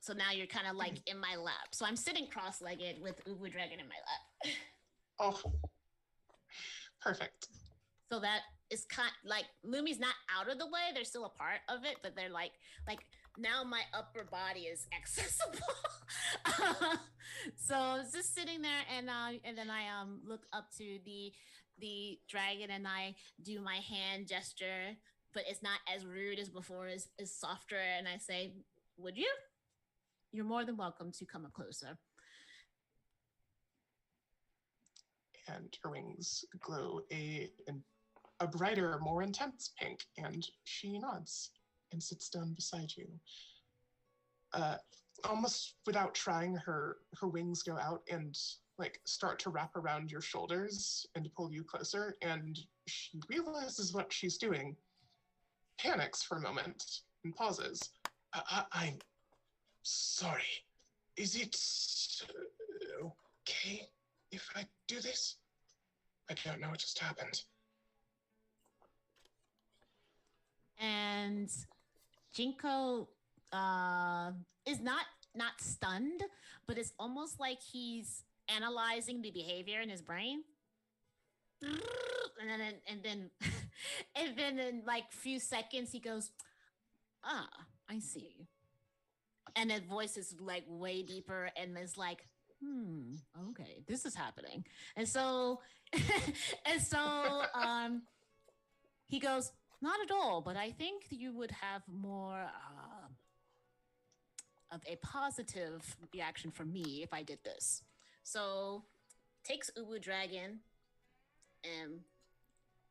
So now you're kind of like in my lap. So I'm sitting cross-legged with Ubu Dragon in my lap. Oh, perfect. So that is kind like Lumi's not out of the way. They're still a part of it, but they're like now my upper body is accessible. So it's just sitting there, and then I look up to the dragon, and I do my hand gesture, but it's not as rude as before. It's softer, and I say, "Would you? You're more than welcome to come up closer." And her wings glow a brighter, more intense pink, and she nods and sits down beside you. Almost without trying, her wings go out and like start to wrap around your shoulders and pull you closer, and she realizes what she's doing, panics for a moment, and pauses. I'm sorry. Is it okay if I do this? I don't know what just happened. And Jinko is not stunned, but it's almost like he's analyzing the behavior in his brain. And then in like few seconds he goes, "Ah, I see." And his voice is like way deeper and is like, okay, this is happening. And so he goes, "Not at all, but I think you would have more of a positive reaction from me if I did this." So takes Ubu Dragon and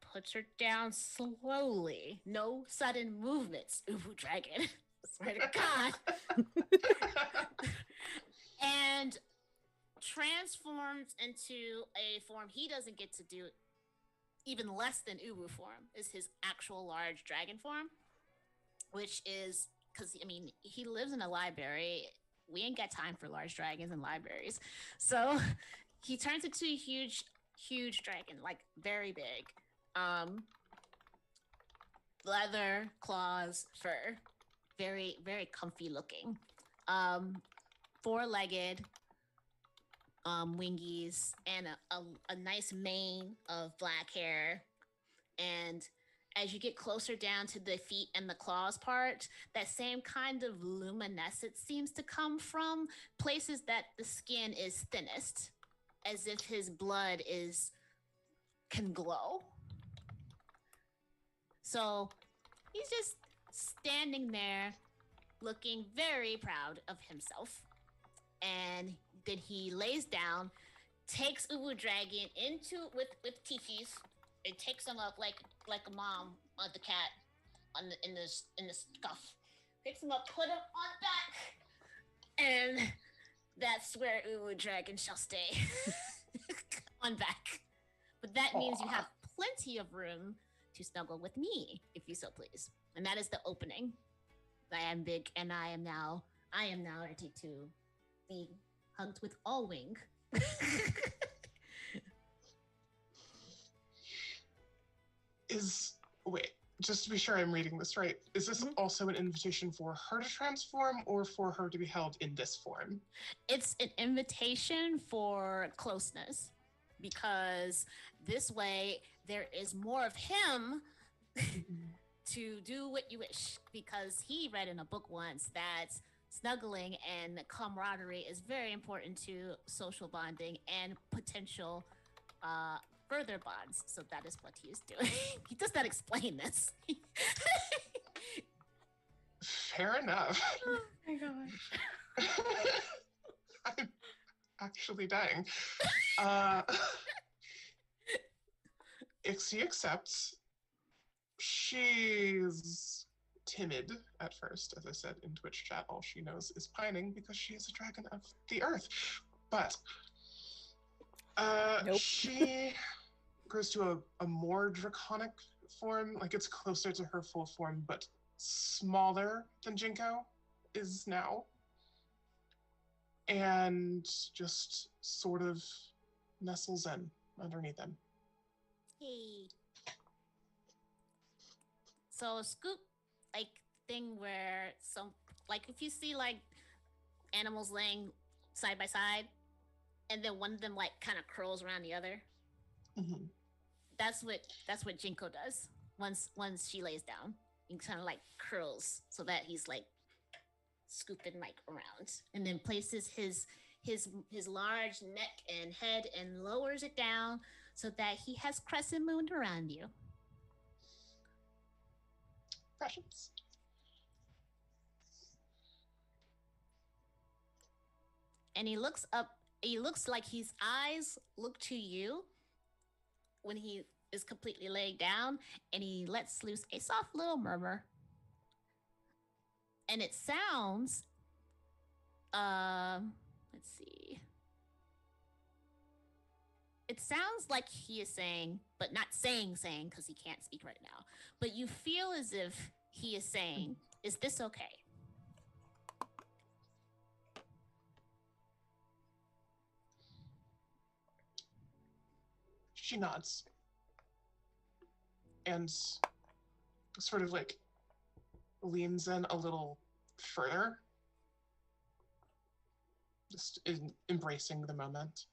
puts her down slowly. No sudden movements, Ubu Dragon. Swear to God. And transforms into a form he doesn't get to do, even less than Ubu form, is his actual large dragon form, which is, because, I mean, he lives in a library. We ain't got time for large dragons in libraries. So he turns into a huge dragon, like very big. Leather, claws, fur. Very, very comfy looking. Four-legged, wingies, and a nice mane of black hair. And as you get closer down to the feet and the claws part, that same kind of luminescence seems to come from places that the skin is thinnest, as if his blood can glow. So he's just standing there looking very proud of himself. And then he lays down, takes Ubu Dragon with Tiki's, and takes him up like a mom of the cat in the scuff. Picks him up, put him on back, and that's where Ubu Dragon shall stay. On back. But that means you have plenty of room to snuggle with me, if you so please. And that is the opening. I am big, and I am now ready to be hugged with all wing. Wait, just to be sure I'm reading this right, is this also an invitation for her to transform or for her to be held in this form? It's an invitation for closeness, because this way there is more of him to do what you wish, because he read in a book once that snuggling and camaraderie is very important to social bonding and potential further bonds. So that is what he is doing. He does not explain this. Fair enough. Oh my gosh. I'm actually dying. Ixie accepts. She's timid at first. As I said in Twitch chat, all she knows is pining because she is a dragon of the earth. But Nope. she grows to a more draconic form, like it's closer to her full form, but smaller than Jinko is now. And just sort of nestles in underneath him. Hey. So scoop, like thing where if you see like animals laying side by side, and then one of them like kind of curls around the other. Mm-hmm. That's what Jinko does once she lays down. He kind of like curls so that he's like scooping like around, and then places his large neck and head and lowers it down so that he has crescent moon around you. Precious. And he looks up. He looks like his eyes look to you when he is completely laid down, and he lets loose a soft little murmur. And it sounds, let's see. It sounds like he is saying, but not saying because he can't speak right now. But you feel as if he is saying, "Is this okay?" She nods and sort of like leans in a little further, just embracing the moment.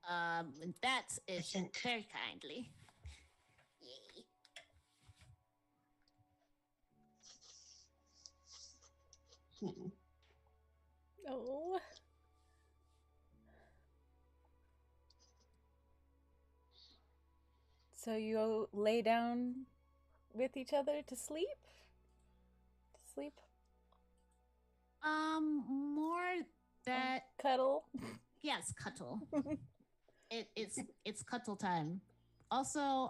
And that is think- very kindly. Yay. Oh. So you lay down with each other to sleep? More that Cuddle? yes, cuddle. It's cuddle time. Also,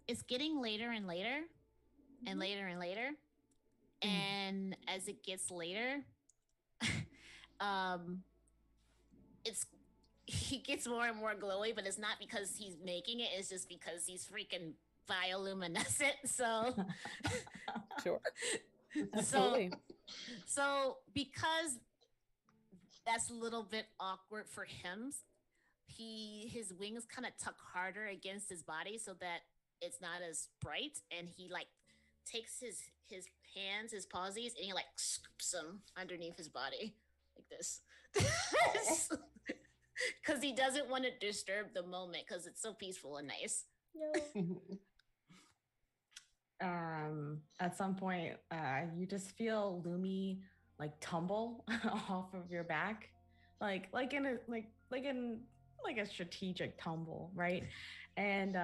it's getting later and later, and later and later, and as it gets later, he gets more and more glowy, but it's not because he's making it. It's just because he's freaking bioluminescent. So, Sure. Absolutely. so because that's a little bit awkward for him, his wings kind of tuck harder against his body so that it's not as bright, and he like takes his hands, his pawsies, and he like scoops them underneath his body like this. Because he doesn't want to disturb the moment because it's so peaceful and nice. At some point, you just feel Lumi like tumble off of your back, like in a strategic tumble, right? And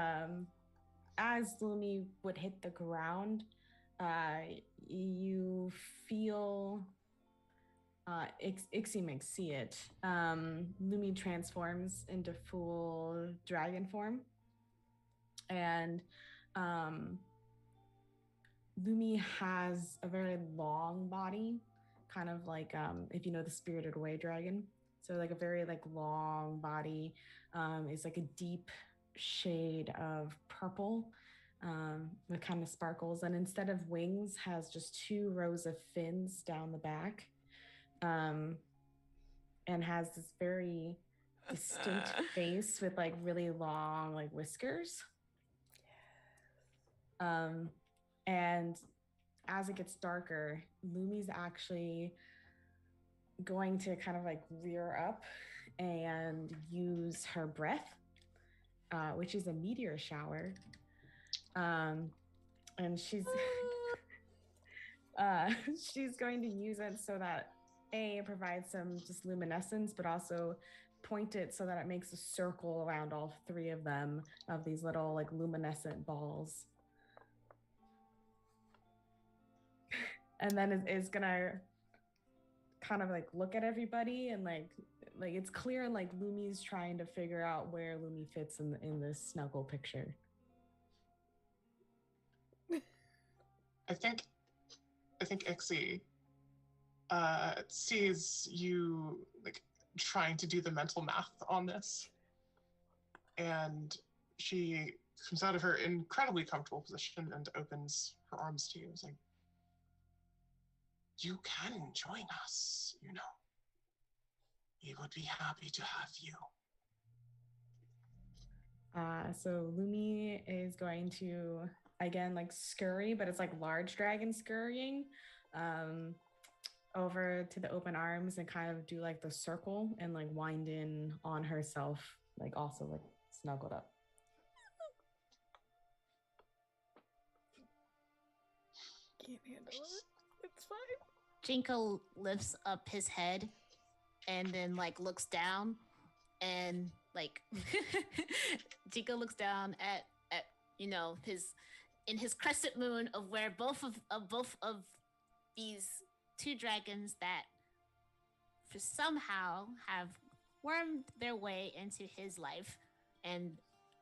as Lumi would hit the ground, you feel Ixie makes see it. Lumi transforms into full dragon form, and Lumi has a very long body, kind of like if you know the Spirited Away dragon. So like a very like long body, is like a deep shade of purple, with kind of sparkles, and instead of wings has just 2 rows of fins down the back, and has this very distinct face with like really long like whiskers. And as it gets darker, Lumi's actually going to kind of like rear up and use her breath, which is a meteor shower. And she's she's going to use it so that it provides some just luminescence, but also point it so that it makes a circle around all 3 of them, of these little like luminescent balls. And then is gonna kind of like look at everybody, and like it's clear like Lumi's trying to figure out where Lumi fits in this snuggle picture. I think Ixie sees you like trying to do the mental math on this, and she comes out of her incredibly comfortable position and opens her arms to you. It's like, you can join us, you know. We would be happy to have you. So Lumi is going to again like scurry, but it's like large dragon scurrying over to the open arms and kind of do like the circle and like wind in on herself, like also like snuggled up. Can't handle it. It's fine. Jinko lifts up his head and then like looks down and like Jinko looks down at his crescent moon of where both of these two dragons that for somehow have wormed their way into his life and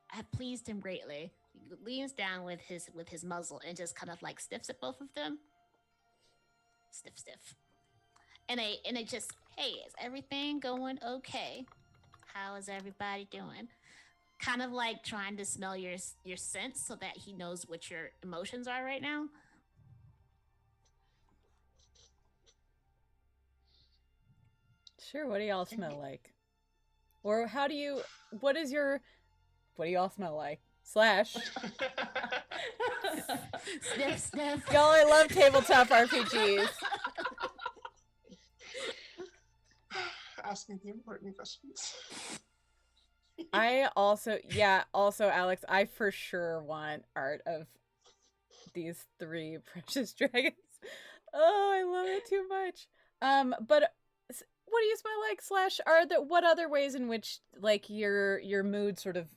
have pleased him greatly. He leans down with his muzzle and just kind of like sniffs at both of them. Sniff. And I just, hey, is everything going okay? How is everybody doing? Kind of like trying to smell your scent so that he knows what your emotions are right now. Sure, what do y'all smell like? Or what do y'all smell like? Slash. Sniff. Y'all, I love tabletop RPGs. Asking the important questions. Also, Alex, I for sure want art of these 3 precious dragons. Oh, I love it too much. But what do you smell like? Slash, what other ways in which like your mood sort of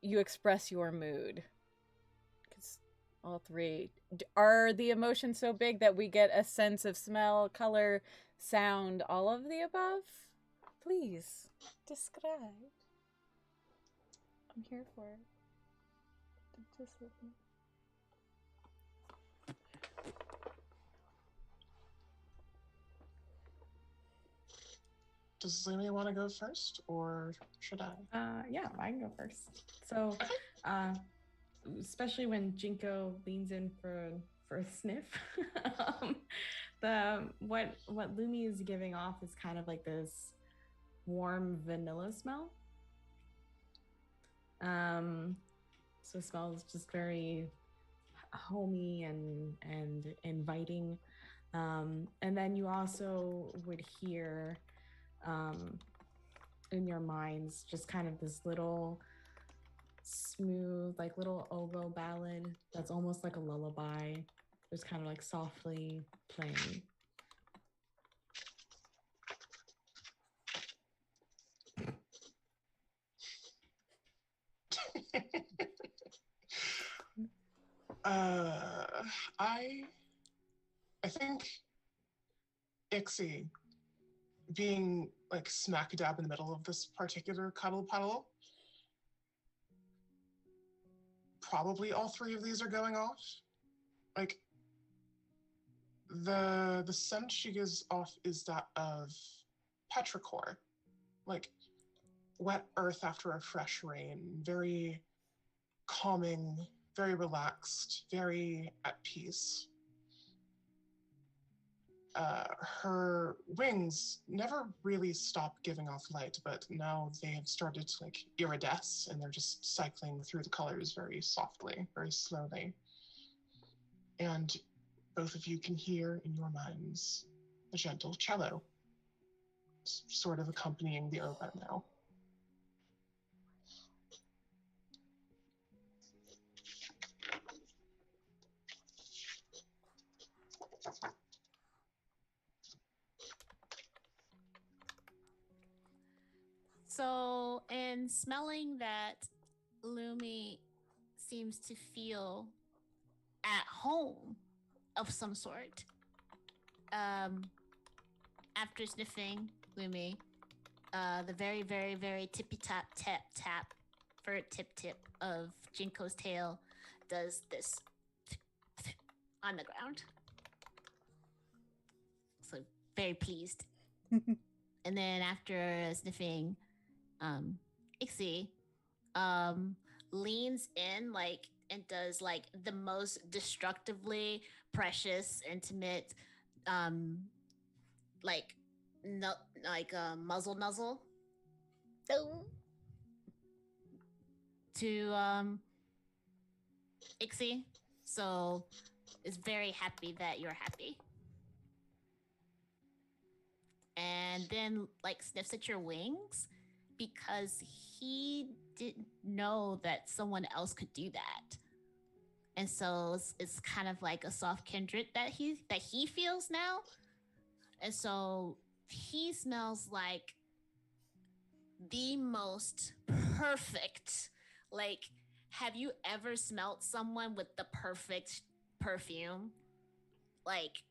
you express your mood? Because all 3 are the emotions so big that we get a sense of smell, color, sound, all of the above. Please describe. I'm here for it. Just listen. Does Lily want to go first, or should I? Yeah, I can go first. So, especially when Jinko leans in for a sniff, what Lumi is giving off is kind of like this warm vanilla smell. So it smells just very homey and inviting. And then you also would hear in your minds just kind of this little smooth, like little oboe ballad that's almost like a lullaby, just kind of like softly playing. I think Ixie being like smack dab in the middle of this particular cuddle puddle. Probably all 3 of these are going off. Like the scent she gives off is that of petrichor, like wet earth after a fresh rain, very calming, very relaxed, very at peace. Her wings never really stop giving off light, but now they have started to like iridesce and they're just cycling through the colors very softly, very slowly. And both of you can hear in your minds a gentle cello sort of accompanying the oboe now. So, in smelling that Lumi seems to feel at home of some sort, after sniffing Lumi, the very, very, very tippy tap tap for tip of Jinko's tail does this on the ground. So very pleased. And then after sniffing, Ixie leans in like and does like the most destructively precious, intimate, muzzle nuzzle. to Ixie. So is very happy that you're happy. And then like sniffs at your wings because he didn't know that someone else could do that. And so it's kind of like a soft kindred that he feels now. And so he smells like the most perfect. Like, have you ever smelled someone with the perfect perfume? Like,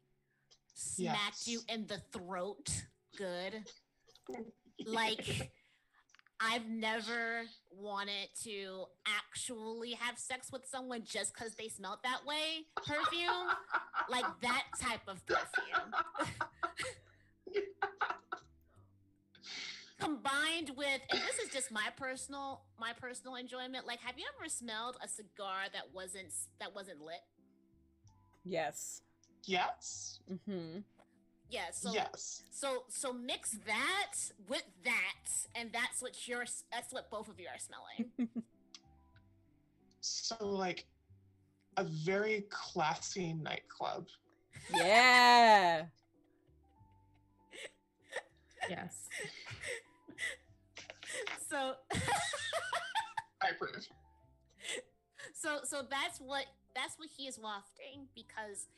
smacked you in the throat good. Like, I've never wanted to actually have sex with someone just because they smelled that way. Perfume, like that type of perfume. Combined with, and this is just my personal enjoyment. Like, have you ever smelled a cigar that wasn't lit? Yes. Yes. Mm-hmm. Yeah. So yes. So mix that with that, and that's what both of you are smelling. So like a very classy nightclub. Yeah. Yes. So I approve. So that's what he is wafting because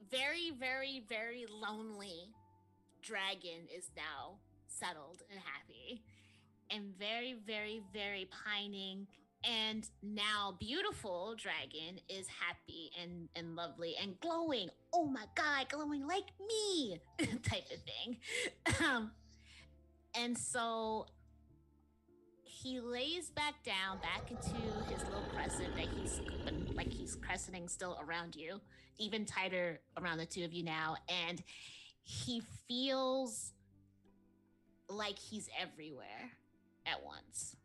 very, very, very lonely dragon is now settled and happy, and very, very, very pining and now beautiful dragon is happy and lovely and glowing. Oh my god, glowing like me type of thing. And so he lays back down back into his little crescent that he's crescenting still around you, even tighter around the two of you now, and he feels like he's everywhere at once.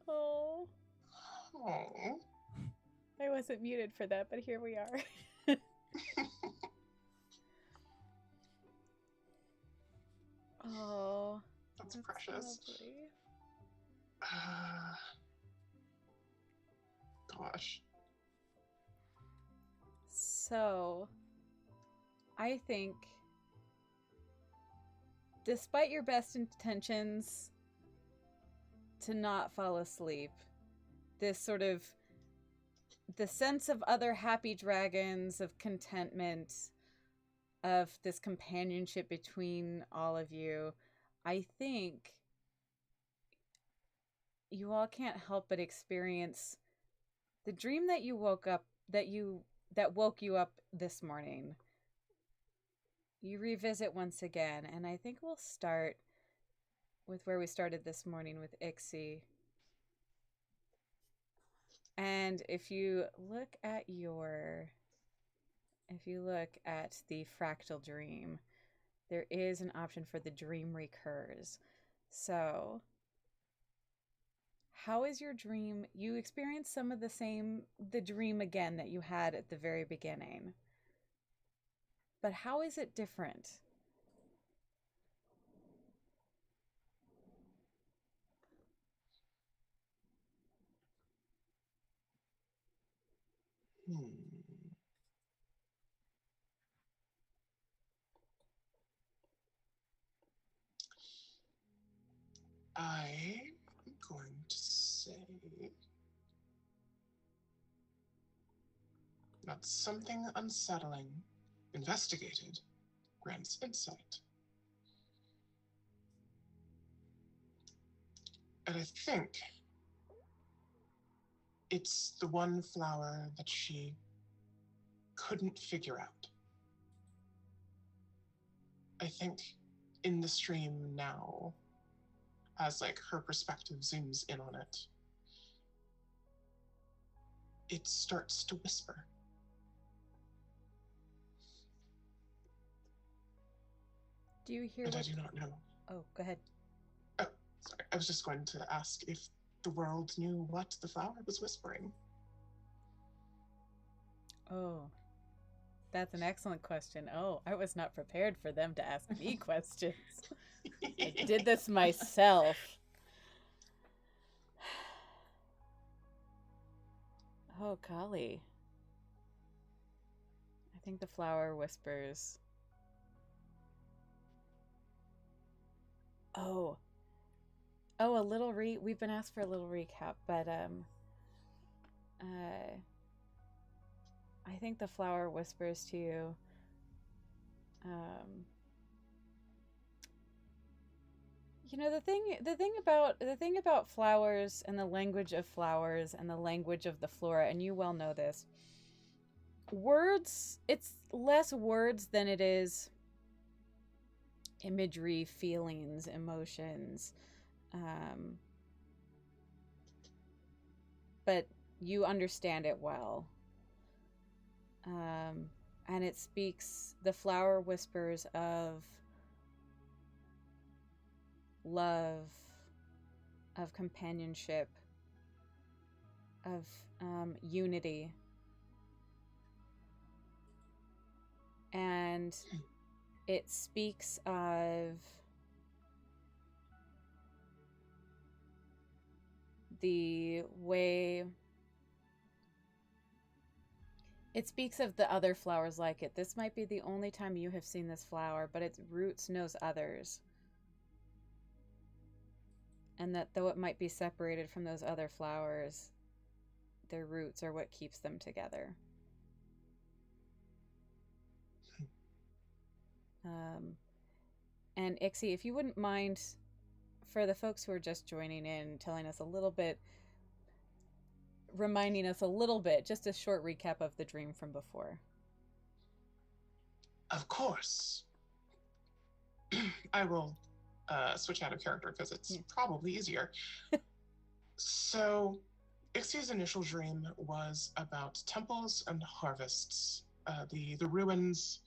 Oh. Oh. I wasn't muted for that, but here we are. Oh. That's precious. Lovely. Gosh. So, I think, despite your best intentions to not fall asleep, this sort of the sense of other happy dragons, of contentment, of this companionship between all of you, I think you all can't help but experience the dream that you woke up that woke you up this morning. You revisit once again, and I think we'll start with where we started this morning with Ixie. And if you look at the fractal dream, there is an option for the dream recurs. So, how is your dream? You experience some of the dream again that you had at the very beginning. But how is it different? I'm going to say that something unsettling, investigated, grants insight. And I think it's the one flower that she couldn't figure out. I think in the stream now, as like her perspective zooms in on it, it starts to whisper. Do you hear And what? I do not know. Oh, go ahead. Oh, sorry. I was just going to ask if the world knew what the flower was whispering. Oh. That's an excellent question. Oh, I was not prepared for them to ask me questions. I did this myself. Oh, golly. I think the flower whispers. Oh. Oh, a little we've been asked for a little recap, but I think the flower whispers to you. You know, the thing about flowers and the language of flowers and the language of the flora, and you well know this. Words, it's less words than it is imagery, feelings, emotions. But you understand it well. And it speaks, the flower whispers of love, of companionship, of unity. And it speaks of the way it speaks of the other flowers like it. This might be the only time you have seen this flower, but its roots knows others. And that though it might be separated from those other flowers, their roots are what keeps them together. And Ixie, if you wouldn't mind, for the folks who are just joining in, telling us a little bit, reminding us a little bit, just a short recap of the dream from before. Of course. I will switch out of character because it's probably easier. So, Ixie's initial dream was about temples and harvests. The ruins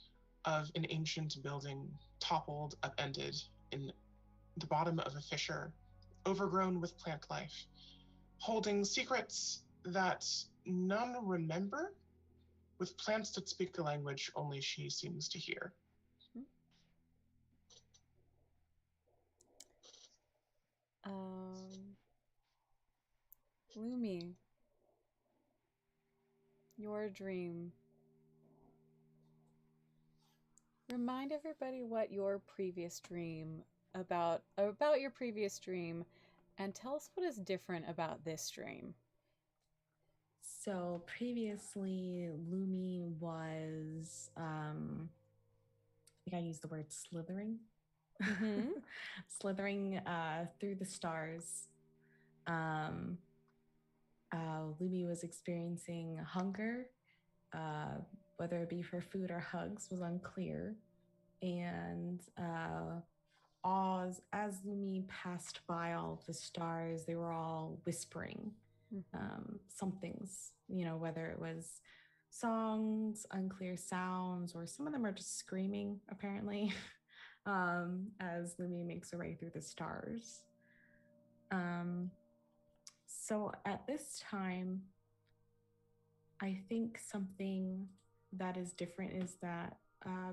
of an ancient building toppled, upended in the bottom of a fissure, overgrown with plant life, holding secrets that none remember, with plants that speak the language only she seems to hear. Lumi, your dream. Remind everybody what your previous dream about your previous dream, and tell us what is different about this dream. So previously, Lumi was, I think I used the word slithering. Mm-hmm. Slithering through the stars. Lumi was experiencing hunger, whether it be for food or hugs was unclear. And as Lumi passed by all the stars, they were all whispering somethings, whether it was songs, unclear sounds, or some of them are just screaming, apparently, as Lumi makes her way through the stars. So at this time, I think something that is different is that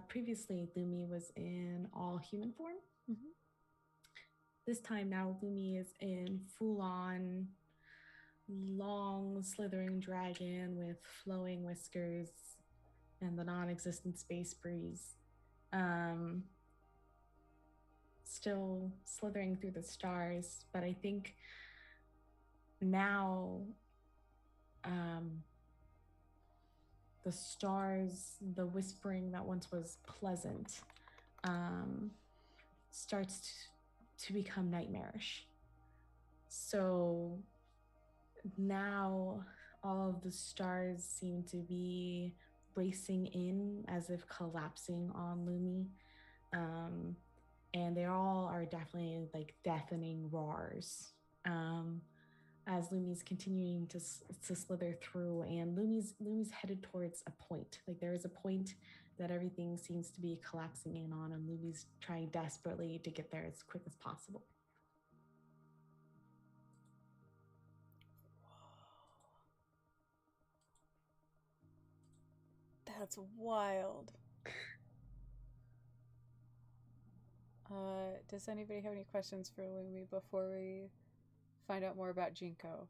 previously Lumi was in all human form. Mm-hmm. This time now Lumi is in full-on long slithering dragon with flowing whiskers and the non-existent space breeze. Still slithering through the stars, but I think now the stars, the whispering that once was pleasant, starts to become nightmarish. So now all of the stars seem to be racing in as if collapsing on Lumi. And they all are definitely like deafening roars. As Lumi's continuing to slither through, and Lumi's headed towards a point. Like there is a point that everything seems to be collapsing in on, and Lumi's trying desperately to get there as quick as possible. That's wild. Does anybody have any questions for Lumi before we find out more about Jinko?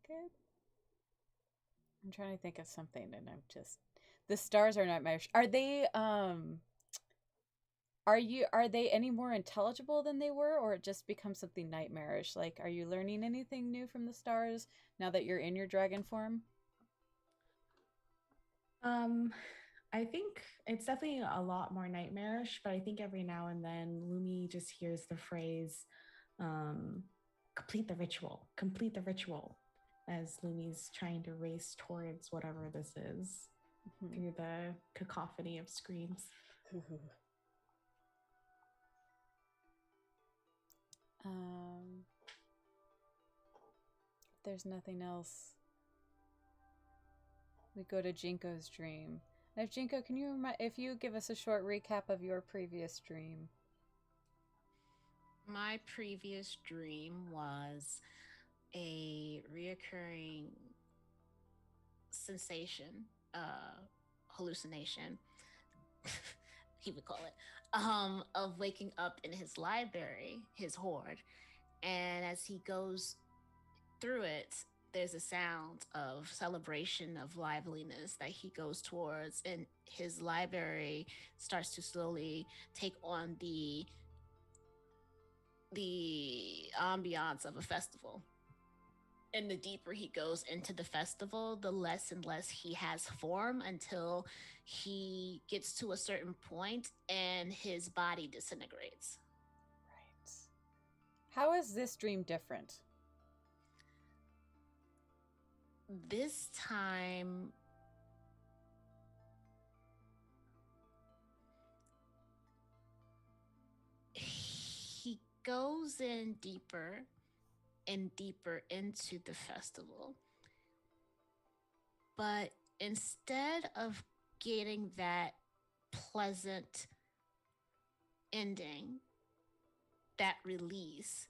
Good. I'm trying to think of something, and I'm just the stars are nightmarish. Are they are they any more intelligible than they were, or it just becomes something nightmarish? Like, are you learning anything new from the stars now that you're in your dragon form? I think it's definitely a lot more nightmarish, but I think every now and then Lumi just hears the phrase, complete the ritual, as Lumi's trying to race towards whatever this is through the cacophony of screams. If there's nothing else, we go to Jinko's dream. And if Jinko, can you if you give us a short recap of your previous dream? My previous dream was a reoccurring sensation, hallucination, he would call it, of waking up in his library, his hoard. And as he goes through it, there's a sound of celebration, of liveliness that he goes towards, and his library starts to slowly take on the ambiance of a festival. And the deeper he goes into the festival, the less and less he has form until he gets to a certain point and his body disintegrates. Right. How is this dream different? This time, he goes in deeper and deeper into the festival. But instead of getting that pleasant ending, that release,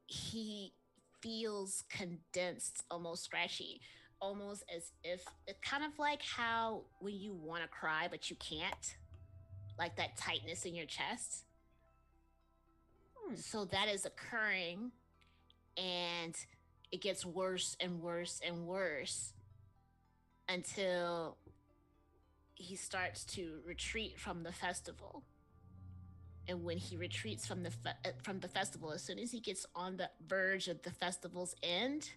he feels condensed, almost scratchy, almost as if it's kind of like how when you want to cry but you can't, like that tightness in your chest. So that is occurring, and it gets worse and worse and worse until he starts to retreat from the festival. And when he retreats from the festival, as soon as he gets on the verge of the festival's end,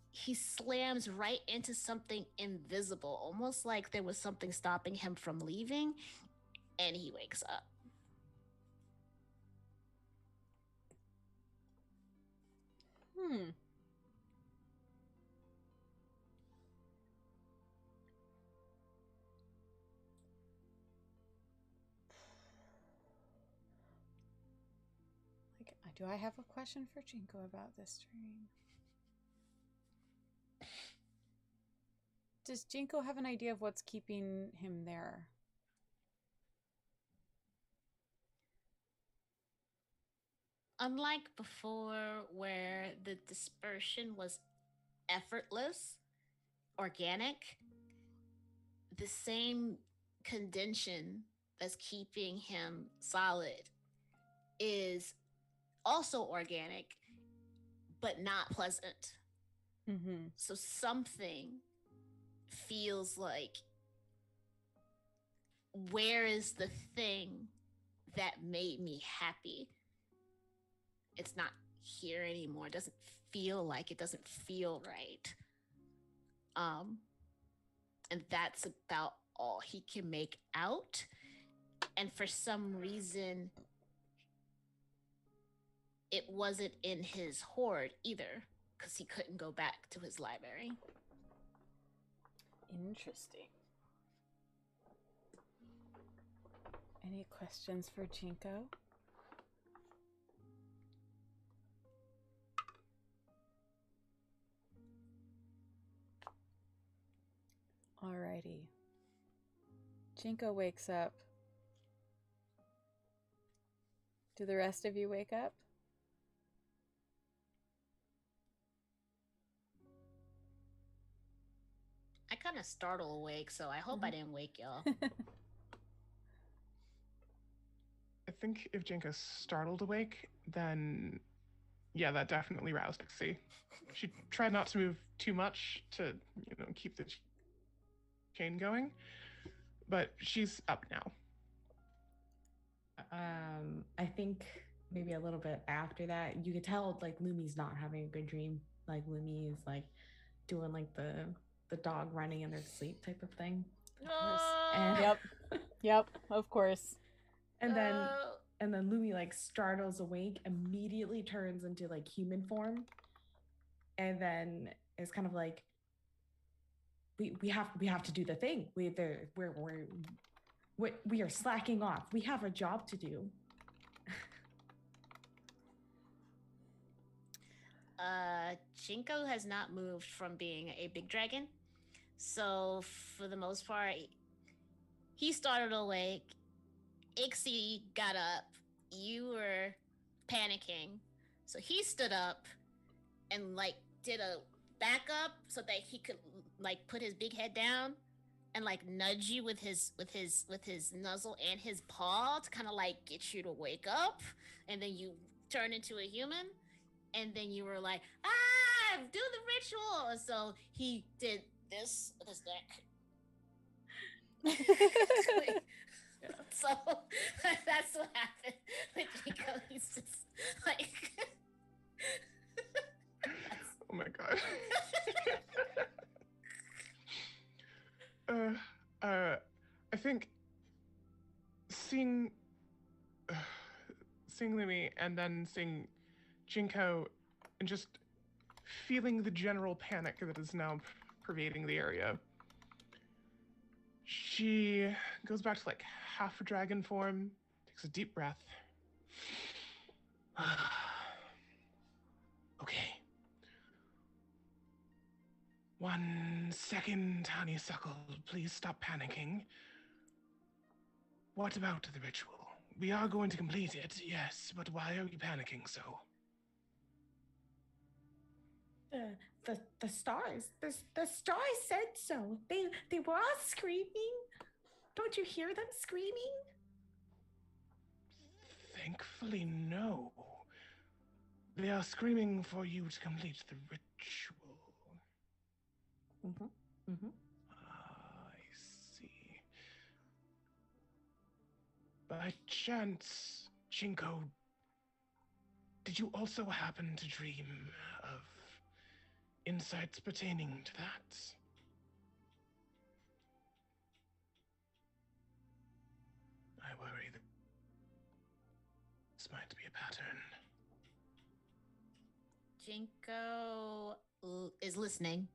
he slams right into something invisible, almost like there was something stopping him from leaving, and he wakes up. Like, do I have a question for Jinko about this dream? Does Jinko have an idea of what's keeping him there? Unlike before, where the dispersion was effortless, organic, the same condension that's keeping him solid is also organic, but not pleasant. So something feels like, where is the thing that made me happy? It's not here anymore. It doesn't feel right. And that's about all he can make out. And for some reason, it wasn't in his hoard either, because he couldn't go back to his library. Interesting. Any questions for Jinko? Alrighty. Jinko wakes up. Do the rest of you wake up? kind of startled awake, so I hope I didn't wake y'all. I think if Jinko's startled awake, then yeah, that definitely roused Ixie. She tried not to move too much to, keep the chain going, but she's up now. I think maybe a little bit after that, you could tell like Lumi's not having a good dream. Like Lumi is like doing like the dog running in their sleep type of thing. Of course. And Yep, of course. and then Lumi like startles awake, immediately turns into like human form, and then is kind of like, we have to do the thing. We are slacking off. We have a job to do. Jinko has not moved from being a big dragon, so for the most part, he started awake. Ixie got up. You were panicking, so he stood up and like did a back up so that he could like put his big head down and like nudge you with his nuzzle and his paw to kind of like get you to wake up, and then you turn into a human, and then you were like, do the ritual. And so he did this with his neck. So that's what happened with Jinko. He's just like Oh my god. I think seeing Lumi and then seeing Jinko and just feeling the general panic that is now pervading the area, she goes back to like half a dragon form, takes a deep breath. Okay. 1 second, honeysuckle. Please stop panicking. What about the ritual? We are going to complete it, yes, but why are you panicking so? The stars. The stars said so. They were all screaming. Don't you hear them screaming? Thankfully, no. They are screaming for you to complete the ritual. I see. By chance, Jinko, did you also happen to dream of insights pertaining to that? I worry that this might be a pattern. Jinko is listening.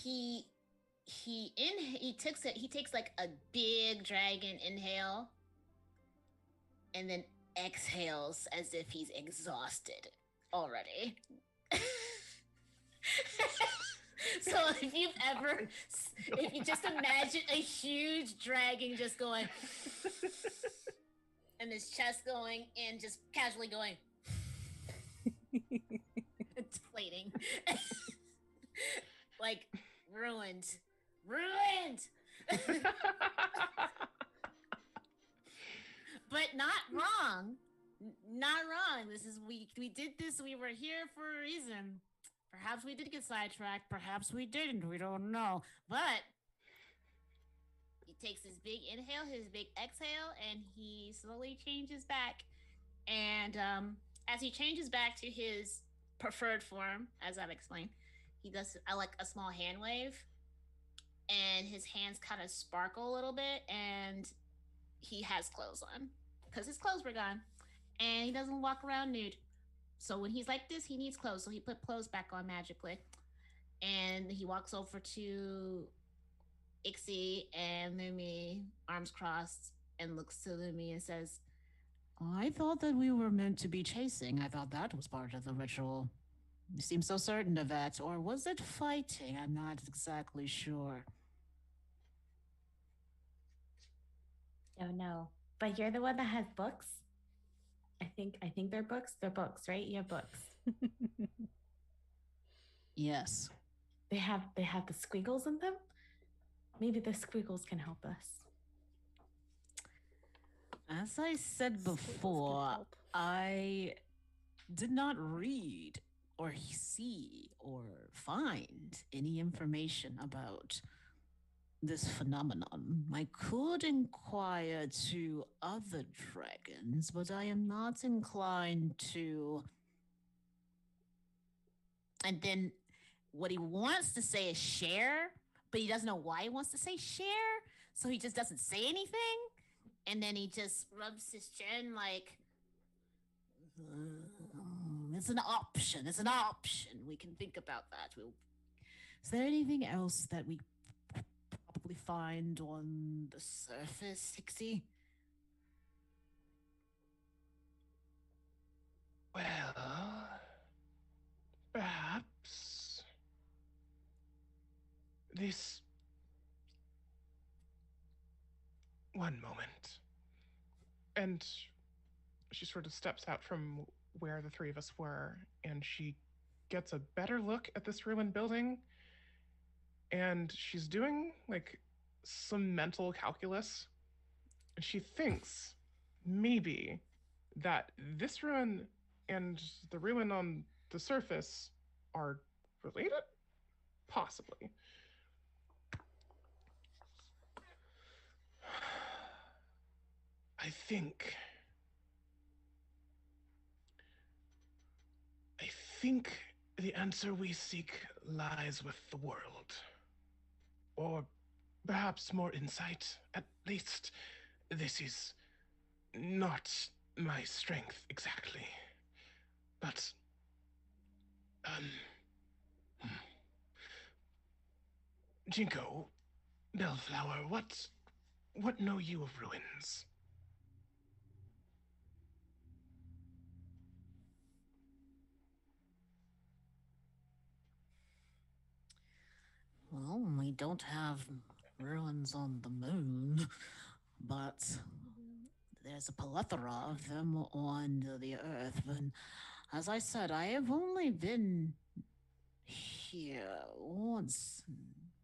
He takes like a big dragon inhale and then exhales as if he's exhausted already. So if you just imagine a huge dragon just going and his chest going and just casually going deflating. Like ruined. But not wrong. This is we did this. We were here for a reason. Perhaps we did get sidetracked. Perhaps we didn't. We don't know. But he takes his big inhale, his big exhale, and he slowly changes back. And as he changes back to his preferred form, as I've explained, he does like a small hand wave, and his hands kind of sparkle a little bit, and he has clothes on because his clothes were gone, and he doesn't walk around nude. So when he's like this, he needs clothes. So he put clothes back on magically, and he walks over to Ixie and Lumi, arms crossed, and looks to Lumi and says, I thought that we were meant to be chasing. I thought that was part of the ritual. You seem so certain of that. Or was it fighting? I'm not exactly sure. Oh no. But you're the one that has books? I think they're books. They're books, right? You have books. Yes. They have the squiggles in them. Maybe the squiggles can help us. As I said Squiggles can before, help. I did not read or see or find any information about this phenomenon. I could inquire to other dragons, but I am not inclined to. And then what he wants to say is share, but he doesn't know why he wants to say share, so he just doesn't say anything. And then he just rubs his chin like, it's an option. It's an option. We can think about that. Is there anything else that we probably find on the surface, Hixie? Well, perhaps this. One moment. And she sort of steps out from where the three of us were, and she gets a better look at this ruined building. And she's doing like some mental calculus. And she thinks maybe that this ruin and the ruin on the surface are related? Possibly. I think the answer we seek lies with the world. Or perhaps more insight. At least this is not my strength exactly. But, Jinko, Bellflower, what know you of ruins? Well, we don't have ruins on the moon, but there's a plethora of them on the Earth. And as I said, I have only been here once.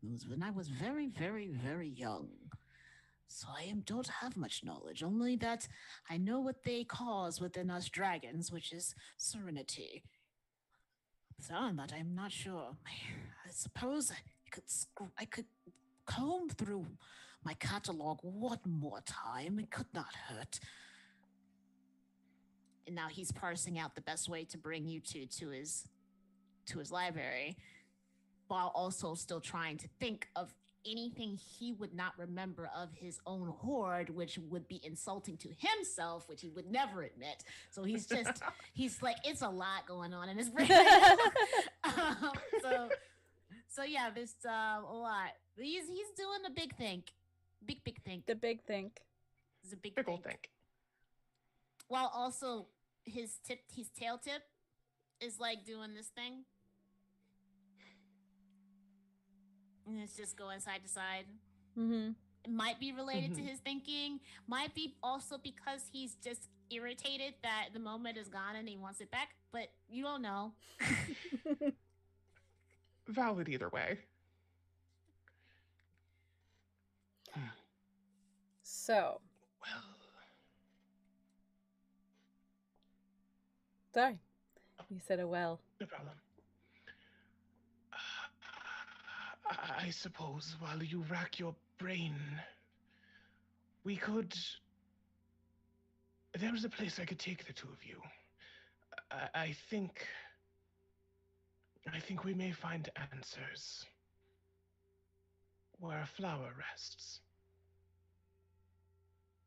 It was when I was very, very, very young. So don't have much knowledge, only that I know what they cause within us dragons, which is serenity. Beyond that, I'm not sure. I suppose I could comb through my catalog one more time. It could not hurt. And now he's parsing out the best way to bring you to his library, while also still trying to think of anything he would not remember of his own hoard, which would be insulting to himself, which he would never admit. So he's like, it's a lot going on in his brain. So yeah, there's a lot. He's doing a big think. Big think. The big think. It's a big Pickle think. While also his tail tip is like doing this thing. And it's just going side to side. Mm-hmm. It might be related to his thinking. Might be also because he's just irritated that the moment is gone and he wants it back. But you don't know. Valid either way. So. Well. Sorry. You said a well. No problem. I suppose while you rack your brain, we could. There was a place I could take the two of you. I think we may find answers where a flower rests.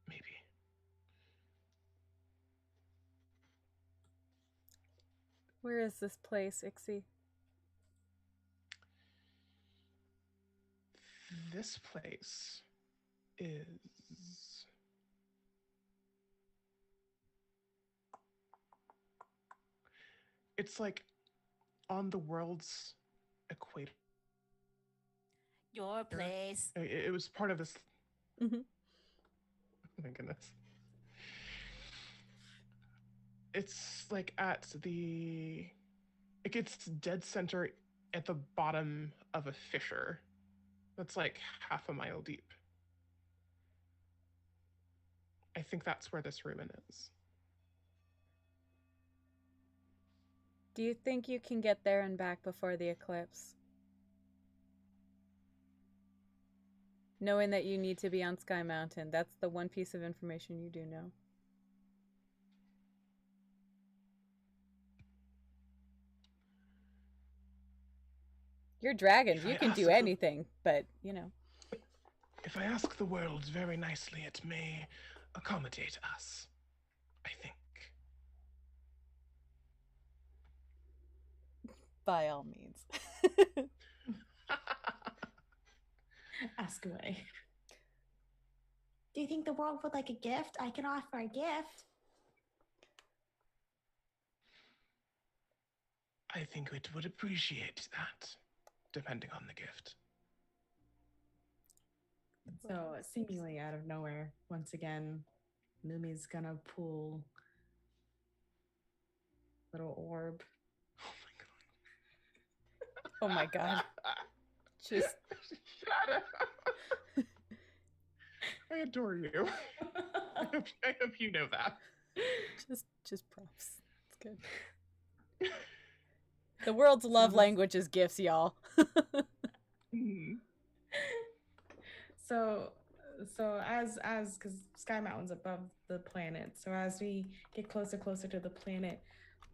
Maybe. Where is this place, Ixie? This place is. It's like on the world's equator. Your place. It was part of this. Mm-hmm. Oh my goodness. It's like at the. It gets dead center at the bottom of a fissure. That's like half a mile deep. I think that's where this ruin is. Do you think you can get there and back before the eclipse? Knowing that you need to be on Sky Mountain, that's the one piece of information you do know. You're dragons, you can do anything, but, you know. If I ask the world very nicely, it may accommodate us, I think. By all means. Ask away. Do you think the world would like a gift? I can offer a gift. I think it would appreciate that, depending on the gift. So, seemingly out of nowhere, once again, Lumi's gonna pull little orb. Oh my god. Just shut up. I adore you. I hope you know that. just props. It's good. The world's love language is gifts, y'all. So as because Sky Mountain's above the planet, so as we get closer to the planet,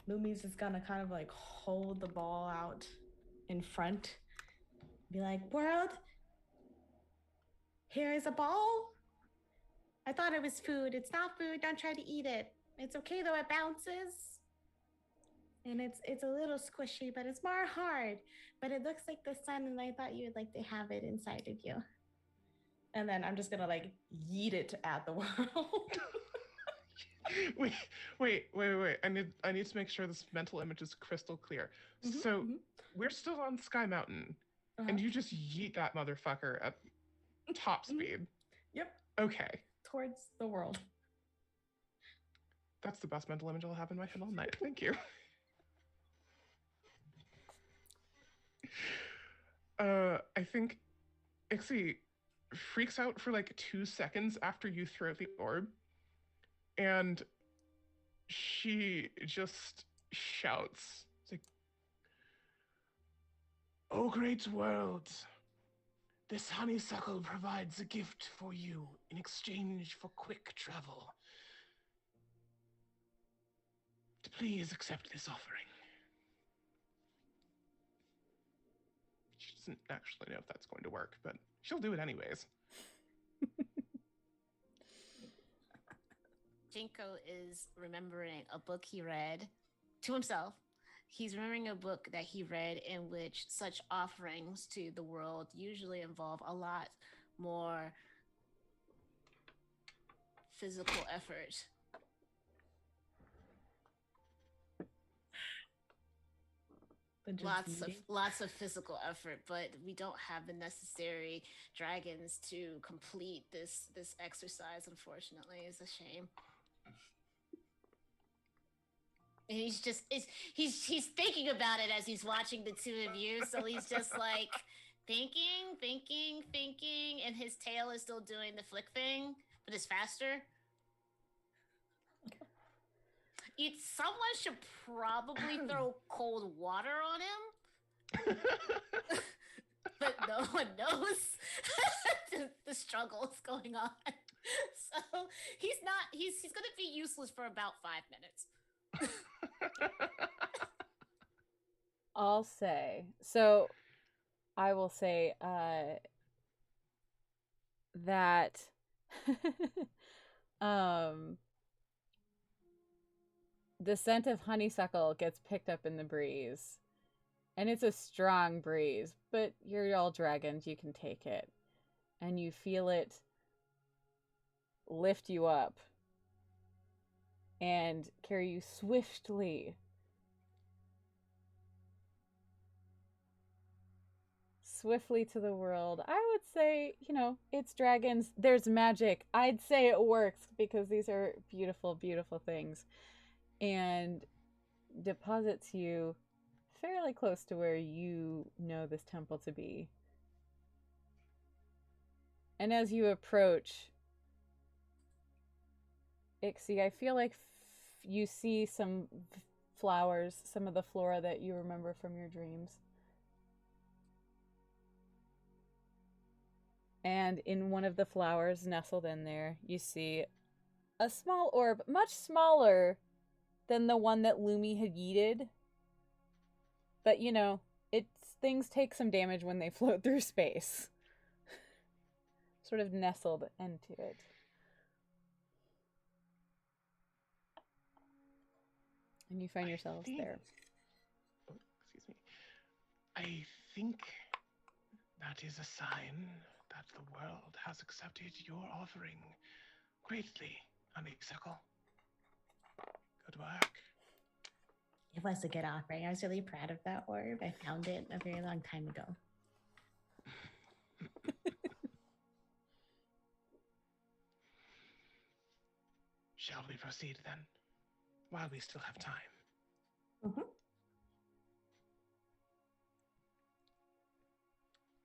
Lumi's just gonna kind of like hold the ball out in front, be like, "World, here is a ball. I thought it was food. It's not food. Don't try to eat it. It's okay though. It bounces, and it's a little squishy, but it's more hard. But it looks like the sun, and I thought you would like to have it inside of you." And then I'm just gonna like yeet it at the world. wait. I need to make sure this mental image is crystal clear. We're still on Sky Mountain, and you just yeet that motherfucker at top speed. Yep. Okay. Towards the world. That's the best mental image I'll have in my head all night. Thank you. I think Ixie freaks out for like 2 seconds after you throw the orb, and she just shouts, it's like, "Oh great world, this honeysuckle provides a gift for you in exchange for quick travel. Please accept this offering." She doesn't actually know if that's going to work, but she'll do it anyways. Jinko is remembering a book he read to himself. He's remembering a book that he read in which such offerings to the world usually involve a lot more physical effort. Lots of physical effort, but we don't have the necessary dragons to complete this exercise. Unfortunately, it's a shame. And he's thinking about it as he's watching the two of you. So he's just like thinking, and his tail is still doing the flick thing, but it's faster. Someone should probably throw cold water on him. But no one knows the struggles going on. So he's going to be useless for about 5 minutes. I'll say. So I will say that the scent of honeysuckle gets picked up in the breeze. And it's a strong breeze, but you're all dragons, you can take it. And you feel it lift you up and carry you swiftly to the world. I would say, it's dragons. There's magic. I'd say it works because these are beautiful, beautiful things. and deposits you fairly close to where you know this temple to be. And as you approach, Ixie, I feel like you see some flowers, some of the flora that you remember from your dreams. And in one of the flowers nestled in there, you see a small orb, much smaller than the one that Lumi had yeeted. But, you know, things take some damage when they float through space. Sort of nestled into it. And you find yourselves there. Oh, excuse me. I think that is a sign that the world has accepted your offering greatly, Honeysuckle. Good work. It was a good offering. I was really proud of that orb. I found it a very long time ago. Shall we proceed then? While we still have time. Mm-hmm.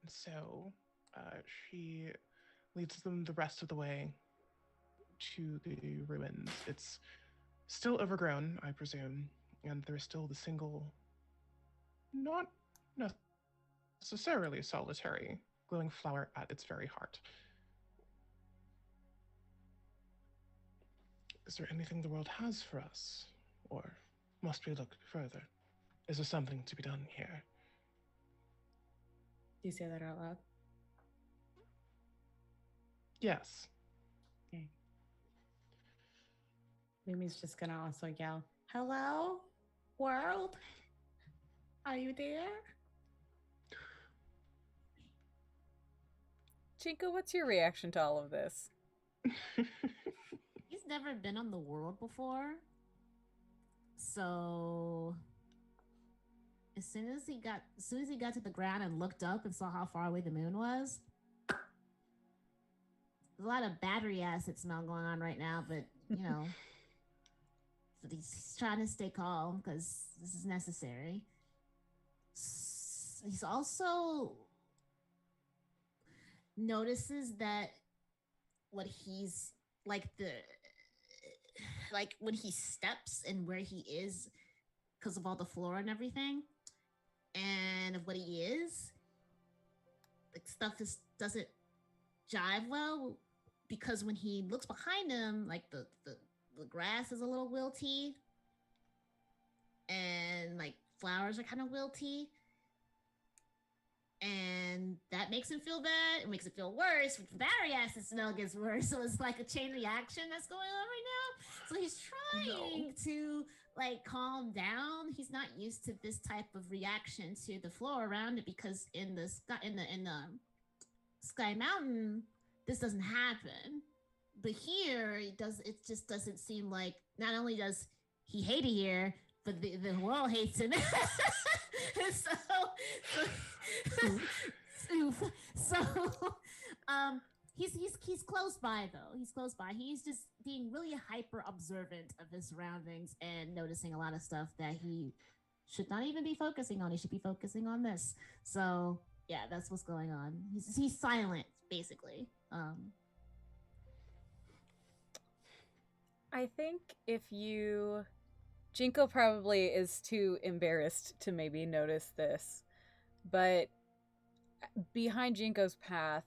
And so, she leads them the rest of the way to the ruins. It's still overgrown, I presume, and there's still the single, not necessarily solitary, glowing flower at its very heart. Is there anything the world has for us? Or must we look further? Is there something to be done here? Do you say that out loud? Yes. Okay. Lumi's just gonna also yell, "Hello, world? Are you there?" Chico, what's your reaction to all of this? He's never been on the world before. So as soon as he got to the ground and looked up and saw how far away the moon was, there's a lot of battery acid smell going on right now, but you know, but he's trying to stay calm because this is necessary. He's also notices that what he's like when he steps and where he is because of all the flora and everything and of what he is, like stuff doesn't jive well, because when he looks behind him, like the grass is a little wilty and like flowers are kind of wilty, and that makes him feel bad. It makes it feel worse. The battery acid smell gets worse, so it's like a chain reaction that's going on right now. So he's trying to like calm down. He's not used to this type of reaction to the floor around it, because in the Sky Mountain this doesn't happen, but here it does. It just doesn't seem like, not only does he hate it here, but the world hates him. He's close by though. He's close by. He's just being really hyper observant of his surroundings and noticing a lot of stuff that he should not even be focusing on. He should be focusing on this. So yeah, that's what's going on. He's silent basically. I think Jinko probably is too embarrassed to maybe notice this, but behind Jinko's path,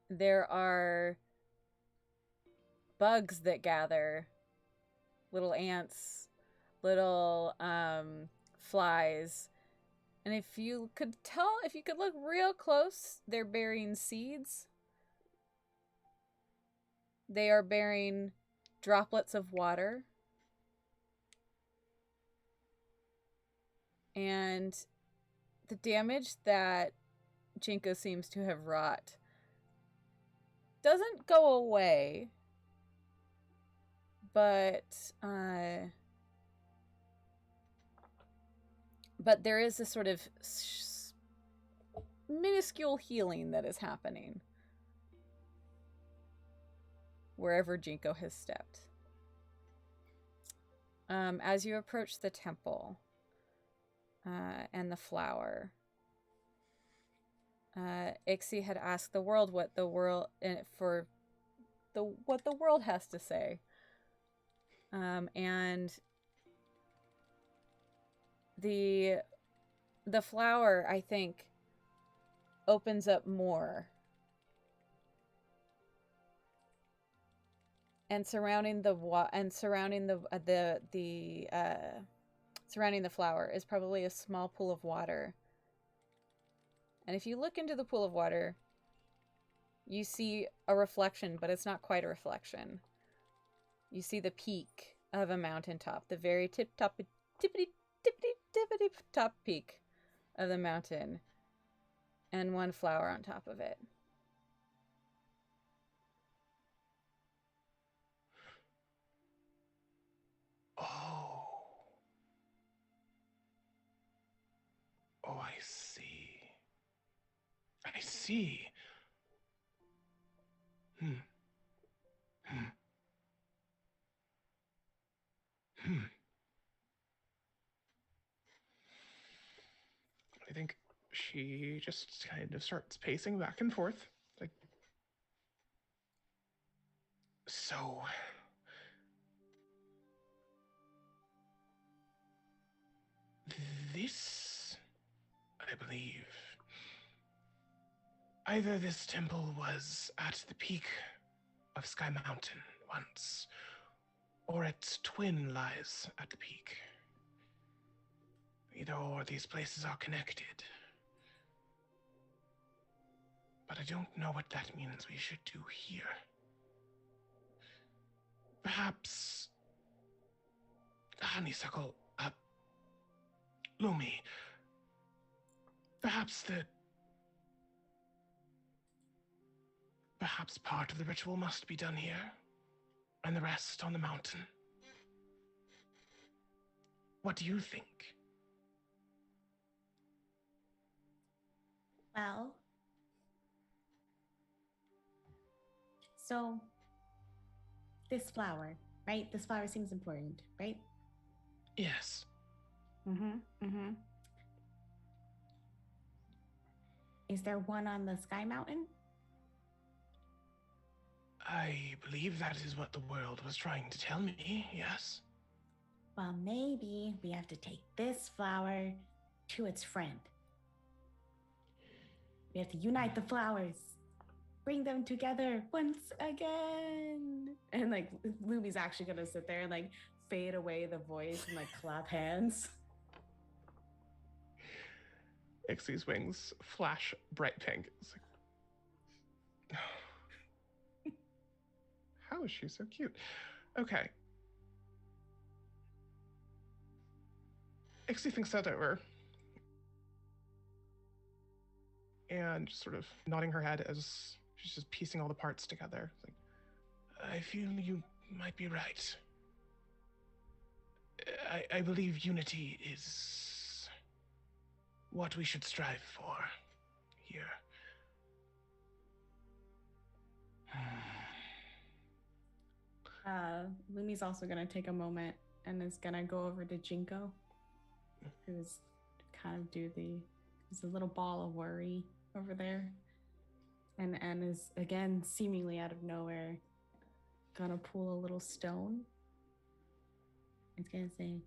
there are bugs that gather, little ants, little flies, and if you could look real close, they're bearing seeds. They are bearing droplets of water. And the damage that Jinko seems to have wrought doesn't go away, but there is a sort of minuscule healing that is happening wherever Jinko has stepped. As you approach the temple and the flower, Ixie had asked the world what the world what the world has to say, and the flower, I think, opens up more, and surrounding the flower is probably a small pool of water. And if you look into the pool of water, you see a reflection, but it's not quite a reflection. You see the peak of a mountaintop, the very tippity top peak of the mountain, and one flower on top of it. Oh. Oh, I see. I see. Hmm. I think she just kind of starts pacing back and forth. Like, so. This, I believe. Either this temple was at the peak of Sky Mountain once, or its twin lies at the peak. Either or, these places are connected. But I don't know what that means we should do here. Perhaps... Honeysuckle, Lumi, perhaps part of the ritual must be done here, and the rest on the mountain. What do you think? Well, so this flower, right? This flower seems important, right? Yes. Is there one on the Sky Mountain? I believe that is what the world was trying to tell me, yes. Well, maybe we have to take this flower to its friend. We have to unite the flowers, bring them together once again. And like Lumi's actually gonna sit there and like fade away the voice and like clap hands. Ixie's wings flash bright pink. It's like, how is she so cute? Okay. Ixie thinks that over. And just sort of nodding her head as she's just piecing all the parts together. It's like, I feel you might be right. I believe unity is what we should strive for here. Lumi's also gonna take a moment and is gonna go over to Jinko, who's kind of there's a little ball of worry over there, and is again seemingly out of nowhere gonna pull a little stone. It's gonna say,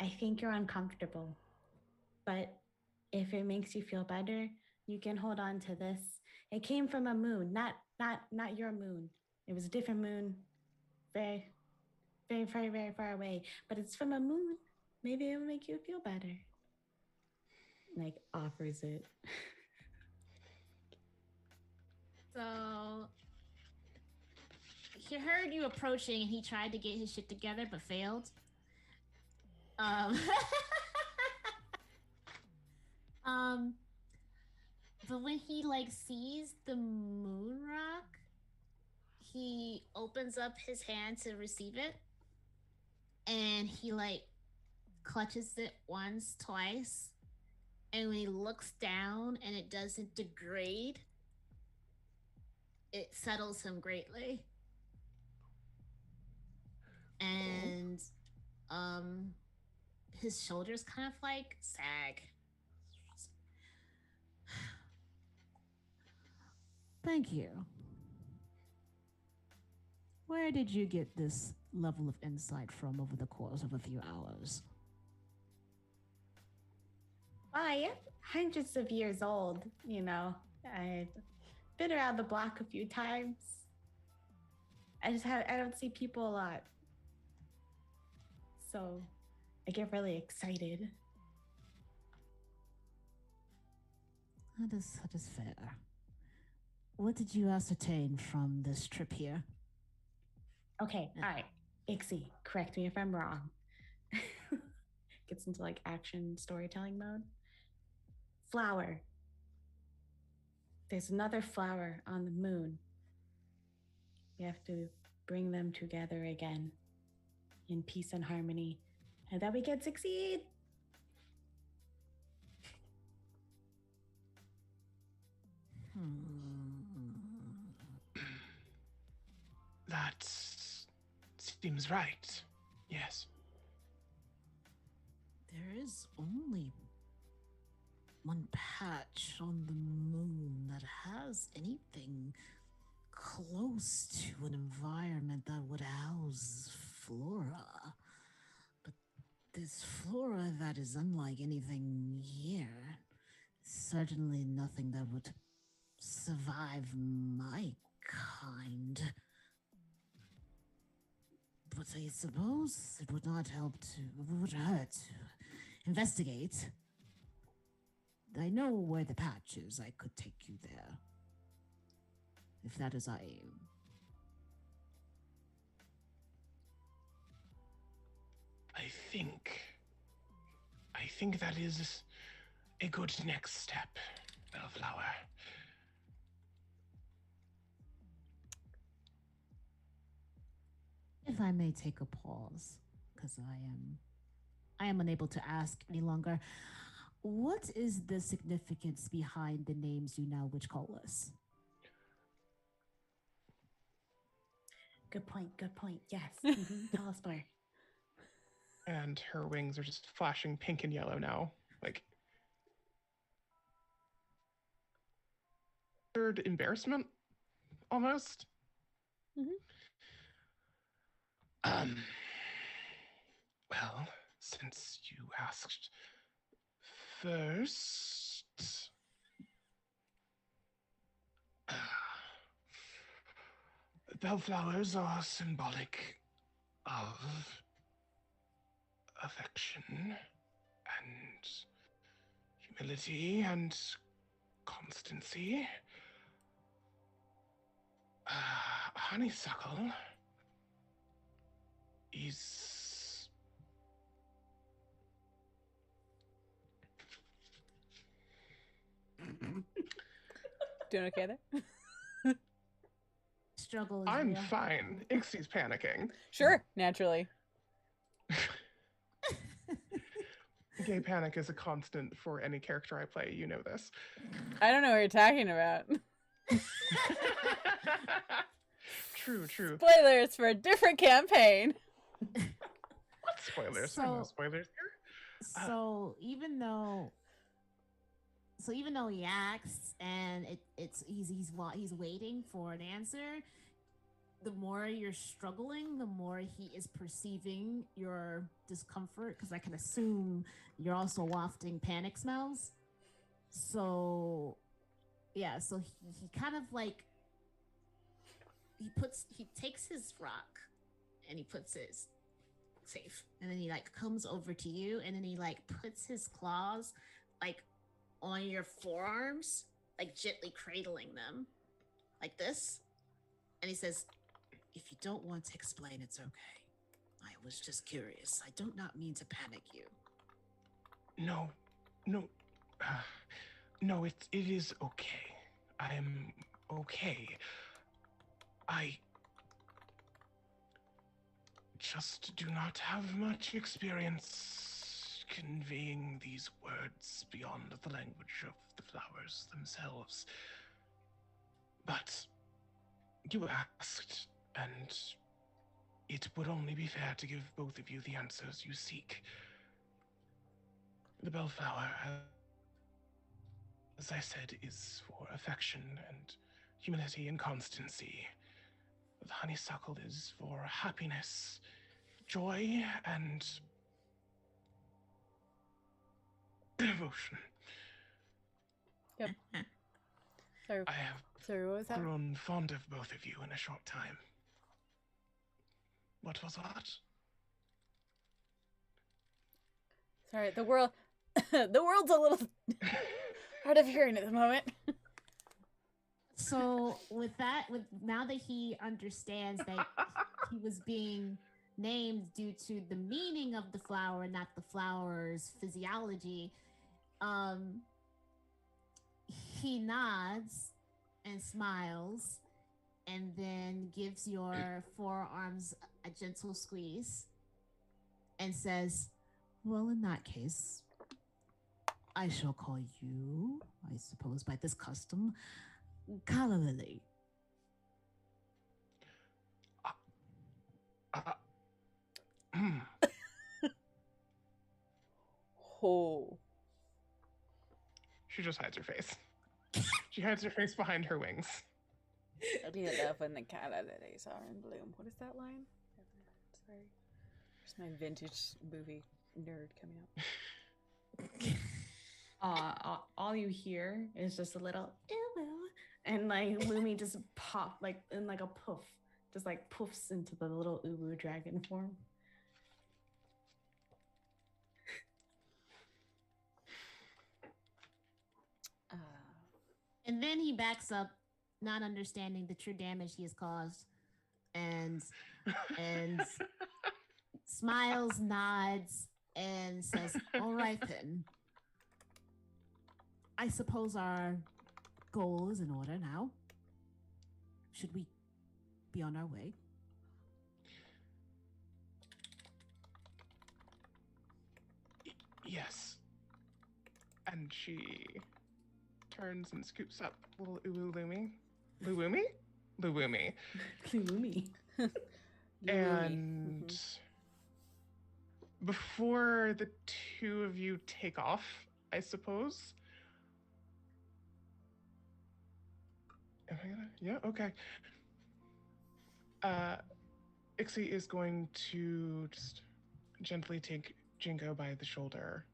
I think you're uncomfortable, but if it makes you feel better, you can hold on to this. It came from a moon, not your moon. It was a different moon, very, very, very, very far away. But it's from a moon. Maybe it will make you feel better. like offers it. So he heard you approaching and he tried to get his shit together but failed. But when he like sees the moon rock, he opens up his hand to receive it, and he like clutches it once, twice, and when he looks down and it doesn't degrade, it settles him greatly. and his shoulders kind of like sag. Thank you. Where did you get this level of insight from over the course of a few hours? Why, hundreds of years old, you know. I've been around the block a few times. I don't see people a lot. So I get really excited. That is fair. What did you ascertain from this trip here? Okay, all right. Ixie, correct me if I'm wrong. Gets into like action storytelling mode. Flower. There's another flower on the moon. We have to bring them together again in peace and harmony, and that we can succeed. That seems right. Yes. There is only one patch on the moon that has anything close to an environment that would house flora. But this flora that is unlike anything here. Certainly nothing that would survive my kind. But I suppose it would not help to, it would hurt to investigate. I know where the patch is. I could take you there. If that is our aim. I think that is a good next step, Bellflower. If I may take a pause, because I am unable to ask any longer. What is the significance behind the names you now which call us? Good point. Yes. Tell us more. And her wings are just flashing pink and yellow now. Like, third embarrassment, almost. Well, since you asked first, bellflowers are symbolic of affection and humility and constancy. Honeysuckle is Doing okay there? Struggle is I'm real. fine. Ixie's panicking. Sure, naturally. Gay panic is a constant for any character I play. You know this. I don't know what you're talking about. True. Spoilers for a different campaign. What spoilers? There are no spoilers here. So even though he acts and he's waiting for an answer, the more you're struggling, the more he is perceiving your discomfort, because I can assume you're also wafting panic smells. So yeah, so he kind of like he takes his rock and he puts his safe, and then he like comes over to you, and then he like puts his claws like on your forearms, like gently cradling them like this, and he says, "If you don't want to explain, it's okay. I was just curious. I do not mean to panic you." No, it is okay. I am okay. I just do not have much experience conveying these words beyond the language of the flowers themselves. But you asked, and it would only be fair to give both of you the answers you seek. The bellflower, as I said, is for affection and humility and constancy. The honeysuckle is for happiness, joy, and devotion. Yep. Sorry. I have Sorry, what was that? grown fond of both of you in a short time. What was that? Sorry, the world the world's a little hard of hearing at the moment. So with now that he understands that he was being named due to the meaning of the flower, not the flower's physiology, he nods and smiles and then gives your forearms a gentle squeeze and says, well, in that case, I shall call you, I suppose by this custom, Calla Lily. Oh. She just hides her face. She hides her face behind her wings. I do love when the calla lilies are in bloom. What is that line? Sorry. There's my vintage movie nerd coming up. All you hear is just a little ew, and like Lumi just pop like in like a poof, just like poofs into the little uwu dragon form. And then he backs up, not understanding the true damage he has caused, and smiles, nods, and says, all right then. I suppose our goal is in order now. Should we be on our way? Yes. And she turns and scoops up little Uwu Lumi. Luwumi? Luwumi. Lumi. And before the two of you take off, I suppose. Am I gonna? Yeah, okay. Ixie is going to just gently take Jingo by the shoulder,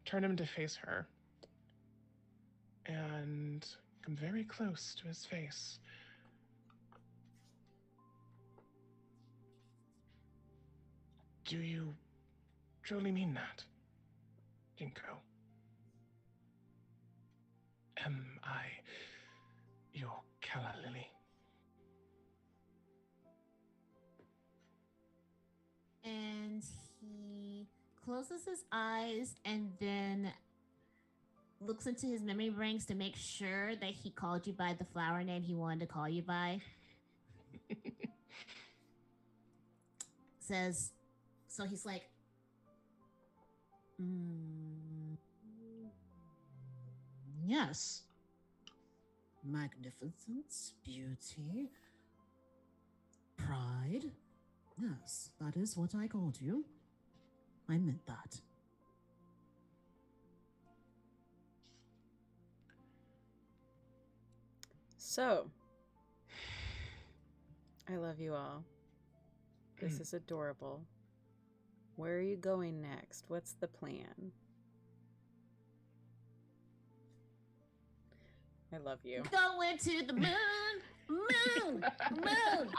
turn him to face her, and come very close to his face. Do you truly mean that, Jinko? Am I your Calla Lily? And he closes his eyes and then looks into his memory banks to make sure that he called you by the flower name he wanted to call you by. Says, so he's like, yes. Magnificence, beauty, pride. Yes, that is what I called you. I meant that. So, I love you all. This is adorable. Where are you going next? What's the plan? I love you. Going to the moon, moon, moon.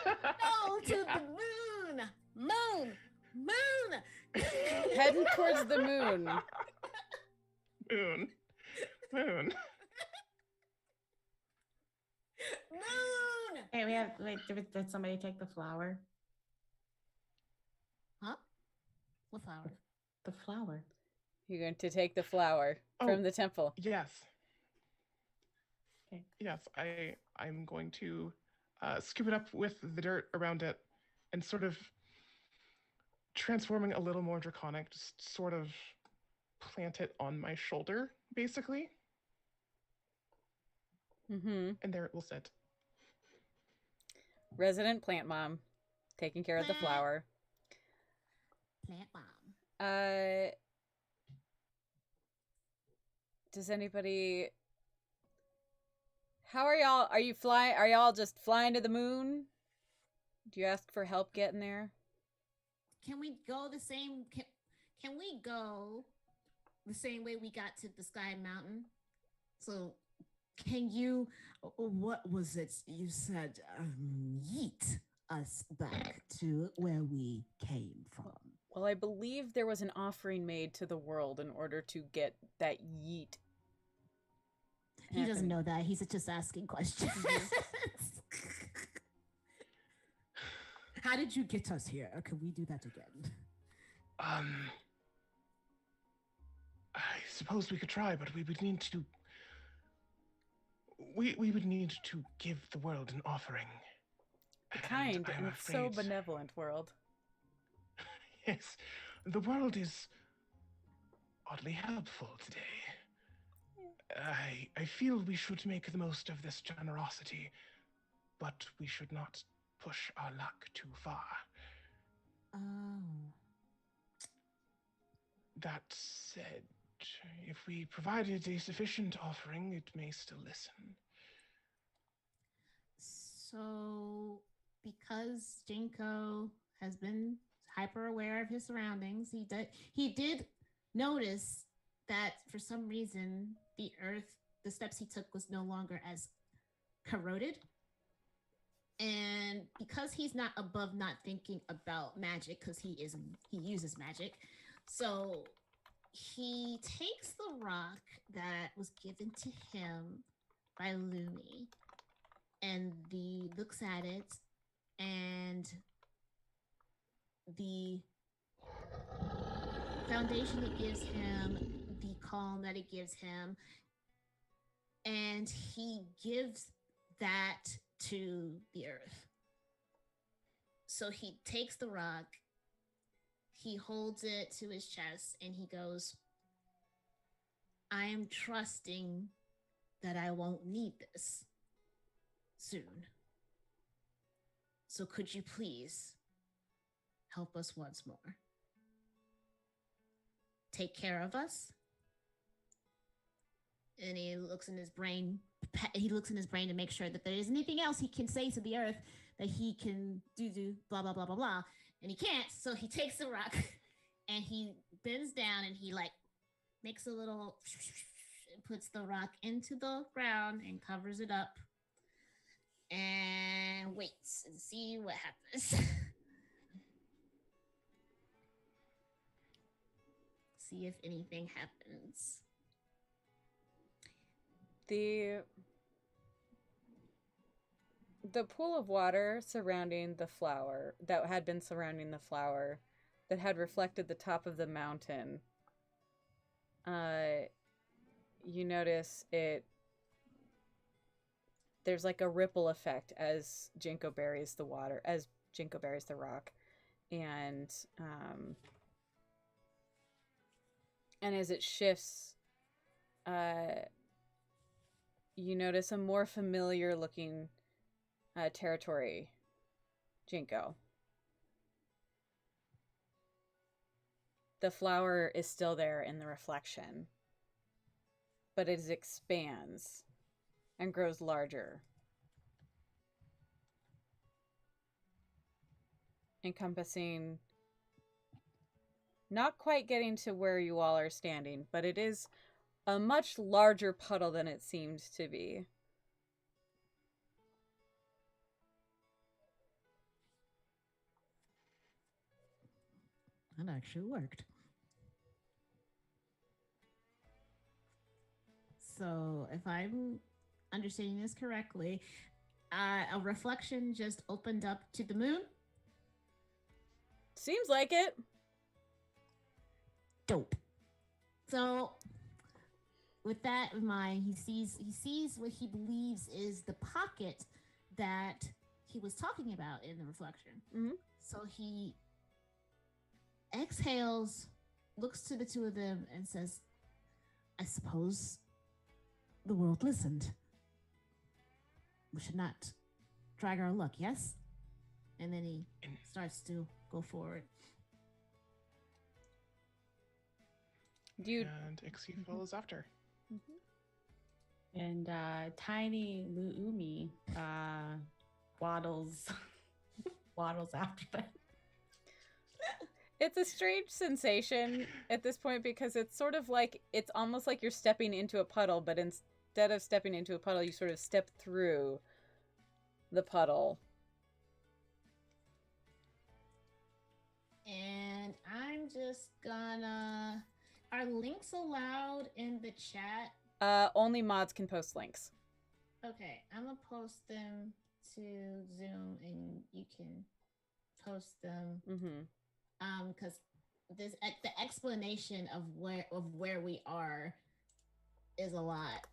Go to the moon, moon, moon. Heading towards the moon. Moon. Moon. Moon. Hey, did somebody take the flower? Huh? What flower? The flower. You're going to take the flower from the temple. Yes. Okay. Yes, I'm going to scoop it up with the dirt around it and sort of transforming a little more draconic, just sort of plant it on my shoulder, basically. Mm-hmm. And there it will sit. Resident plant mom, taking care of the Plant. flower. Plant bomb. Does anybody? How are y'all? Are you flying? Are y'all just flying to the moon? Do you ask for help getting there? Can we go the same? Can we go the same way we got to the Sky Mountain? So, can you? What was it you said? Yeet us back to where we came from. Well, I believe there was an offering made to the world in order to get that yeet. He doesn't know that. He's just asking questions. How did you get us here? Can we do that again? I suppose we could try, but we would need to. We would need to give the world an offering. Kind and so benevolent world. Yes, the world is oddly helpful today. I feel we should make the most of this generosity, but we should not push our luck too far. Oh. That said, if we provided a sufficient offering, it may still listen. So, because Jinko has been hyper aware of his surroundings, he did notice that for some reason the steps he took was no longer as corroded. And because he's not above not thinking about magic, because he uses magic, so he takes the rock that was given to him by Lumi and looks at it, and the foundation it gives him, the calm that it gives him, and he gives that to the earth. So he takes the rock, he holds it to his chest, and he goes, I am trusting that I won't need this soon. So could you please help us once more? Take care of us? And he looks in his brain to make sure that there isn't anything else he can say to the earth that he can do blah blah blah blah blah, and he can't. So he takes the rock and he bends down and he like makes a little, puts the rock into the ground and covers it up and waits and see what happens. See if anything happens. The pool of water surrounding the flower, that had been surrounding the flower, that had reflected the top of the mountain, you notice there's like a ripple effect as Jinko buries the rock, and as it shifts, you notice a more familiar looking territory, Jinko. The flower is still there in the reflection, but it expands and grows larger, encompassing, not quite getting to where you all are standing, but it is a much larger puddle than it seemed to be. That actually worked. So if I'm understanding this correctly, a reflection just opened up to the moon? Seems like it. Dope. So with that in mind, he sees what he believes is the pocket that he was talking about in the reflection. Mm-hmm. So he exhales, looks to the two of them, and says, I suppose the world listened. We should not drag our luck, yes? And then he starts to go forward. And Ixie follows after. And tiny Luumi waddles after them. It's a strange sensation at this point because it's sort of like, it's almost like you're stepping into a puddle, but instead of stepping into a puddle, you sort of step through the puddle. And I'm just gonna... Are links allowed in the chat? Only mods can post links. Okay, I'm gonna post them to Zoom, and you can post them. Because this the explanation of where we are is a lot.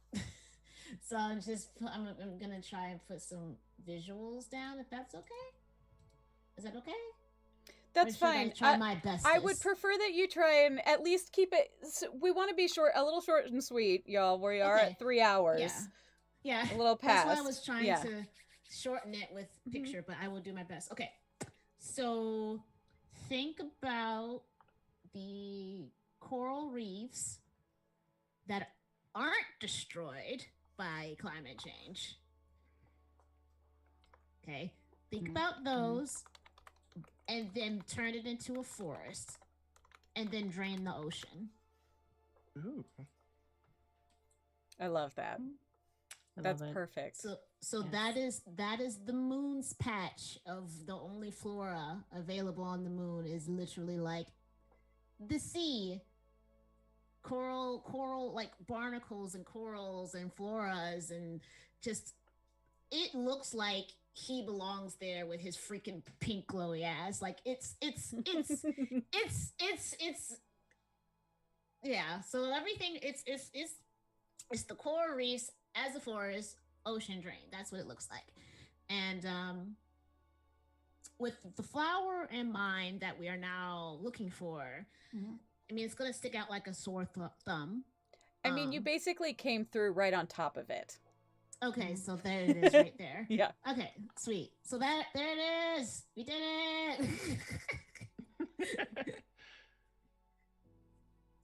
So I'm gonna try and put some visuals down, if that's okay. Is that okay? That's fine. I try my best. I would prefer that you try and at least keep it. We want to be a little short and sweet, y'all. We are at 3 hours. Yeah. A little past. That's why I was trying to shorten it with picture, but I will do my best. Okay. So think about the coral reefs that aren't destroyed by climate change. Okay. Think about those. And then turn it into a forest, and then drain the ocean. Ooh. I love that. That's perfect. So yes. that is the moon's patch of the only flora available on the moon is literally like the sea. Coral like barnacles and corals and floras, and just it looks like he belongs there with his freaking pink glowy ass. Like it's yeah. So everything it's the coral reefs as a forest, ocean drain. That's what it looks like. And with the flower in mind that we are now looking for, I mean, it's gonna stick out like a sore thumb. I mean, you basically came through right on top of it. Okay, so there it is right there. Yeah. Okay, sweet. So there it is. We did it.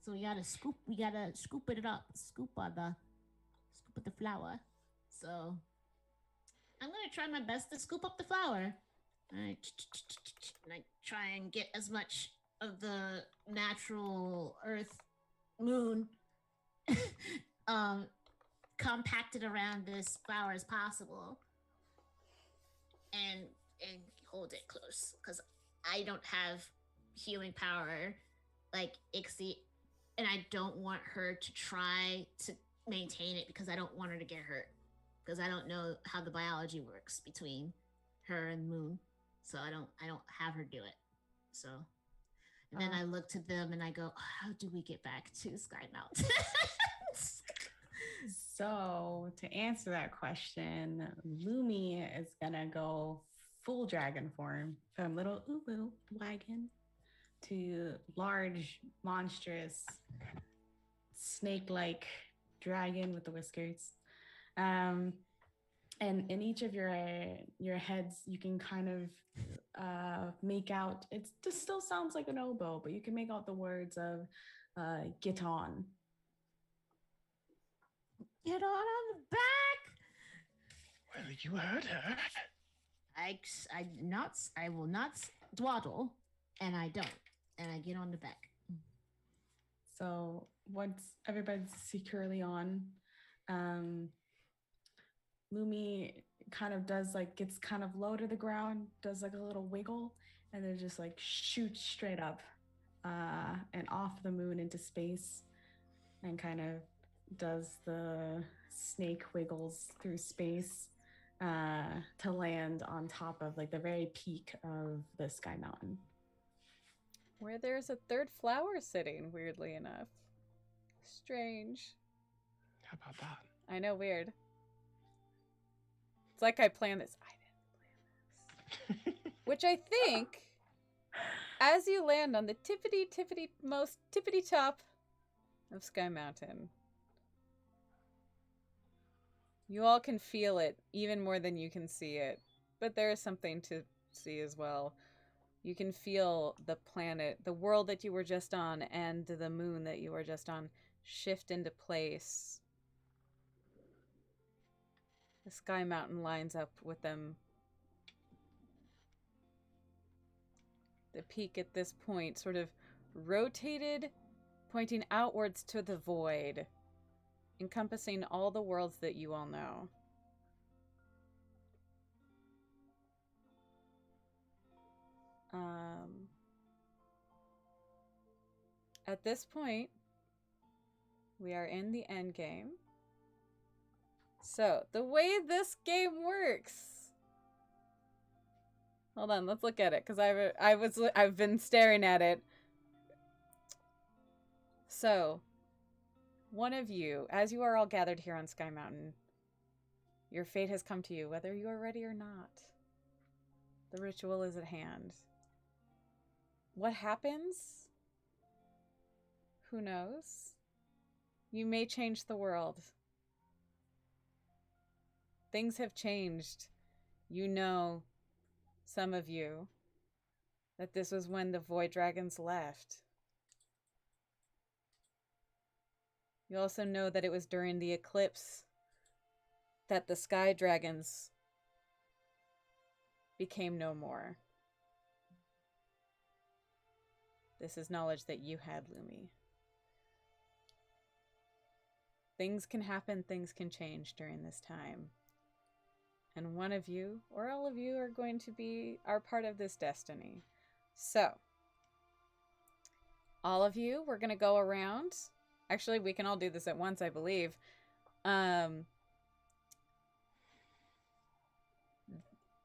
So we gotta scoop it up. Scoop at the flower. So I'm gonna try my best to scoop up the flower. And I try and get as much of the natural earth moon compacted around this flower as possible, and hold it close because I don't have healing power like Ixie, and I don't want her to try to maintain it because I don't want her to get hurt because I don't know how the biology works between her and Moon, so I don't have her do it. So and then I look to them and I go, how do we get back to Sky Mountain? So to answer that question, Lumi is gonna go full dragon form from little uwu wagon to large, monstrous, snake-like dragon with the whiskers. And in each of your heads, you can kind of make out. It just still sounds like an oboe, but you can make out the words of "get on." Get on the back. Well, you heard her. I will not dwaddle, and I don't, and I get on the back. So once everybody's securely on, Lumi kind of gets kind of low to the ground, does like a little wiggle, and then just like shoots straight up and off the moon into space, and kind of does the snake wiggles through space to land on top of like the very peak of the Sky Mountain, where there's a third flower sitting, weirdly enough. Strange. How about that? I know, weird. It's like I planned this. I didn't plan this. Which I think, as you land on the most tippity top of Sky Mountain, you all can feel it even more than you can see it. But there is something to see as well. You can feel the planet, the world that you were just on, and the moon that you were just on shift into place. The Sky Mountain lines up with them. The peak at this point sort of rotated, pointing outwards to the void, encompassing all the worlds that you all know. At this point, we are in the end game. So, the way this game works. Hold on, let's look at it, because I've been staring at it. So, one of you, as you are all gathered here on Sky Mountain, your fate has come to you, whether you are ready or not. The ritual is at hand. What happens? Who knows? You may change the world. Things have changed. You know, some of you, that this was when the Void Dragons left. You also know that it was during the eclipse that the Sky Dragons became no more. This is knowledge that you had, Lumi. Things can happen, things can change during this time. And one of you, or all of you, are part of this destiny. So, all of you, we're going to go around. Actually, we can all do this at once, I believe.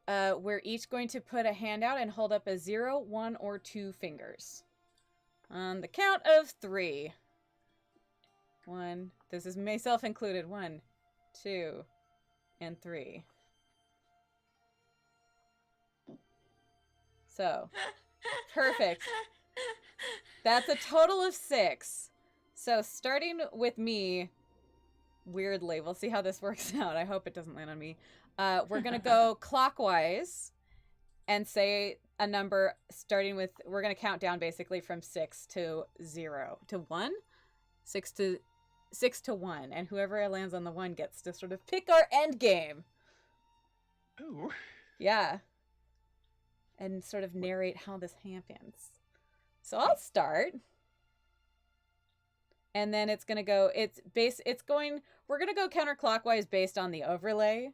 We're each going to put a hand out and hold up a 0, 1, or 2 fingers. On the count of 3. 1, this is myself included. 1, 2, and 3. So, perfect. That's a total of 6. So, starting with me, weirdly, we'll see how this works out. I hope it doesn't land on me. We're going to go clockwise and say a number starting with, we're going to count down basically from 6 to 0 to 1. 6 to 1. And whoever lands on the 1 gets to sort of pick our end game. Ooh. Yeah. And sort of narrate how this happens. So I'll start. And then it's going to go, we're going to go counterclockwise based on the overlay.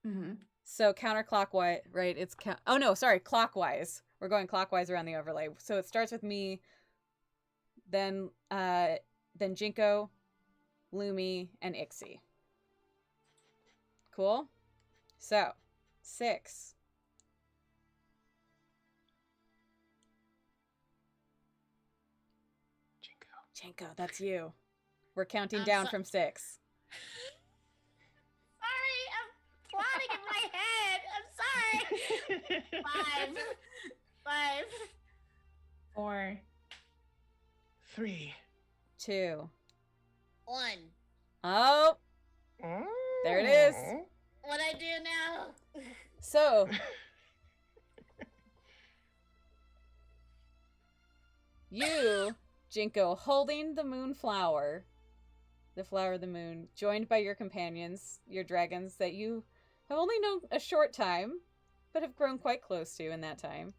Mm-hmm. So counterclockwise, right? Clockwise. We're going clockwise around the overlay. So it starts with me, then Jinko, Lumi, and Ixie. Cool? So, 6. Jinko, that's you. We're counting down from 6. Sorry, I'm plotting in my head. I'm sorry. 5. 4. 3. 2. 1. Oh, there it is. What I do now? So, you, Jinko, holding the moon flower, the flower of the moon, joined by your companions, your dragons that you have only known a short time, but have grown quite close to in that time.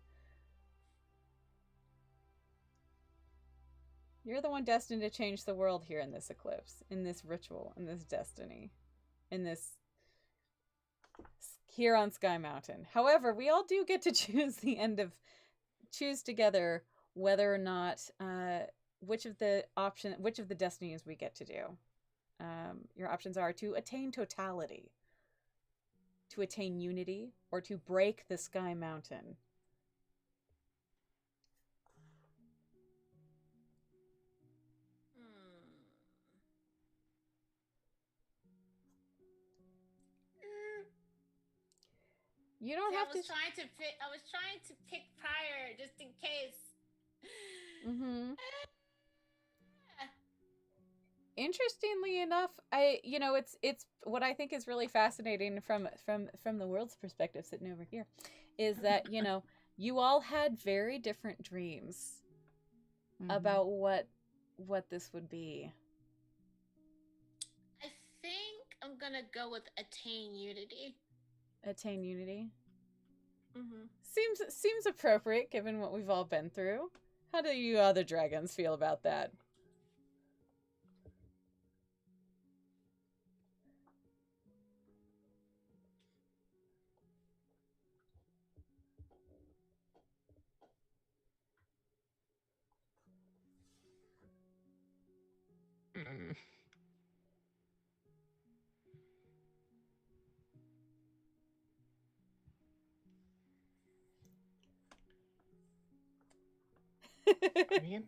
You're the one destined to change the world here in this eclipse, in this ritual, in this destiny, in this here on Sky Mountain. However, we all do get to choose together whether or not which of the destinies we get to do. Your options are to attain totality, to attain unity, or to break the Sky Mountain. You don't have to. I was trying to pick prior just in case. Mm-hmm. interestingly enough, it's what I think is really fascinating from the world's perspective, sitting over here, is that you all had very different dreams about what this would be. I think I'm gonna go with attain unity. Attain unity Mm-hmm. seems appropriate given what we've all been through. How do you other dragons feel about that? Mm. I mean,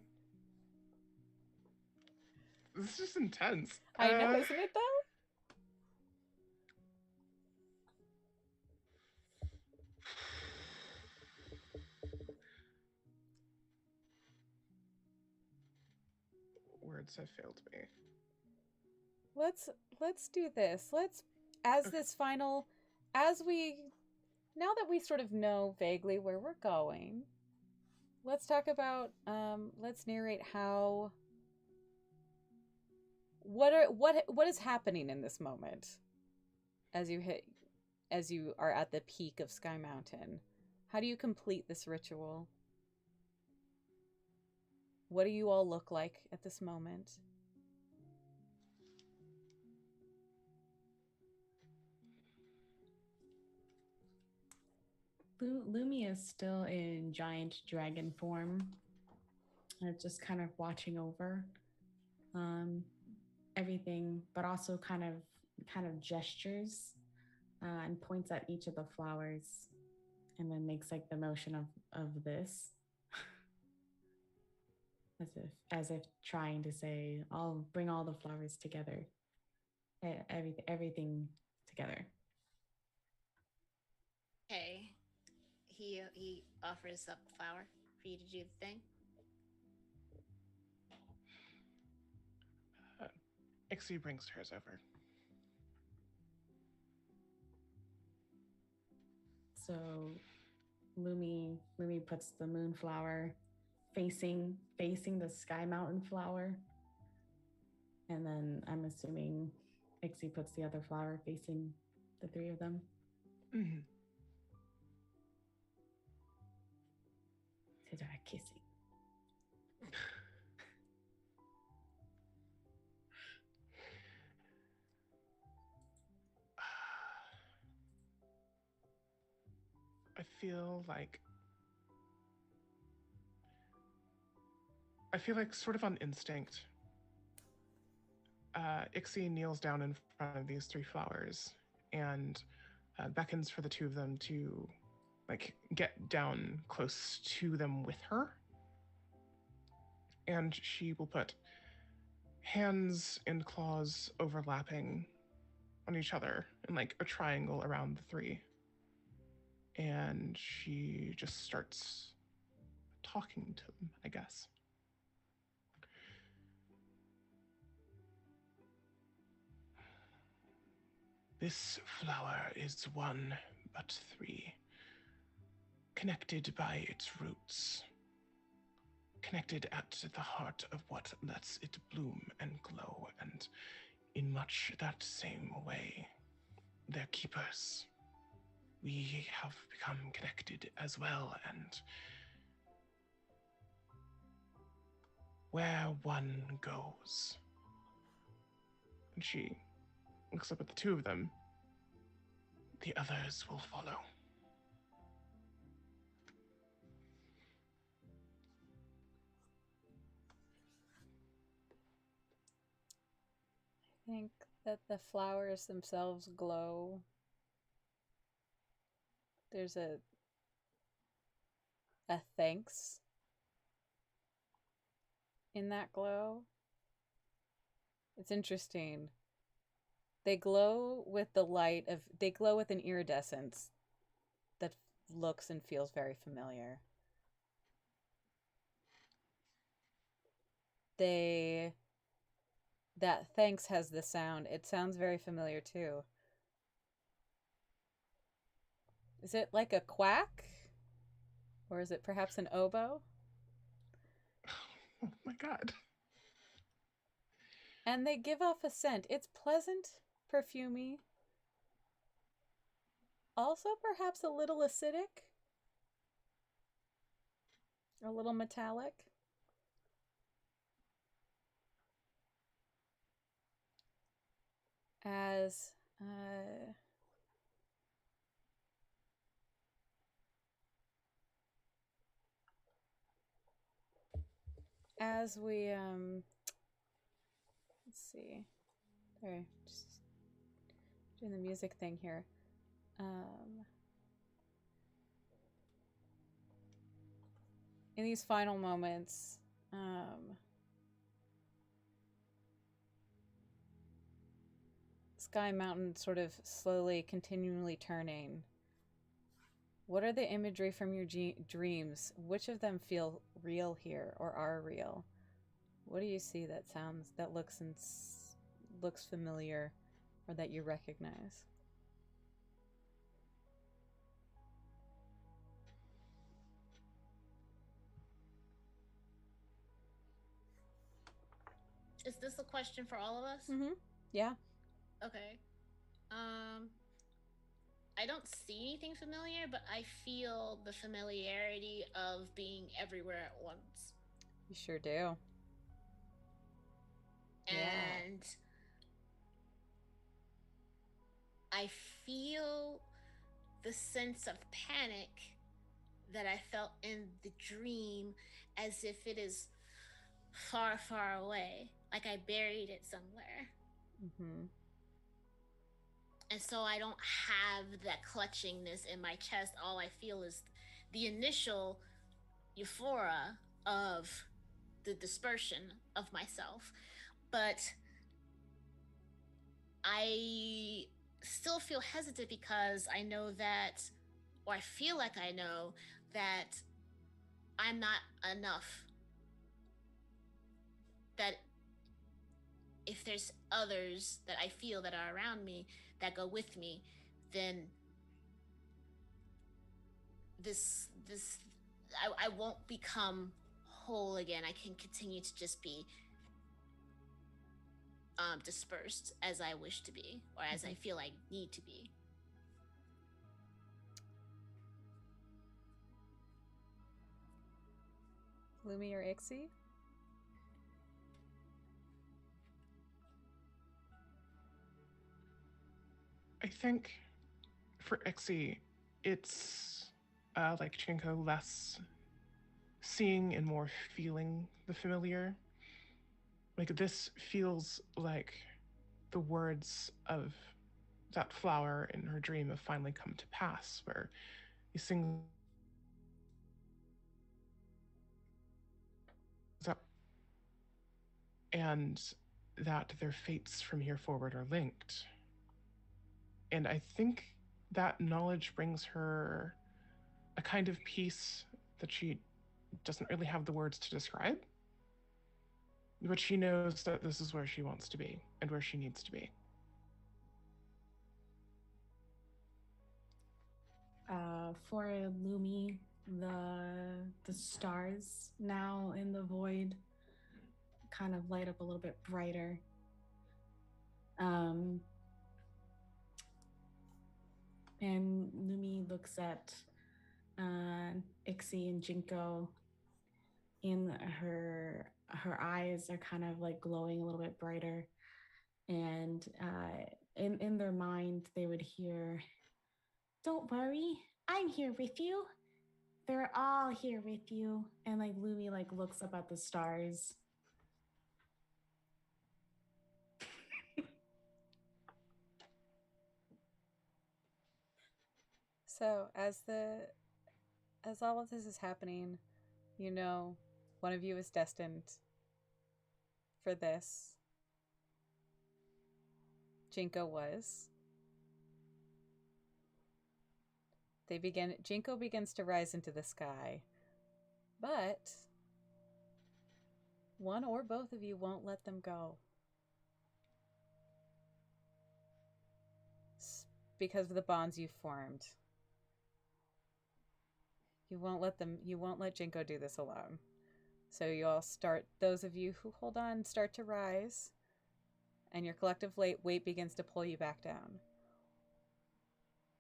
this is just intense. I know, isn't it though? Words have failed me. Let's do this. Let's now that we sort of know vaguely where we're going, let's talk about let's narrate what is happening in this moment as you are at the peak of Sky Mountain. How do you complete this ritual? What do you all look like at this moment? Lumi is still in giant dragon form. Just kind of watching over everything, but also kind of gestures and points at each of the flowers, and then makes like the motion of this, as if trying to say, "I'll bring all the flowers together, everything together." Okay. He offers up a flower for you to do the thing. Ixie brings hers over. So Lumi puts the moonflower facing the Sky Mountain flower, and then I'm assuming Ixie puts the other flower facing the three of them. Mm-hmm. So they're kissing. I feel like sort of on instinct. Ixie kneels down in front of these three flowers and beckons for the two of them to get down close to them with her. And she will put hands and claws overlapping on each other in like a triangle around the three. And she just starts talking to them, I guess. This flower is one but three, connected by its roots, connected at the heart of what lets it bloom and glow, and in much that same way, they're keepers. We have become connected as well, and where one goes. And she looks up at the two of them. The others will follow. I think that the flowers themselves glow. There's a thanks in that glow. It's interesting. They glow with they glow with an iridescence that looks and feels very familiar. They that thanks has this sound. It sounds very familiar too. Is it like a quack? Or is it perhaps an oboe? Oh my god. And they give off a scent. It's pleasant, perfumey. Also perhaps a little acidic. A little metallic. As as we let's see. Sorry, just doing the music thing here. In these final moments, Sky Mountain sort of slowly, continually turning. What are the imagery from your dreams? Which of them feel real here or are real? What do you see that sounds, that looks familiar, or that you recognize? Is this a question for all of us? Mm-hmm. Yeah. Okay. I don't see anything familiar, but I feel the familiarity of being everywhere at once. You sure do. And I feel the sense of panic that I felt in the dream as if it is far, far away. Like I buried it somewhere. Mm-hmm. And so I don't have that clutchingness in my chest. All I feel is the initial euphoria of the dispersion of myself. But I still feel hesitant because I know that, or I feel like I know that I'm not enough. That if there's others that I feel that are around me that go with me, then I won't become whole again. I can continue to just be dispersed as I wish to be, or as I feel I need to be. Lumi or Ixie? I think for Ixie, it's like Chinko, less seeing and more feeling the familiar. Like this feels like the words of that flower in her dream have finally come to pass, where these things up and that their fates from here forward are linked. And I think that knowledge brings her a kind of peace that she doesn't really have the words to describe. But she knows that this is where she wants to be and where she needs to be. For Lumi, the stars now in the void kind of light up a little bit brighter. And Lumi looks at Ixie and Jinko, and her eyes are kind of like glowing a little bit brighter. And in their mind, they would hear, "Don't worry, I'm here with you. They're all here with you." And like Lumi like looks up at the stars. So as all of this is happening, you know, one of you is destined for this. Jinko was. Jinko begins to rise into the sky. But one or both of you won't let them go. because of the bonds you formed. You won't let Jinko do this alone. So you all start, those of you who hold on, start to rise, and your collective weight begins to pull you back down.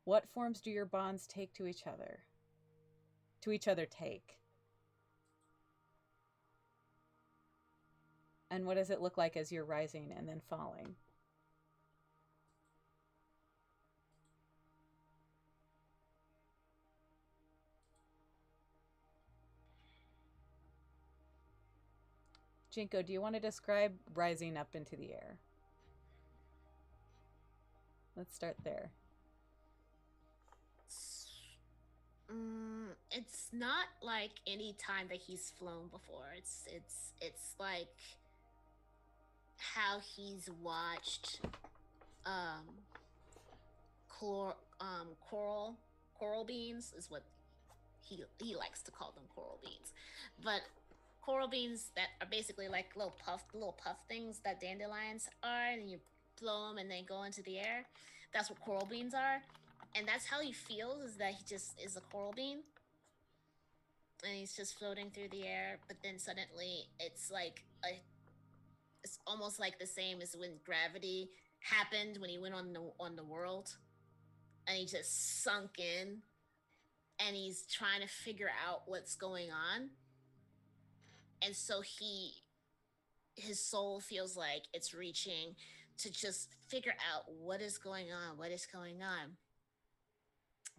What forms do your bonds take to each other? To each other take? And what does it look like as you're rising and then falling? Jinko, do you want to describe rising up into the air? Let's start there. It's not like any time that he's flown before. It's like how he's watched coral beans is what he likes to call them, coral beans. But coral beans that are basically like little puff things that dandelions are, and you blow them and they go into the air. That's what coral beans are. And that's how he feels, is that he just is a coral bean. And he's just floating through the air, but then suddenly it's it's almost like the same as when gravity happened when he went on the world. And he just sunk in and he's trying to figure out what's going on. And so his soul feels like it's reaching to just figure out what is going on.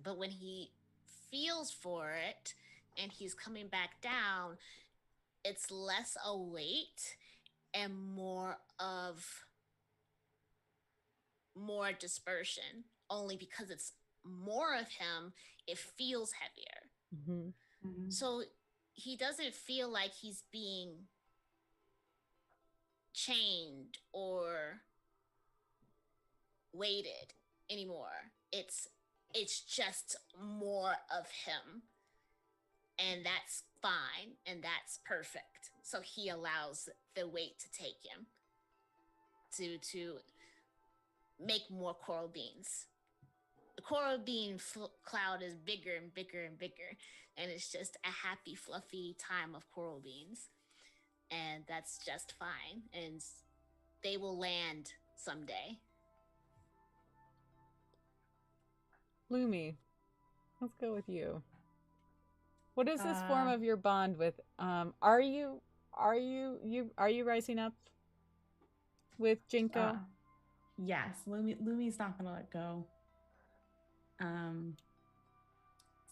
But when he feels for it and he's coming back down, it's less a weight and more dispersion. Only because it's more of him, it feels heavier. Mm-hmm. Mm-hmm. So he doesn't feel like he's being chained or weighted anymore. It's just more of him, and that's fine, and that's perfect. So he allows the weight to take him to make more coral beans. The coral bean cloud is bigger and bigger and bigger, and it's just a happy, fluffy time of coral beans, and that's just fine. And they will land someday. Lumi, let's go with you. What is this form of your bond with? Are you rising up with Jinko? Yes, Lumi's not gonna let go.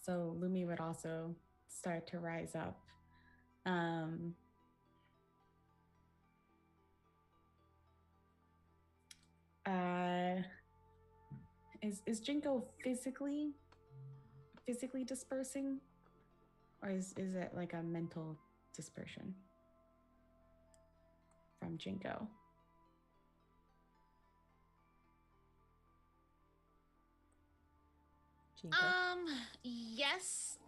So Lumi would also start to rise up. Is Jinko physically dispersing, or is it like a mental dispersion from Jinko? Yes.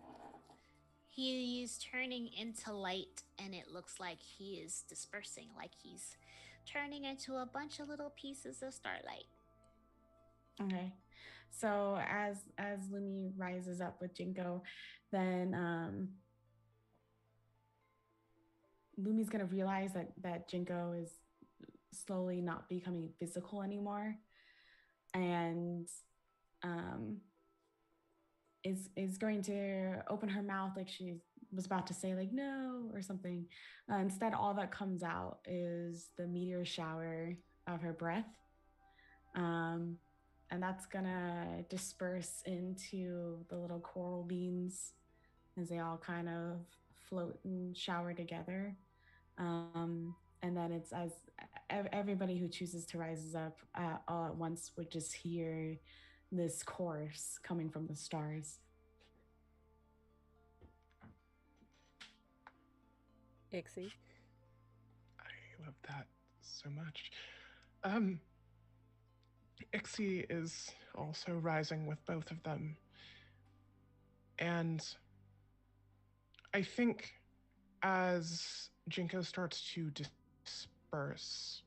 He is turning into light, and it looks like he is dispersing, like he's turning into a bunch of little pieces of starlight. Okay. So as Lumi rises up with Jinko, then Lumi's gonna realize that Jinko is slowly not becoming physical anymore, and is going to open her mouth like she was about to say like no or something. Instead, all that comes out is the meteor shower of her breath, and that's gonna disperse into the little coral beans as they all kind of float and shower together. And then it's as everybody who chooses to rise up all at once would just hear this chorus coming from the stars. Ixie? I love that so much. Ixie is also rising with both of them. And I think as Jinko starts to disperse,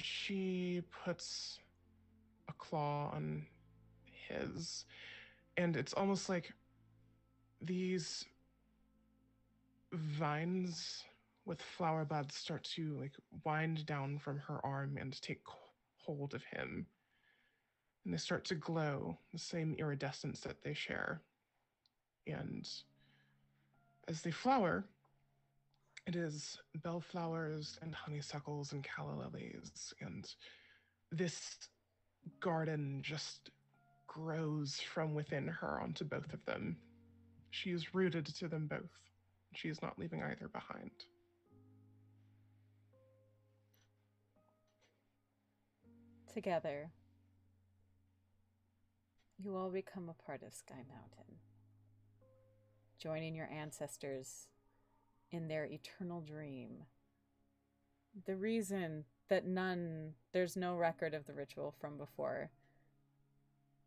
she puts a claw on his, and it's almost like these vines with flower buds start to like wind down from her arm and take hold of him. And they start to glow, the same iridescence that they share. And as they flower, it is bellflowers and honeysuckles and calla lilies, and this garden just grows from within her onto both of them. She is rooted to them both. She is not leaving either behind. Together, you all become a part of Sky Mountain, joining your ancestors in their eternal dream. The reason that there's no record of the ritual from before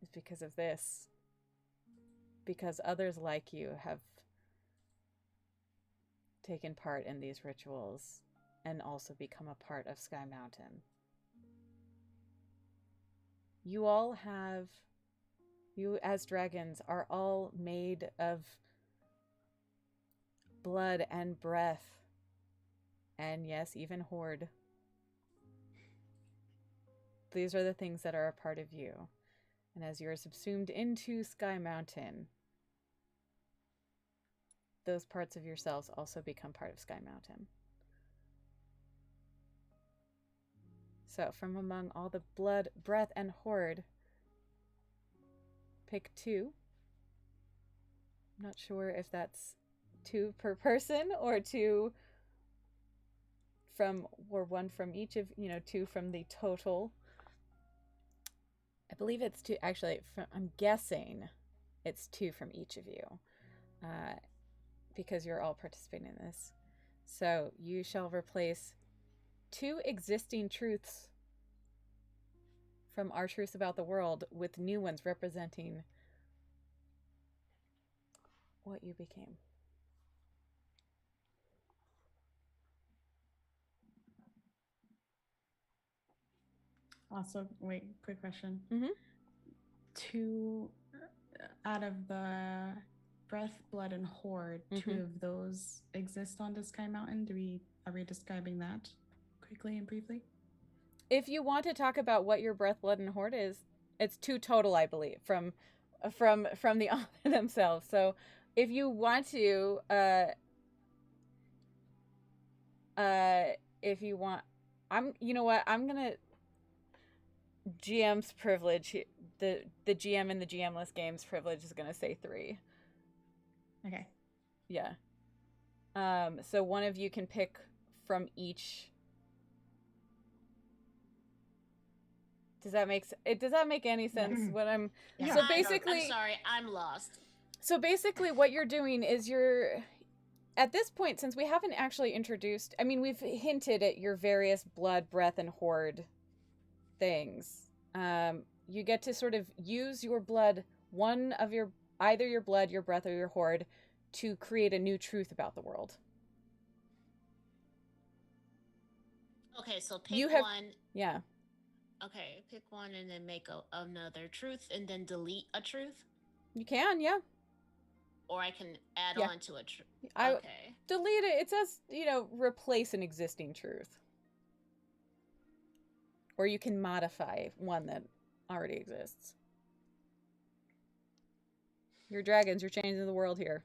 is because of this. Because others like you have taken part in these rituals and also become a part of Sky Mountain. You as dragons are all made of blood and breath. And yes, even horde. These are the things that are a part of you. And as you're subsumed into Sky Mountain, those parts of yourselves also become part of Sky Mountain. So, from among all the blood, breath, and horde, pick 2. I'm not sure if that's 2 per person or 2 from, or 1 from each of, 2 from the total. I believe it's 2, actually, I'm guessing it's 2 from each of you, because you're all participating in this. So you shall replace 2 existing truths from our truths about the world with new ones representing what you became. Also, wait, quick question. Mm-hmm. 2 out of the breath, blood, and horde, 2 of those exist on the Sky Mountain. Are we describing that quickly and briefly? If you want to talk about what your breath, blood, and horde is, it's 2 total, I believe, from the author themselves. So if you want to, if you want, you know what, I'm gonna GM's privilege, the GM in the GM-less games privilege is gonna say 3. Okay. Yeah. So one of you can pick from each. Does that make any sense? What I'm Yeah. So basically, I'm sorry, I'm lost. So basically what you're doing is you're, at this point, since we haven't actually introduced, I mean, we've hinted at your various blood, breath, and horde things. You get to sort of use your blood, either your blood, your breath, or your horde, to create a new truth about the world. Okay, so pick one. Yeah. Okay, pick one and then make another truth and then delete a truth? You can, yeah. Or I can add on to a truth. Okay. Delete it. It says, replace an existing truth. Or you can modify one that already exists. You're dragons. You're changing the world here.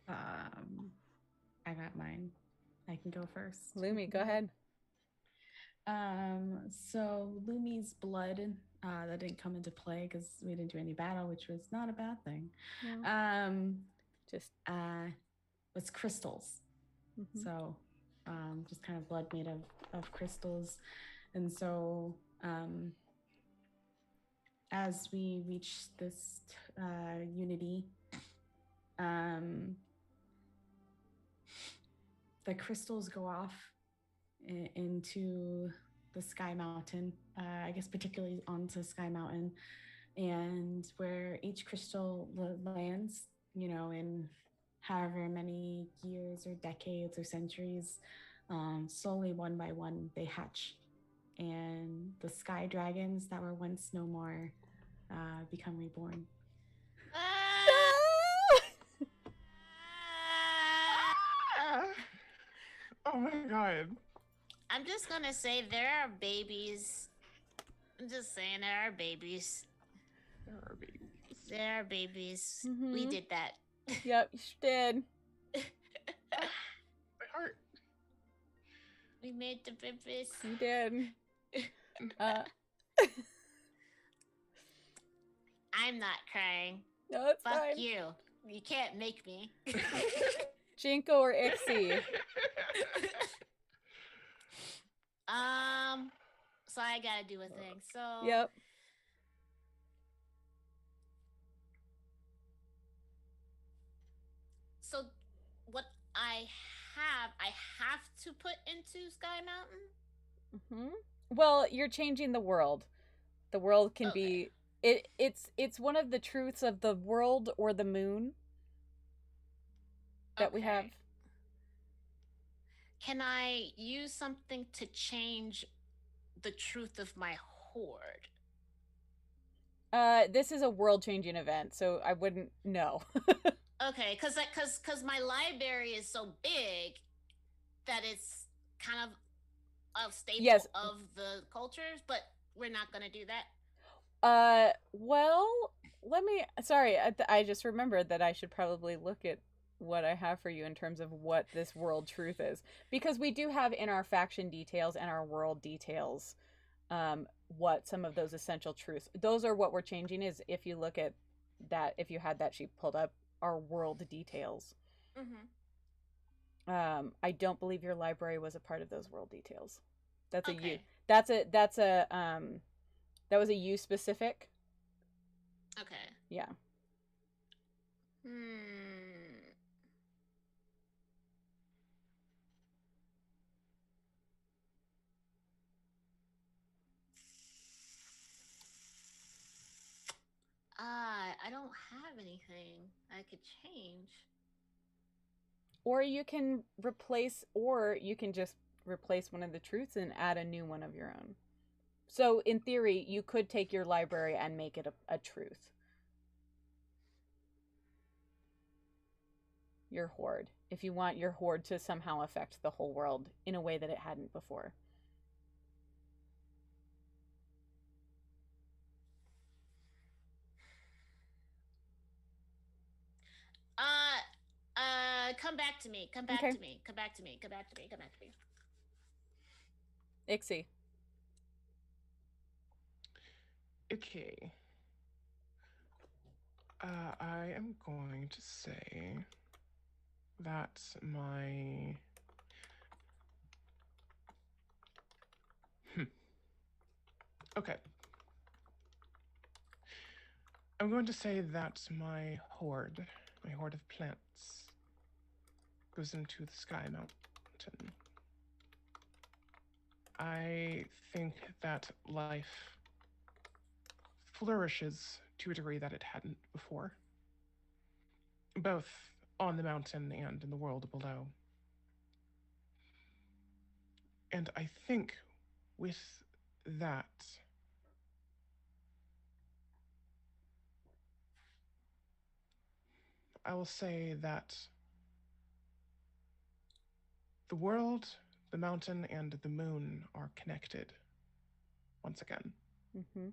I got mine. I can go first. Lumi, go ahead. So Lumi's blood, that didn't come into play because we didn't do any battle, which was not a bad thing. No. Was crystals. Mm-hmm. So, just kind of blood made of crystals. And so, as we reach this unity, the crystals go off into the Sky Mountain, I guess particularly onto Sky Mountain, and where each crystal lands, in however many years or decades or centuries slowly, one by one, they hatch. And the sky dragons that were once no more become reborn. Ah! Oh my god. I'm just gonna say there are babies. I'm just saying there are babies. There are babies. There are babies. Mhm. We did that. Yep, you sure did. My heart. We made the babies. You did. I'm not crying. No, it's Fuck fine. you. You can't make me. Jinko or Ixie? So I gotta do a thing. So Yep. So what I have to put into Sky Mountain? Hmm. Well, you're changing the world. The world can Okay. be it's one of the truths of the world or the moon that we have. Okay. Can I use something to change the truth of my hoard? This is a world-changing event, so I wouldn't know. Okay, cause my library is so big that it's kind of a staple Yes. of the cultures, but we're not gonna do that. Well, let me. Sorry, I just remembered that I should probably look at what I have for you in terms of what this world truth is, because we do have in our faction details and our world details, what some of those essential truths. Those are what we're changing. Is if you look at that, if you had that sheet pulled up, our world details. Mm-hmm. I don't believe your library was a part of those world details. That's a you. Okay. That's a that was a you specific. Okay. Yeah. I don't have anything I could change. Or you can just replace one of the truths and add a new one of your own. So in theory, you could take your library and make it a truth. Your hoard. If you want your hoard to somehow affect the whole world in a way that it hadn't before. Come back to me. Come back Okay. to me. Come back to me. Come back to me. Come back to me. Ixie. Okay. I am going to say that my okay. I'm going to say that my hoard of plants, goes into the Sky Mountain. I think that life flourishes to a degree that it hadn't before, both on the mountain and in the world below. And I think with that, I will say that the world, the mountain, and the moon are connected once again. Mm-hmm.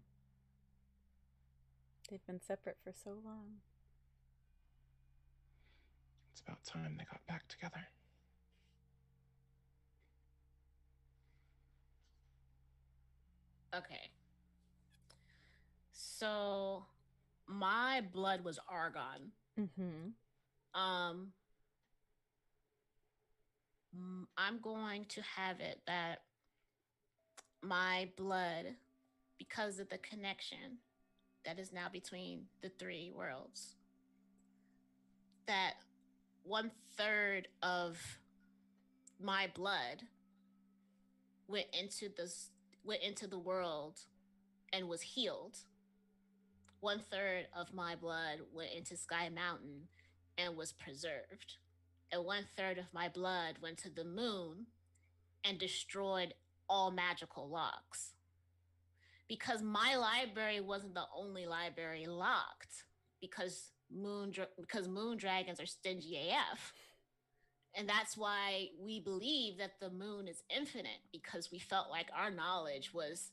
They've been separate for so long. It's about time they got back together. Okay. So my blood was argon. Mm-hmm. I'm going to have it that my blood, because of the connection that is now between the three worlds, that 1/3 of my blood went into the world and was healed. 1/3 of my blood went into Sky Mountain and was preserved. And 1/3 of my blood went to the moon and destroyed all magical locks. Because my library wasn't the only library locked, because moon dragons are stingy AF. And that's why we believe that the moon is infinite, because we felt like our knowledge was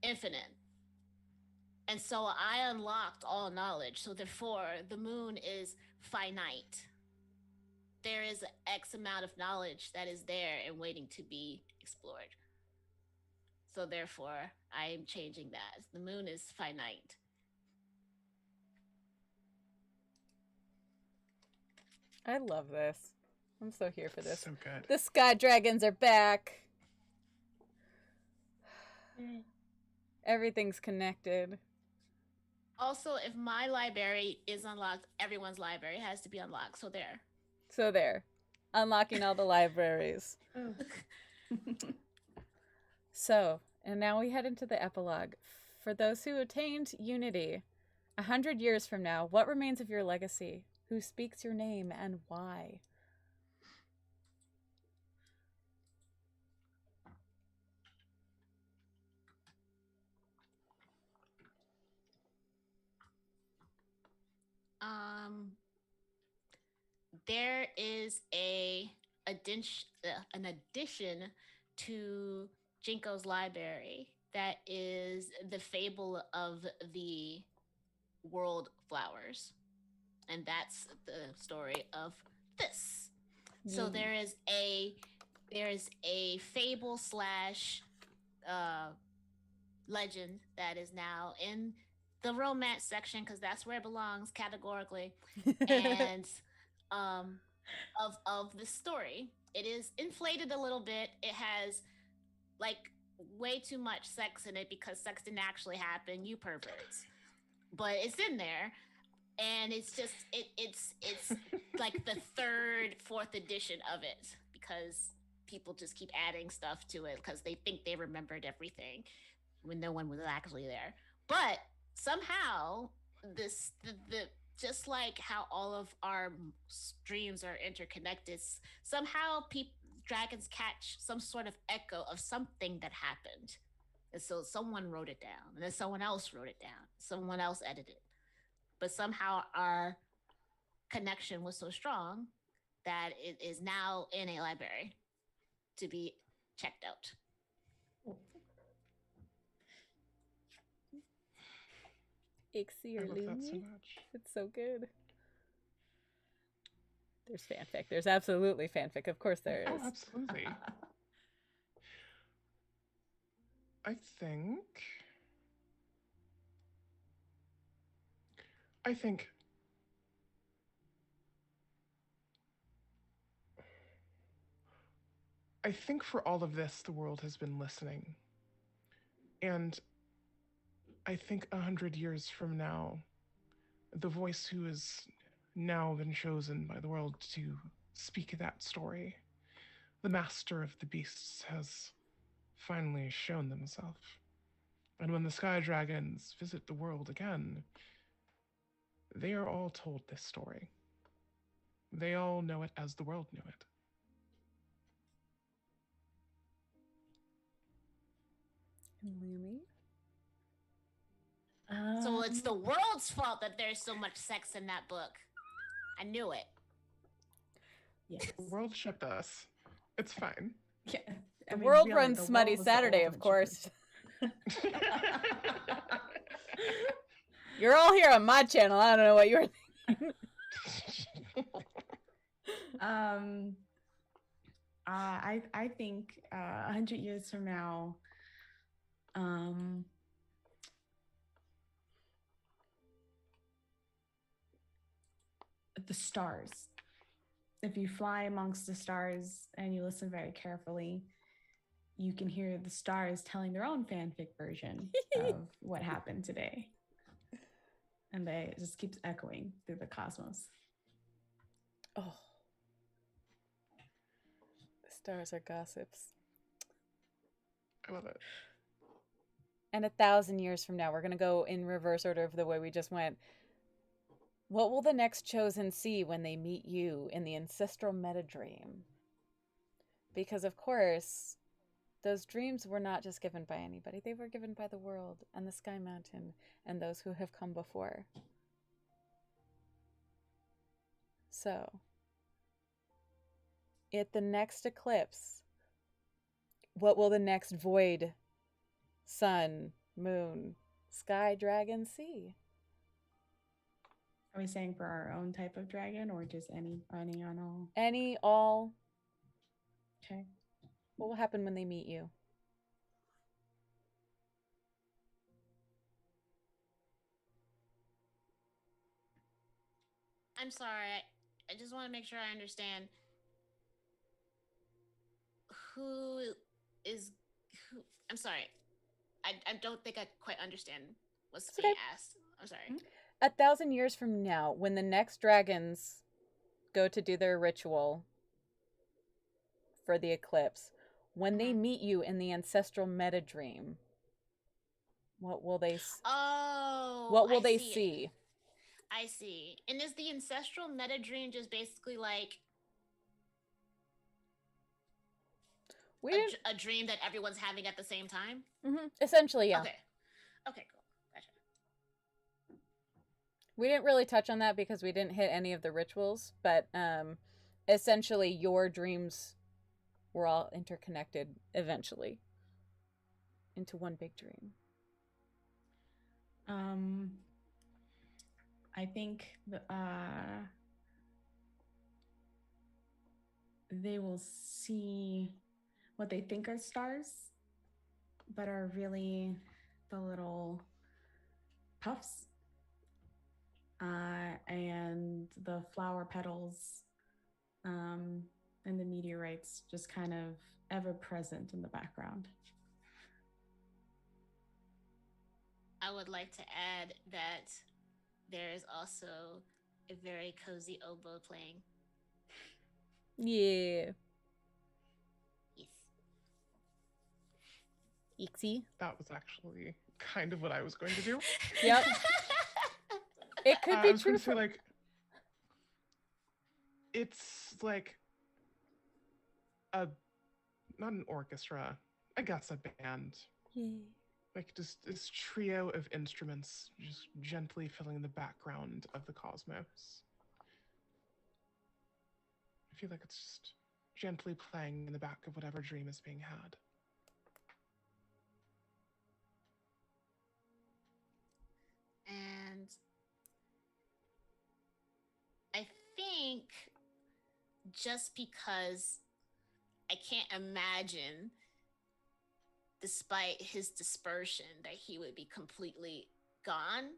infinite. And so I unlocked all knowledge. So therefore, the moon is finite. There is X amount of knowledge that is there and waiting to be explored. So therefore, I am changing that. The moon is finite. I love this. I'm so here for this. So good. The sky dragons are back. Everything's connected. Also, if my library is unlocked, everyone's library has to be unlocked. So there. So there. Unlocking all the libraries. So, and now we head into the epilogue. For those who attained unity, 100 years from now, what remains of your legacy? Who speaks your name and why? There is an addition to Jinko's library that is the fable of the world flowers, and that's the story of this. So there is a fable slash legend that is now in the romance section, because that's where it belongs categorically, and of the story. It is inflated a little bit. It has like way too much sex in it, because sex didn't actually happen, you perverts. But it's in there, and it's just it's like the third, fourth edition of it, because people just keep adding stuff to it because they think they remembered everything when no one was actually there. But somehow this the just like how all of our streams are interconnected, somehow dragons catch some sort of echo of something that happened. And so someone wrote it down, and then someone else wrote it down, someone else edited. But somehow our connection was so strong that it is now in a library to be checked out. Ixie or I love that so Lumi? much. It's so good. There's fanfic. There's absolutely fanfic. Of course there is. Oh, absolutely. I think for all of this, the world has been listening. And I think 100 years from now, the voice who has now been chosen by the world to speak that story, the master of the beasts, has finally shown themselves. And when the sky dragons visit the world again, they are all told this story. They all know it as the world knew it. Lumi? So it's the world's fault that there's so much sex in that book. I knew it. Yes. The world shipped us. It's fine. Yeah. The world runs the Smutty world was the Saturday, of ultimate course. shipper. You're all here on my channel. I don't know what you're thinking. I think 100 years from now, the stars. If you fly amongst the stars and you listen very carefully, you can hear the stars telling their own fanfic version of what happened today. And it just keeps echoing through the cosmos. Oh. The stars are gossips. I love it. And 1,000 years from now, we're going to go in reverse order of the way we just went. What will the next chosen see when they meet you in the ancestral meta dream? Because, of course, those dreams were not just given by anybody. They were given by the world and the Sky Mountain and those who have come before. So, at the next eclipse, what will the next void, sun, moon, sky dragon see? Are we saying for our own type of dragon or just any on all? Any, all. Okay. What will happen when they meet you? I'm sorry. I just want to make sure I understand. Who is who? I'm sorry. I don't think I quite understand what's It's being okay. asked. I'm sorry. 1,000 years from now, when the next dragons go to do their ritual for the eclipse, when they meet you in the ancestral meta dream, what will they see? I see. And is the ancestral meta dream just basically like a dream that everyone's having at the same time? Essentially, yeah. Okay. Okay, cool. Gotcha. We didn't really touch on that because we didn't hit any of the rituals, but essentially your dreams were all interconnected eventually into one big dream. I think they will see what they think are stars, but are really the little puffs and the flower petals and the meteorites just kind of ever present in the background. I would like to add that there is also a very cozy oboe playing. Yeah. Yes. Ixie? That was actually kind of what I was going to do. Yep. It could be I was true. going to say, like, it's like not an orchestra, I guess a band. Yeah. Like just this trio of instruments just gently filling the background of the cosmos. I feel like it's just gently playing in the back of whatever dream is being had. And I think just because I can't imagine, despite his dispersion, that he would be completely gone.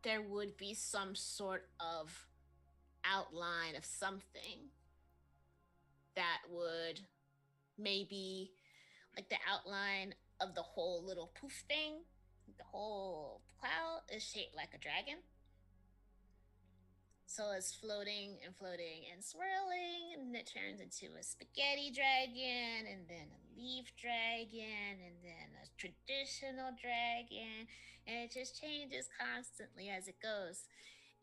There would be some sort of outline of something that would maybe like the outline of the whole little poof thing. The whole cloud is shaped like a dragon. So it's floating and floating and swirling, and it turns into a spaghetti dragon, and then a leaf dragon, and then a traditional dragon, and it just changes constantly as it goes.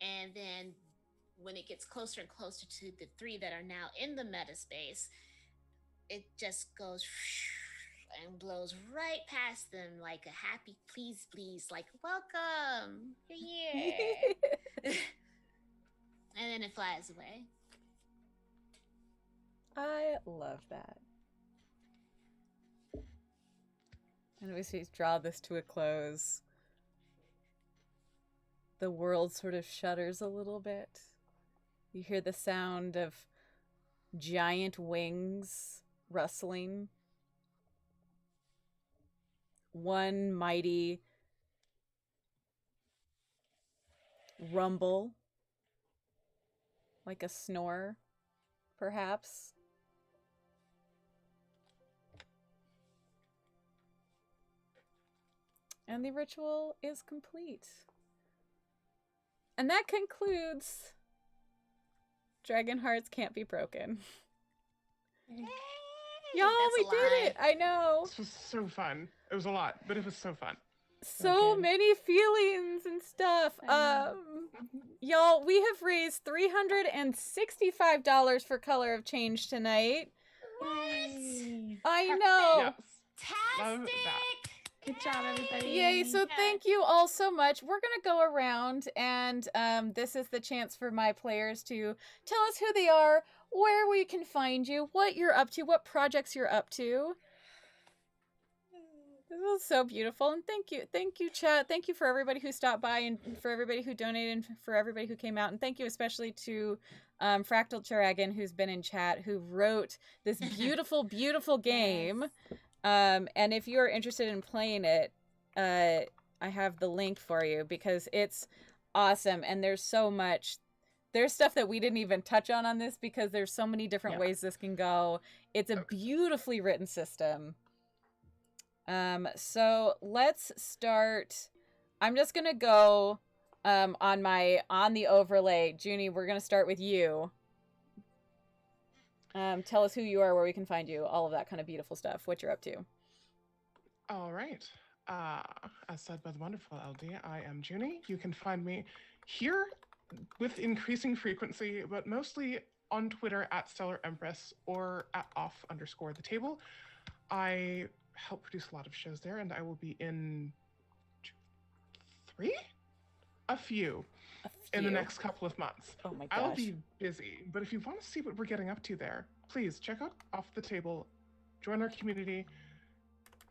And then when it gets closer and closer to the three that are now in the meta space, it just goes and blows right past them like a happy please, like, welcome, you're here. And then it flies away. I love that. And as we draw this to a close, the world sort of shudders a little bit. You hear the sound of giant wings rustling. One mighty rumble, like a snore, perhaps. And the ritual is complete. And that concludes Dragonhearts Can't Be Broken. Y'all, we did it! I know! This was so fun. It was a lot, but it was so fun. so good. many feelings and stuff. Y'all, we have raised $365 for Color of Change tonight. Yay. I know. Yes. Love that. Good job, everybody. Yay, so thank you all so much. We're going to go around, and this is the chance for my players to tell us who they are, where we can find you, what you're up to, what projects you're up to. This was so beautiful, and thank you, chat. Thank you for everybody who stopped by, and for everybody who donated, and for everybody who came out, and thank you especially to Fractal Dragon, who's been in chat, who wrote this beautiful, beautiful game. And if you're interested in playing it, I have the link for you because it's awesome, and there's so much. There's stuff that we didn't even touch on this because there's so many different ways this can go. It's a beautifully written system. So let's start. I'm just gonna go on the overlay. Junie, we're gonna start with you. Tell us who you are, where we can find you, all of that kind of beautiful stuff, what you're up to. All right. As said by the wonderful LD, I am Junie. You can find me here with increasing frequency, but mostly on Twitter at Stellar Empress or at off_the table. I help produce a lot of shows there, and I will be in a few in the next couple of months. Oh my gosh. I'll be busy, but if you want to see what we're getting up to there, please check out Off the Table, join our community,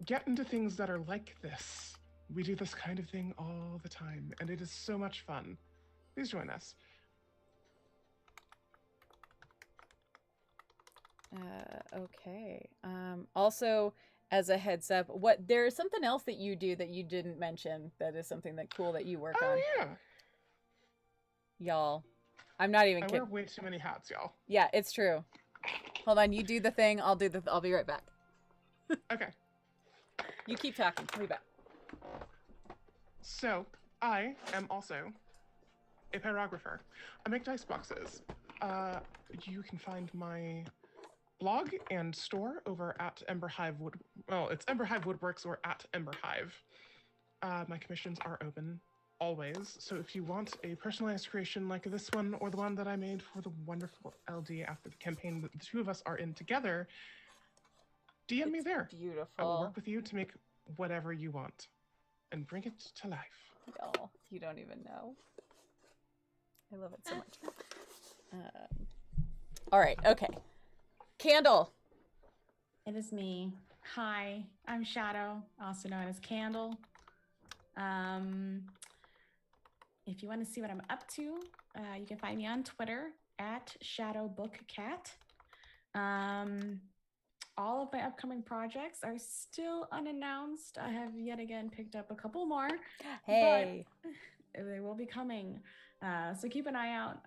get into things that are like this. We do this kind of thing all the time, and it is so much fun. Please join us. Okay. Also, as a heads up, there's something else that you do that you didn't mention that is something that cool that you work on. Oh, yeah. Y'all, I'm not even I kidding. wear way too many hats, y'all. Yeah, it's true. Hold on, you do the thing, I'll be right back. Okay. You keep talking, I'll be back. So, I am also a pyrographer. I make dice boxes. You can find my blog and store over at Ember Hive it's Ember Hive Woodworks or at Ember Hive. My commissions are open always, so if you want a personalized creation like this one or the one that I made for the wonderful LD after the campaign that the two of us are in together, DM me there. Beautiful. I will work with you to make whatever you want and bring it to life. Y'all, you don't even know. I love it so much. All right, okay. Candle. It is me. Hi, I'm Shadow, also known as Candle. If you want to see what I'm up to, you can find me on Twitter at ShadowBookCat. All of my upcoming projects are still unannounced. I have yet again picked up a couple more. Hey. But they will be coming. So keep an eye out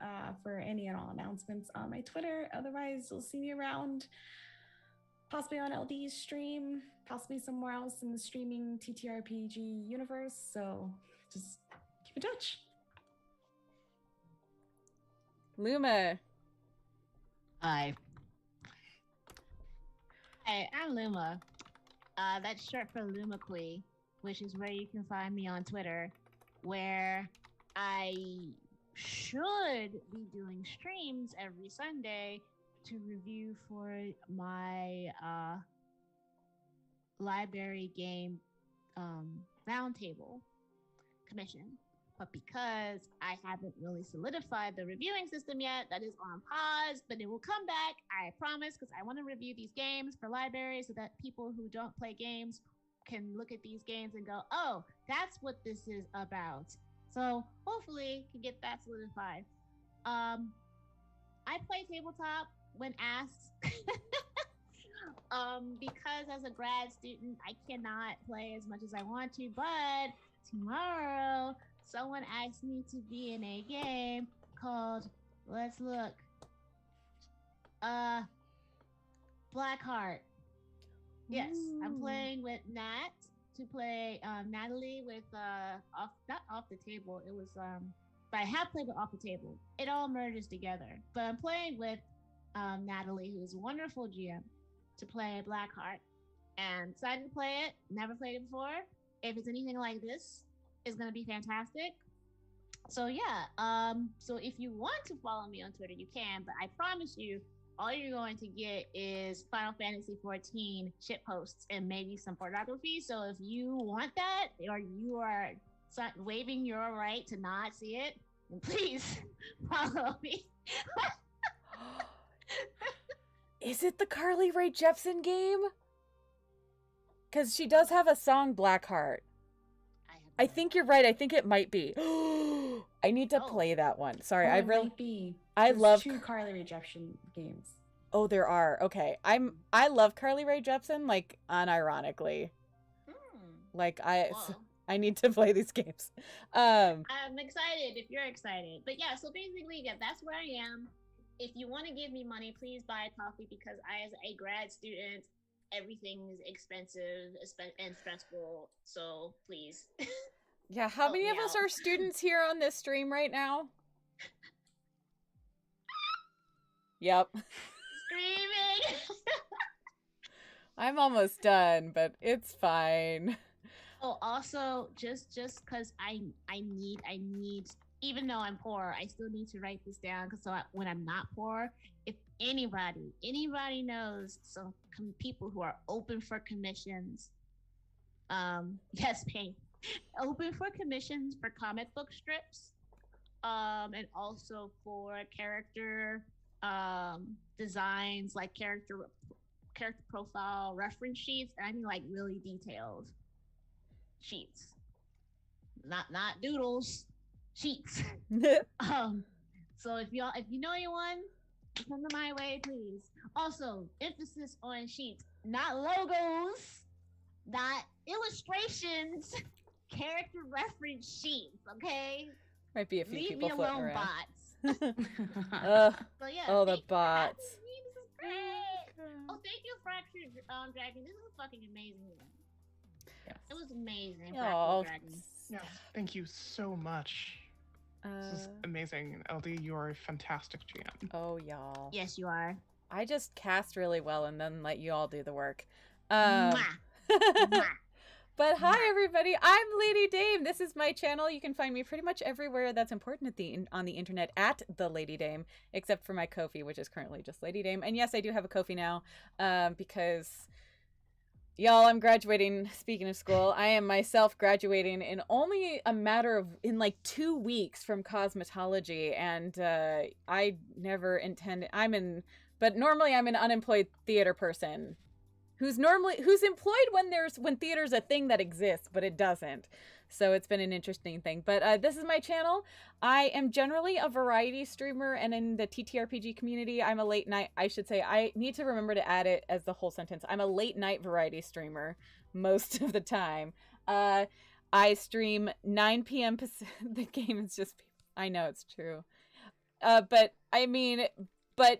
for any and all announcements on my Twitter. Otherwise, you'll see me around, possibly on LD's stream, possibly somewhere else in the streaming TTRPG universe. So just keep in touch. Luma. Hi. Hey, I'm Luma. That's short for Lumaqui, which is where you can find me on Twitter, where I should be doing streams every Sunday to review for my library game roundtable commission. But because I haven't really solidified the reviewing system yet, that is on pause, but it will come back, I promise, because I want to review these games for libraries so that people who don't play games can look at these games and go, oh, that's what this is about. So hopefully can get that solidified. I play tabletop when asked. Because as a grad student, I cannot play as much as I want to, but tomorrow someone asked me to be in a game called, let's look, Blackheart. Yes, I'm playing with Nat to play Natalie with not off the table. It was but I have played with off the table. It all merges together. But I'm playing with Natalie, who is a wonderful GM, to play Blackheart. And excited to play it. Never played it before. if it's anything like this, it's gonna be fantastic. So yeah, so if you want to follow me on Twitter, you can, but I promise you, all you're going to get is Final Fantasy 14 shit posts and maybe some pornography. So if you want that, or you are waiving your right to not see it, then please follow me. Is it the Carly Rae Jepsen game? Because she does have a song, Blackheart. I think you're right. I think it might be. I need to play that one. Sorry, I really might be. I There's love 2 Carly Rae Jepsen games. Oh, there are. Okay. I love Carly Rae Jepsen, like unironically. Like I need to play these games. I'm excited if you're excited. But yeah, so basically, yeah, that's where I am. If you want to give me money, please buy coffee, because I, as a grad student, everything is expensive and stressful. So please. Yeah, how many of us are students here on this stream right now? Yep. Screaming. I'm almost done, but it's fine. Oh, also, just because I need, even though I'm poor, I still need to write this down, because when I'm not poor, if anybody knows some people who are open for commissions, yes, Payne, open for commissions for comic book strips, and also for character designs, like character profile reference sheets, and I mean like really detailed sheets, not doodles, sheets. So if you know anyone, send them my way, please. Also, emphasis on sheets, not logos, not illustrations, character reference sheets, okay? Might be a few Leave people me floating alone, around. bots. So yeah, oh, the thank you for bots. having me. This is great. Oh, thank you, Fractured Dragon. This is fucking amazing. Yes. It was amazing. Oh, Fractured Dragon. Yeah, thank you so much. This is amazing. LD, you are a fantastic GM. Oh, y'all. Yes, you are. I just cast really well and then let you all do the work. Mwah. Mwah. But hi, everybody. I'm Lady Dame. This is my channel. You can find me pretty much everywhere that's important on the internet at the Lady Dame, except for my Ko-fi, which is currently just Lady Dame. And yes, I do have a Ko-fi now, because y'all, I'm graduating. Speaking of school, I am myself graduating in only a matter of in 2 weeks from cosmetology, and I never intended. But normally I'm an unemployed theater person who's employed when theater's a thing that exists, but it doesn't. So it's been an interesting thing. But this is my channel. I am generally a variety streamer, and in the TTRPG community, I'm a late night. I should say, I need to remember to add it as the whole sentence. I'm a late night variety streamer most of the time. I stream 9 p.m. Pacific. The game is just, I know it's true. But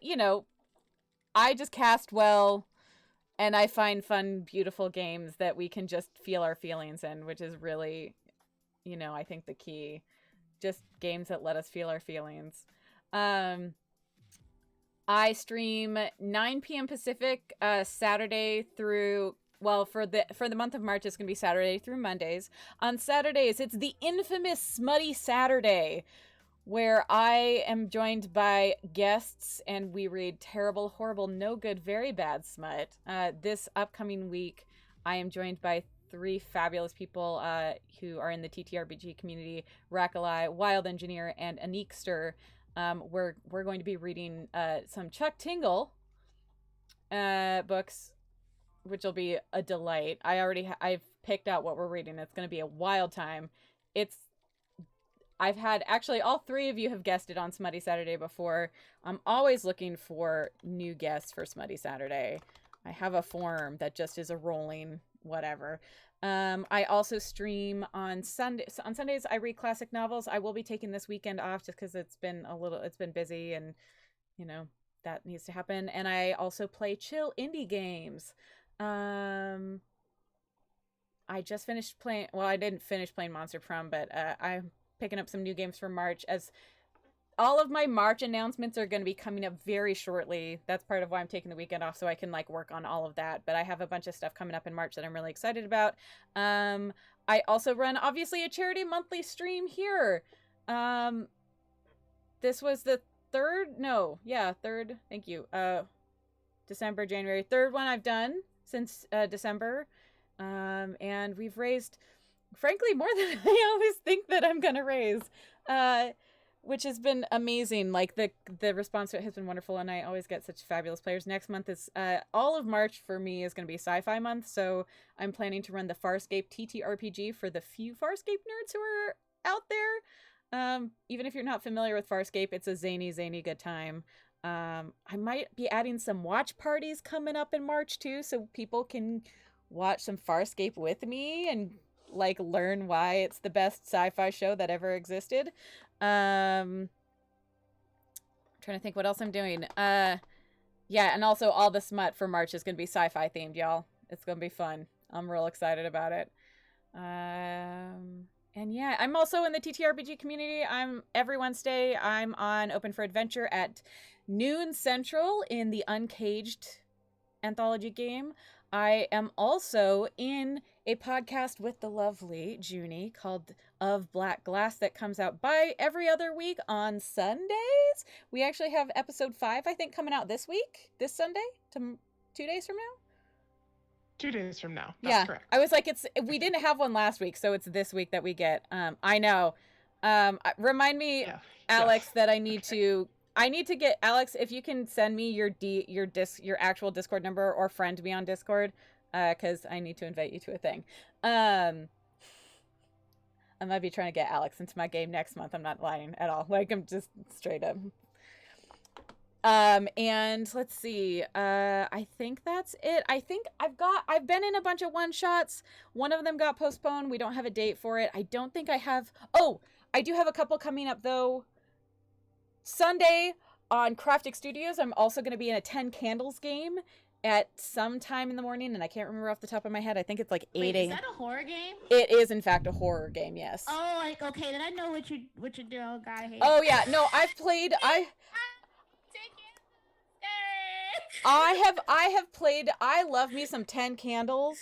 you know, I just cast well. And I find fun, beautiful games that we can just feel our feelings in, which is really, I think the key. Just games that let us feel our feelings. I stream 9 p.m. Pacific, Saturday through, for the month of March, it's going to be Saturday through Mondays. On Saturdays, it's the infamous Smutty Saturday, where I am joined by guests and we read terrible, horrible, no good, very bad smut. This upcoming week, I am joined by 3 fabulous people who are in the TTRPG community: Rakalai, Wild Engineer, and Anikster. We're going to be reading some Chuck Tingle books, which will be a delight. I've picked out what we're reading. It's going to be a wild time. I've had, actually, all 3 of you have guessed it on Smutty Saturday before. I'm always looking for new guests for Smutty Saturday. I have a form that just is a rolling whatever. I also stream on Sundays. On Sundays, I read classic novels. I will be taking this weekend off just because it's been busy, and, that needs to happen. And I also play chill indie games. I just finished playing, I didn't finish playing Monster Prom, but I'm picking up some new games for March, as all of my March announcements are going to be coming up very shortly. That's part of why I'm taking the weekend off, so I can work on all of that. But I have a bunch of stuff coming up in March that I'm really excited about. I also run, obviously, a charity monthly stream here. This was the third, thank you. December, January, third one I've done since December. And we've raised, frankly, more than I always think that I'm going to raise, which has been amazing. Like, the response to it has been wonderful, and I always get such fabulous players. Next month is, all of March for me is going to be sci-fi month, so I'm planning to run the Farscape TTRPG for the few Farscape nerds who are out there. Even if you're not familiar with Farscape, it's a zany good time. I might be adding some watch parties coming up in March too, so people can watch some Farscape with me and like learn why it's the best sci-fi show that ever existed. Trying to think what else I'm doing. Yeah, and also all the smut for March is gonna be sci-fi themed, y'all. It's gonna be fun. I'm real excited about it. And yeah, I'm also in the TTRPG community. I'm every Wednesday. I'm on Open for Adventure at noon Central in the Uncaged anthology game. I am also in a podcast with the lovely Junie called Of Black Glass that comes out by every other week on Sundays. We actually have episode 5, I think, coming out this week, this Sunday, 2 days from now. 2 days from now. That's correct. I was like, we didn't have one last week, so it's this week that we get. I know. Remind me, Alex, that I need to get Alex, if you can send me your actual Discord number or friend me on Discord, because I need to invite you to a thing. I might be trying to get Alex into my game next month. I'm not lying at all. Like, I'm just straight up. And let's see, I think that's it. I think I've been in a bunch of one-shots. One of them got postponed. We don't have a date for it. I don't think I have, I do have a couple coming up though. Sunday on Craftic Studios, I'm also going to be in a 10 Candles game at some time in the morning, and I can't remember off the top of my head. I think it's like 8 a.m. Is that a horror game? It is, in fact, a horror game, yes. Oh, like, okay, then I know what you're doing, God. Oh, yeah, no, I've played, I have played, I love me some 10 Candles.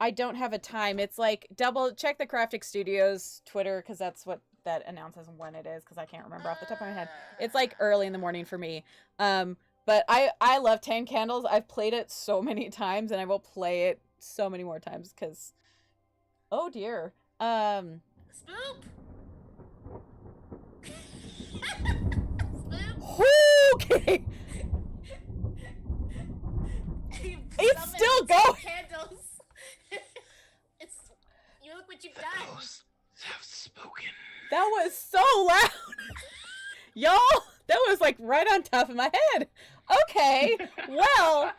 I don't have a time. It's like, double check the Craftic Studios Twitter, because that's what that announces when it is, because I can't remember off the top of my head. It's like early in the morning for me. But I love 10 Candles. I've played it so many times, and I will play it so many more times, because, oh dear. Spoop! Okay. It's still going. Candles. You look what you've done. Ghosts have spoken. That was so loud. Y'all, that was like right on top of my head. Okay, well.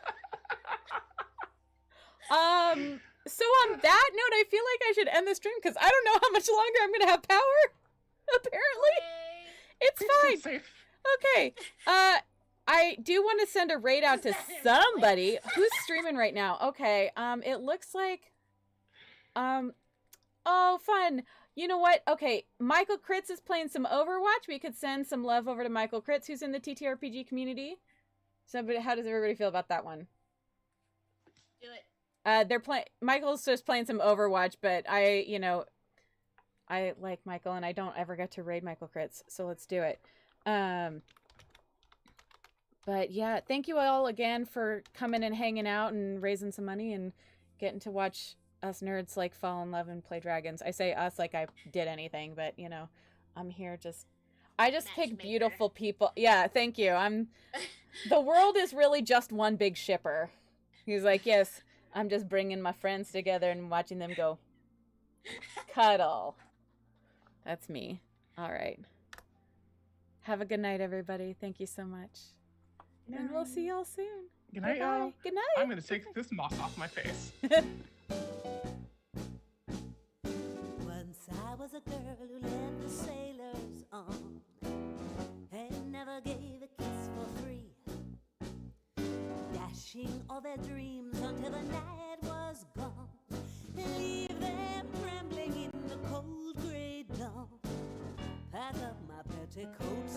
So on that note, I feel like I should end the stream because I don't know how much longer I'm going to have power. Apparently. It's fine. Safe. Okay. I do want to send a raid out to somebody who's streaming right now. Okay. It looks like, oh, fun. You know what? Okay. Michael Kritz is playing some Overwatch. We could send some love over to Michael Kritz, who's in the TTRPG community. So, but how does everybody feel about that one? Do it. They're playing, Michael's just playing some Overwatch, but I like Michael and I don't ever get to raid Michael Kritz. So let's do it. But yeah, thank you all again for coming and hanging out and raising some money and getting to watch us nerds like fall in love and play dragons. I say us like I did anything, but you know, I'm here I just pick beautiful people. Yeah, thank you. The world is really just one big shipper. He's like, yes, I'm just bringing my friends together and watching them go cuddle. That's me. All right. Have a good night, everybody. Thank you so much. And we'll see y'all soon. Good night, y'all. Good night. I'm going to take this moss off my face. Once I was a girl who led the sailors on and never gave a kiss for free, dashing all their dreams until the night was gone, leave them trembling in the cold gray dawn. Pack up my petticoat